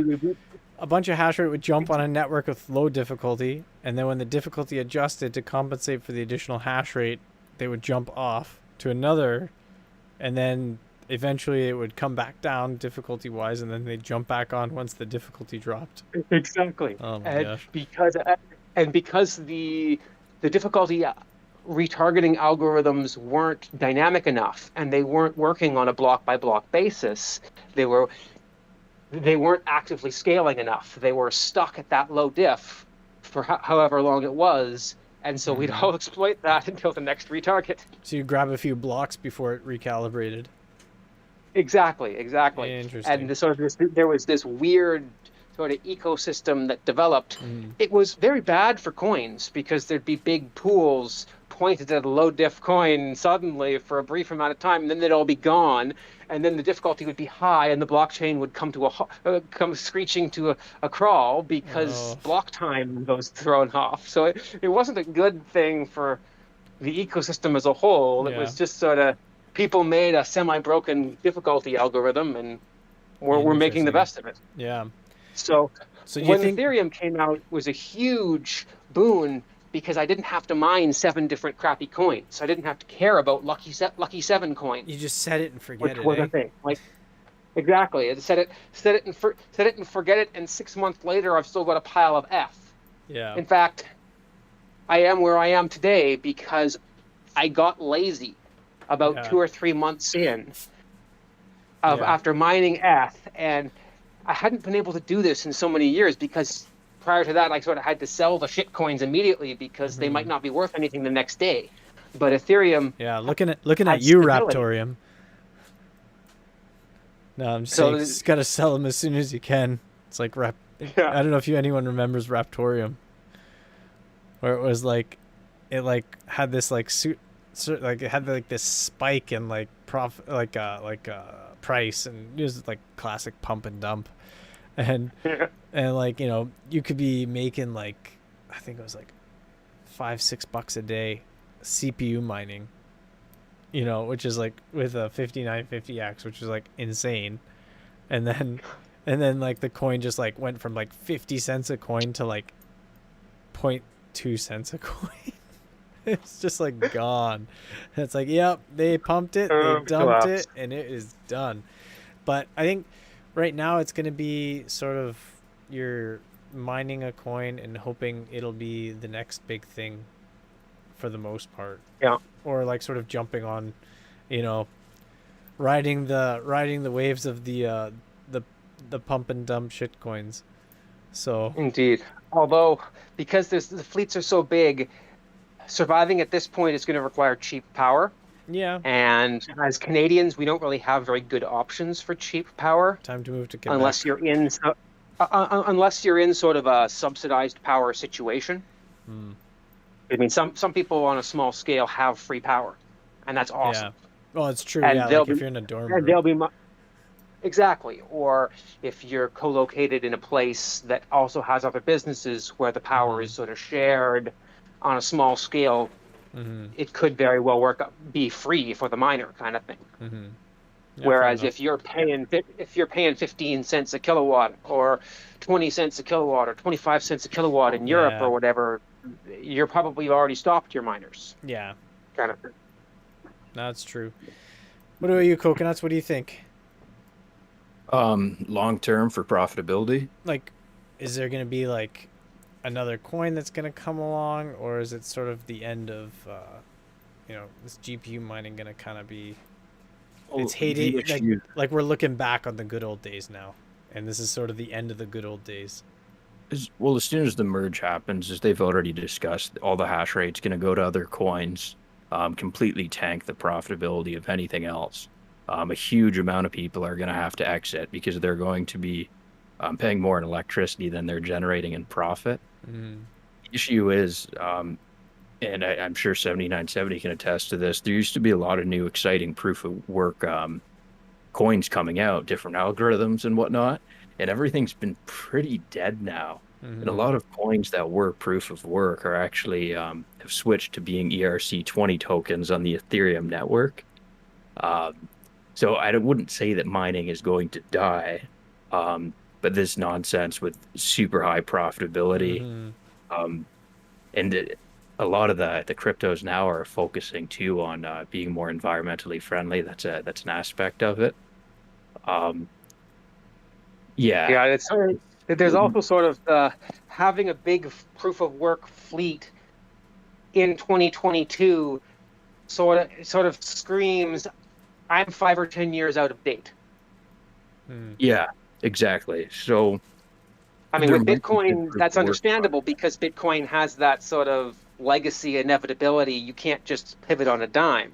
would jump on a network with low difficulty, and then when the difficulty adjusted to compensate for the additional hash rate, they would jump off to another, and then eventually it would come back down difficulty-wise, and then they'd jump back on once the difficulty dropped. Exactly. Oh my gosh. Because the difficulty retargeting algorithms weren't dynamic enough, and they weren't working on a block-by-block basis. They weren't actively scaling enough. They were stuck at that low diff for however long it was, and so we'd all exploit that until the next retarget. So you grab a few blocks before it recalibrated. Exactly. Interesting. And there was this weird sort of ecosystem that developed. It was very bad for coins because there'd be big pools pointed at a low diff coin suddenly for a brief amount of time, and then they'd all be gone, and then the difficulty would be high, and the blockchain would come screeching to a crawl because block time was thrown off. So it wasn't a good thing for the ecosystem as a whole. It was just sort of people made a semi-broken difficulty algorithm, and we're making the best of it. Yeah. So when Ethereum came out, it was a huge boon because I didn't have to mine 7 different crappy coins. I didn't have to care about Lucky 7 coins. You just set it and forget it. Which was a thing. Exactly. Set it and forget it, and 6 months later, I've still got a pile of F. Yeah. In fact, I am where I am today because I got lazy about 2 or 3 months in after mining F, and I hadn't been able to do this in so many years because prior to that, I sort of had to sell the shit coins immediately because they might not be worth anything the next day. But Ethereum, looking at you, Raptorium. No, I'm just saying, you just gotta sell them as soon as you can. It's like I don't know if anyone remembers Raptorium, where it was like, it had this it had this spike in price, and it was like classic pump and dump. And you could be making I think it was $5-6 a day CPU mining, which is with a 5950X, which is insane. And then the coin just went from 50 cents a coin to 0.2 cents a coin. It's just gone. And it's yep, they pumped it, they dumped it, and it is done. But I think right now it's going to be sort of you're mining a coin and hoping it'll be the next big thing for the most part. Yeah. Or sort of jumping on, riding the waves of the pump and dump shit coins. So indeed. Although because the fleets are so big, surviving at this point is going to require cheap power, Yeah. And as Canadians, we don't really have very good options for cheap power Time to move to Quebec. Unless you're in sort of a subsidized power situation. I mean, some people on a small scale have free power, and that's awesome. Yeah. Well, it's true. And Yeah, like if you're in a dorm room. they'll be exactly. Or if you're co-located in a place that also has other businesses where the power is sort of shared on a small scale, it could very well be free for the miner kind of thing. Yeah, whereas if you're paying 15 cents a kilowatt or 20 cents a kilowatt or 25 cents a kilowatt in Europe or whatever, you're probably already stopped your miners. Yeah. Kind of thing. That's true. What about you, Coconuts? What do you think? Long term for profitability? Like, is there going to be like another coin that's going to come along, or is it sort of the end of, this GPU mining going to kind of be its heyday? Like we're looking back on the good old days now, and this is sort of the end of the good old days. Well, as soon as the merge happens, as they've already discussed, all the hash rate's going to go to other coins, completely tank the profitability of anything else. A huge amount of people are going to have to exit because they're going to be paying more in electricity than they're generating in profit. The issue is, and I'm sure 7970 can attest to this, there used to be a lot of new exciting proof of work coins coming out, different algorithms and whatnot, and everything's been pretty dead now. And a lot of coins that were proof of work are actually have switched to being ERC20 tokens on the Ethereum network. So I wouldn't say that mining is going to die, but this nonsense with super high profitability, and a lot of the cryptos now are focusing too on being more environmentally friendly. That's an aspect of it. Yeah, there's also sort of having a big proof of work fleet in 2022 sort of screams, I'm 5 or 10 years out of date. Yeah, exactly. So, I mean, with Bitcoin, that's understandable because Bitcoin has that sort of legacy inevitability. You can't just pivot on a dime.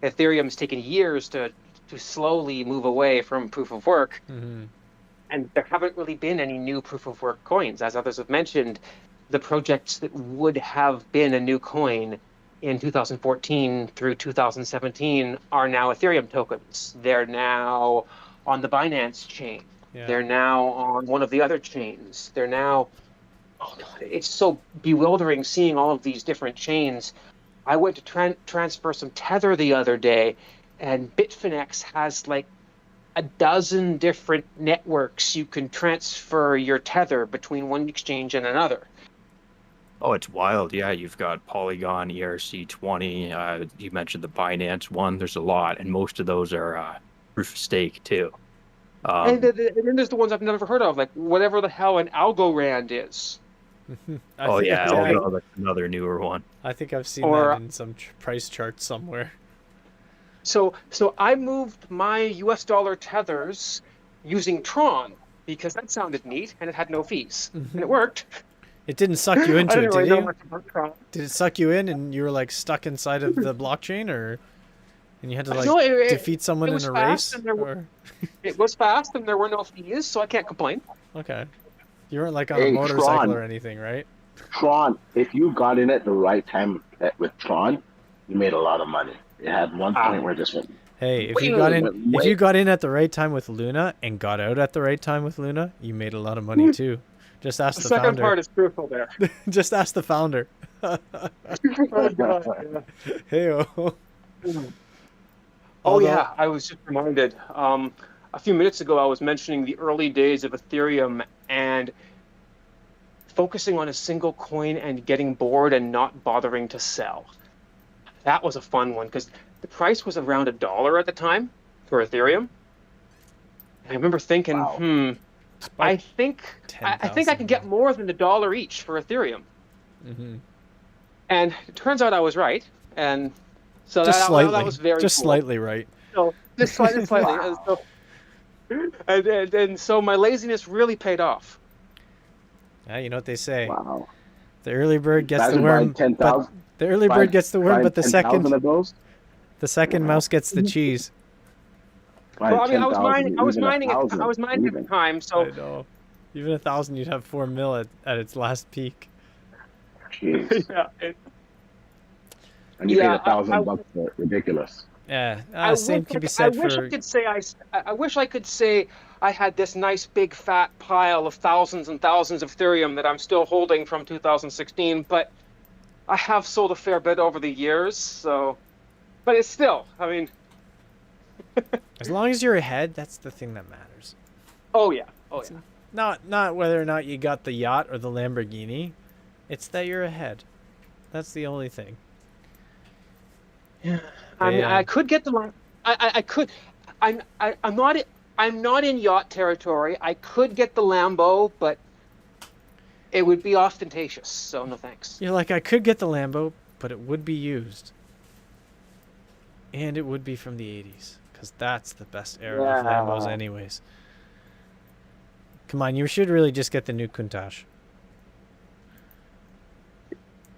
Ethereum's taken years to slowly move away from proof of work. And there haven't really been any new proof of work coins. As others have mentioned, the projects that would have been a new coin in 2014 through 2017 are now Ethereum tokens. They're now on the Binance chain. Yeah. They're now on one of the other chains. They're now, oh God, it's so bewildering seeing all of these different chains. I went to transfer some Tether the other day, and Bitfinex has like a dozen different networks you can transfer your Tether between one exchange and another. Oh, it's wild. Yeah, you've got Polygon, ERC20. You mentioned the Binance one. There's a lot, and most of those are proof of stake, too. And then there's the ones I've never heard of, like whatever the hell an Algorand is. That's another newer one. I think I've seen that in some price chart somewhere. So I moved my US dollar tethers using Tron because that sounded neat and it had no fees. And it worked. It didn't suck you into it, did you? Did it suck you in and you were like stuck inside of the blockchain, and you had to defeat someone in a race? It was fast and there were no fees, so I can't complain. Okay. You weren't like on a motorcycle Tron, or anything, right? Tron, if you got in at the right time with Tron, you made a lot of money. It had one point where it just went. Hey, if you got in at the right time with Luna and got out at the right time with Luna, you made a lot of money too. Just ask the founder. The second part is crucial there. Just ask the founder. Hey-o. Yeah, I was just reminded. A few minutes ago, I was mentioning the early days of Ethereum and focusing on a single coin and getting bored and not bothering to sell. That was a fun one because the price was around $1 at the time for Ethereum. And I remember thinking, I think I can get more than $1 each for Ethereum. And it turns out I was right, and so that was very just cool. Slightly right. So just slightly. Wow. And so my laziness really paid off. Yeah, you know what they say. Wow. The early bird gets the worm. The early bird gets the worm, but the second. The second mouse gets the cheese. Well, I mean, 10,000, I was even mining at the even. time, so I know. Even 1,000, you'd have 4 mil at its last peak. Jeez. yeah. And you paid $1,000 for it. Ridiculous. Yeah, same can be said for. I wish I could say I had this nice big fat pile of thousands and thousands of Ethereum that I'm still holding from 2016, but I have sold a fair bit over the years. So, but it's still, I mean, As long as you're ahead, that's the thing that matters. oh yeah. Not whether or not you got the yacht or the Lamborghini. It's that you're ahead. That's the only thing. Yeah. I mean, I could get the. I could. I'm not in yacht territory. I could get the Lambo, but it would be ostentatious. So no thanks. You're like, I could get the Lambo, but it would be used. And it would be from the 80s. Because that's the best era of Lambos anyways. Come on, you should really just get the new Countach.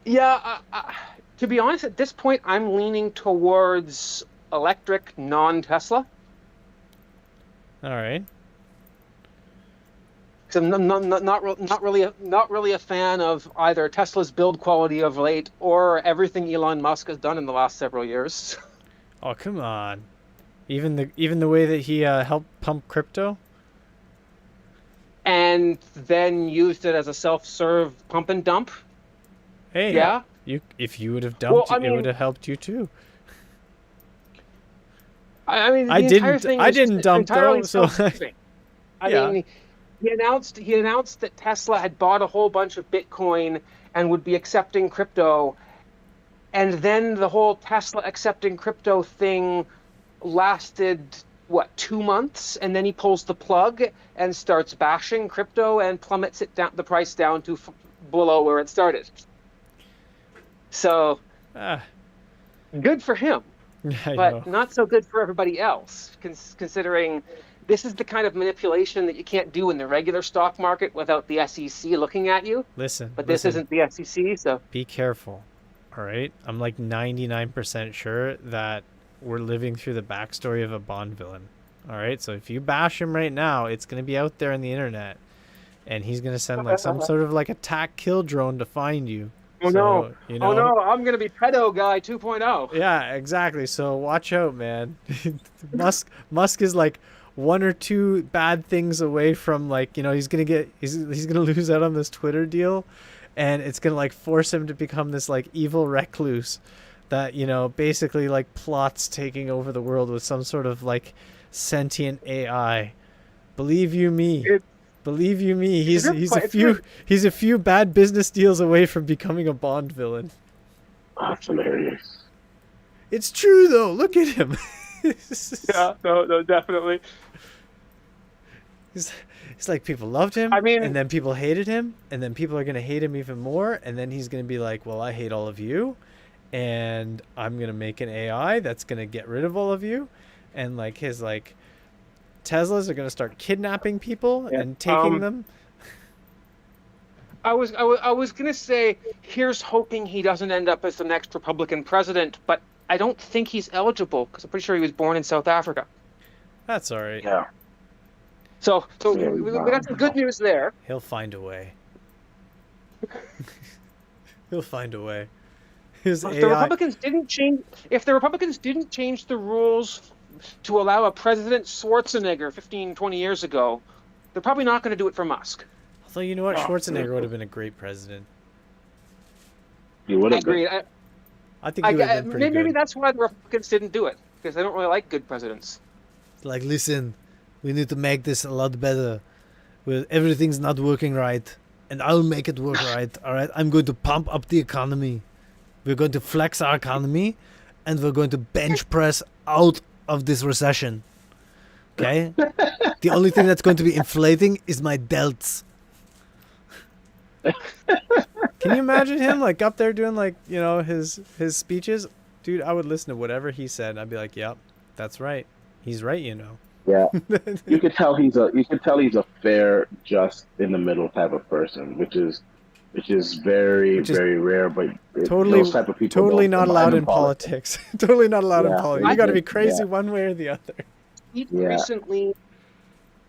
Yeah, to be honest, at this point, I'm leaning towards electric, non-Tesla. All right. Because I'm not really a fan of either Tesla's build quality of late or everything Elon Musk has done in the last several years. Oh, come on. Even the way that he helped pump crypto. And then used it as a self-serve pump and dump. Hey, yeah. If you would have dumped, Well, I mean, it would have helped you too. I mean, the I entire thing I is didn't dump entirely though, so self-serving. Yeah. I mean, he announced that Tesla had bought a whole bunch of Bitcoin and would be accepting crypto, and then the whole Tesla accepting crypto thing lasted 2 months, and then he pulls the plug and starts bashing crypto and plummets the price down to below where it started. So good for him, but not so good for everybody else, considering this is the kind of manipulation that you can't do in the regular stock market without the SEC looking at you. But this isn't the SEC, so be careful. All right, I'm like 99% sure that we're living through the backstory of a Bond villain. All right, so if you bash him right now, it's going to be out there on the internet, and he's going to send like some sort of like attack kill drone to find you. Oh no! I'm going to be pedo guy 2.0. Yeah, exactly. So watch out, man. Musk is like one or two bad things away from like, he's gonna lose out on this Twitter deal, and it's gonna like force him to become this like evil recluse that basically like plots taking over the world with some sort of like sentient AI. Believe you me, he's a few bad business deals away from becoming a Bond villain. That's hilarious. It's true though. Look at him. Yeah, no, definitely. It's like people loved him, and then people hated him, and then people are gonna hate him even more, and then he's gonna be like, well, I hate all of you, and I'm gonna make an AI that's gonna get rid of all of you, and like his like Teslas are gonna start kidnapping people and taking them. I was gonna say, here's hoping he doesn't end up as the next Republican president, but I don't think he's eligible because I'm pretty sure he was born in South Africa. That's all right. Yeah. So we got some good news there. He'll find a way. He'll find a way. If the Republicans didn't change the rules to allow a President Schwarzenegger 15, 20 years ago, they're probably not going to do it for Musk. Although, you know what? Schwarzenegger would have been a great president. He would have been. I think he would have been pretty good. Maybe that's why the Republicans didn't do it, because they don't really like good presidents. Like, listen, we need to make this a lot better. Everything's not working right, and I'll make it work right, all right? I'm going to pump up the economy. We're going to flex our economy, and we're going to bench press out of this recession. Okay? The only thing that's going to be inflating is my delts. Can you imagine him like up there doing like, his speeches? Dude, I would listen to whatever he said and I'd be like, yep, that's right. He's right, Yeah. You could tell he's a fair, just in the middle type of person, which is which is very, Which is very rare. But totally, those type of people totally don't not abide allowed in politics. politics. Totally not allowed in Yeah, politics. You got to be crazy yeah, one way or the other. yeah. Recently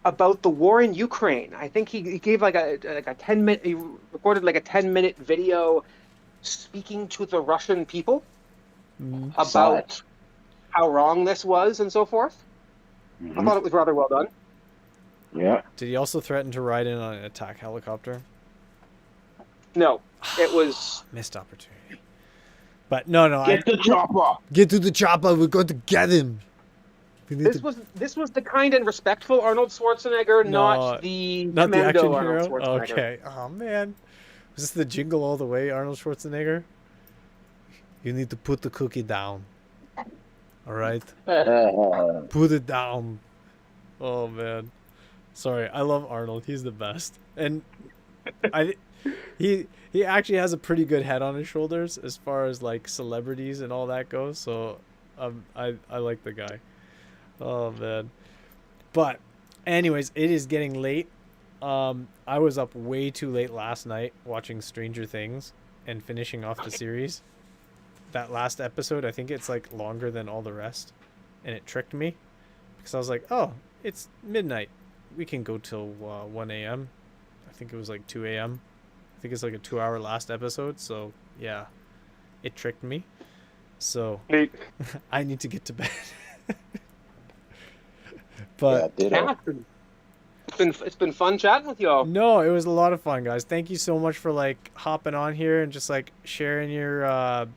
about the war in Ukraine. I think he gave like a 10-minute, he recorded like a 10-minute video speaking to the Russian people Saw about it. how wrong this was and so forth. I thought it was rather well done. Yeah. Did he also threaten to ride in on an attack helicopter? No, it was Missed opportunity. But no, Get the chopper. get to the chopper. We're going to get him. this was the kind and respectful Arnold Schwarzenegger, not the not the action commando Arnold hero. Schwarzenegger. Okay. Oh man, was this the Jingle All the Way Arnold Schwarzenegger? You need to put the cookie down. All right, put it down. Oh man, sorry. I love Arnold. He's the best, and he actually has a pretty good head on his shoulders as far as like celebrities and all that goes. So, I like the guy. Oh man, but anyways, it is getting late. I was up way too late last night watching Stranger Things and finishing off the series. That last episode, I think it's like longer than all the rest, and it tricked me because I was like, oh, it's midnight, we can go till 1 a.m. I think it was like 2 a.m. I think it's like a 2-hour last episode, so yeah, it tricked me. So I need to get to bed. But Yeah, it's been fun chatting with y'all. no, it was a lot of fun, guys. Thank you so much for like hopping on here and just like sharing your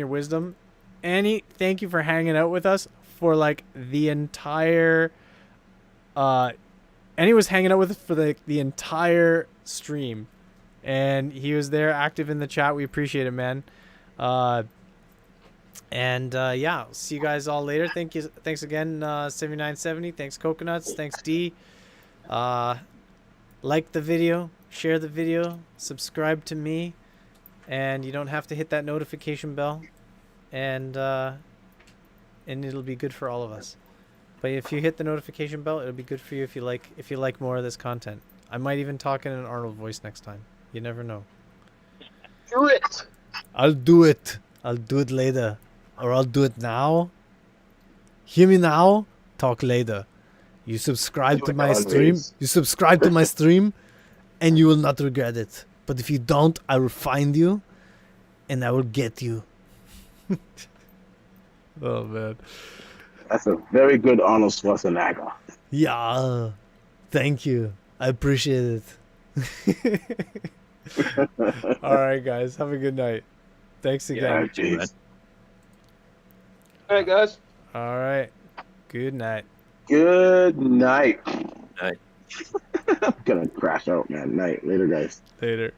wisdom. Annie, thank you for hanging out with us for like the entire Annie was hanging out with us for the entire stream, and he was there active in the chat. We appreciate it, man. Yeah, see you guys all later. Thanks again, 7970. Thanks, Coconuts. Thanks, D. Like the video, share the video, subscribe to me, and you don't have to hit that notification bell, and it'll be good for all of us. But if you hit the notification bell, it'll be good for you if you like more of this content. I might even talk in an Arnold voice next time. You never know. Do it. I'll do it. I'll do it later. Or I'll do it now. Hear me now, talk later. You subscribe to my stream. You subscribe to my stream, and you will not regret it. But if you don't, I will find you, and I will get you. Oh, man. That's a very good Arnold Schwarzenegger. Yeah. Thank you. I appreciate it. All right, guys. Have a good night. Thanks again. Yeah, All right, guys. All right. Good night. Good night. Night. I'm gonna crash out, man. Night. Later, guys. Later.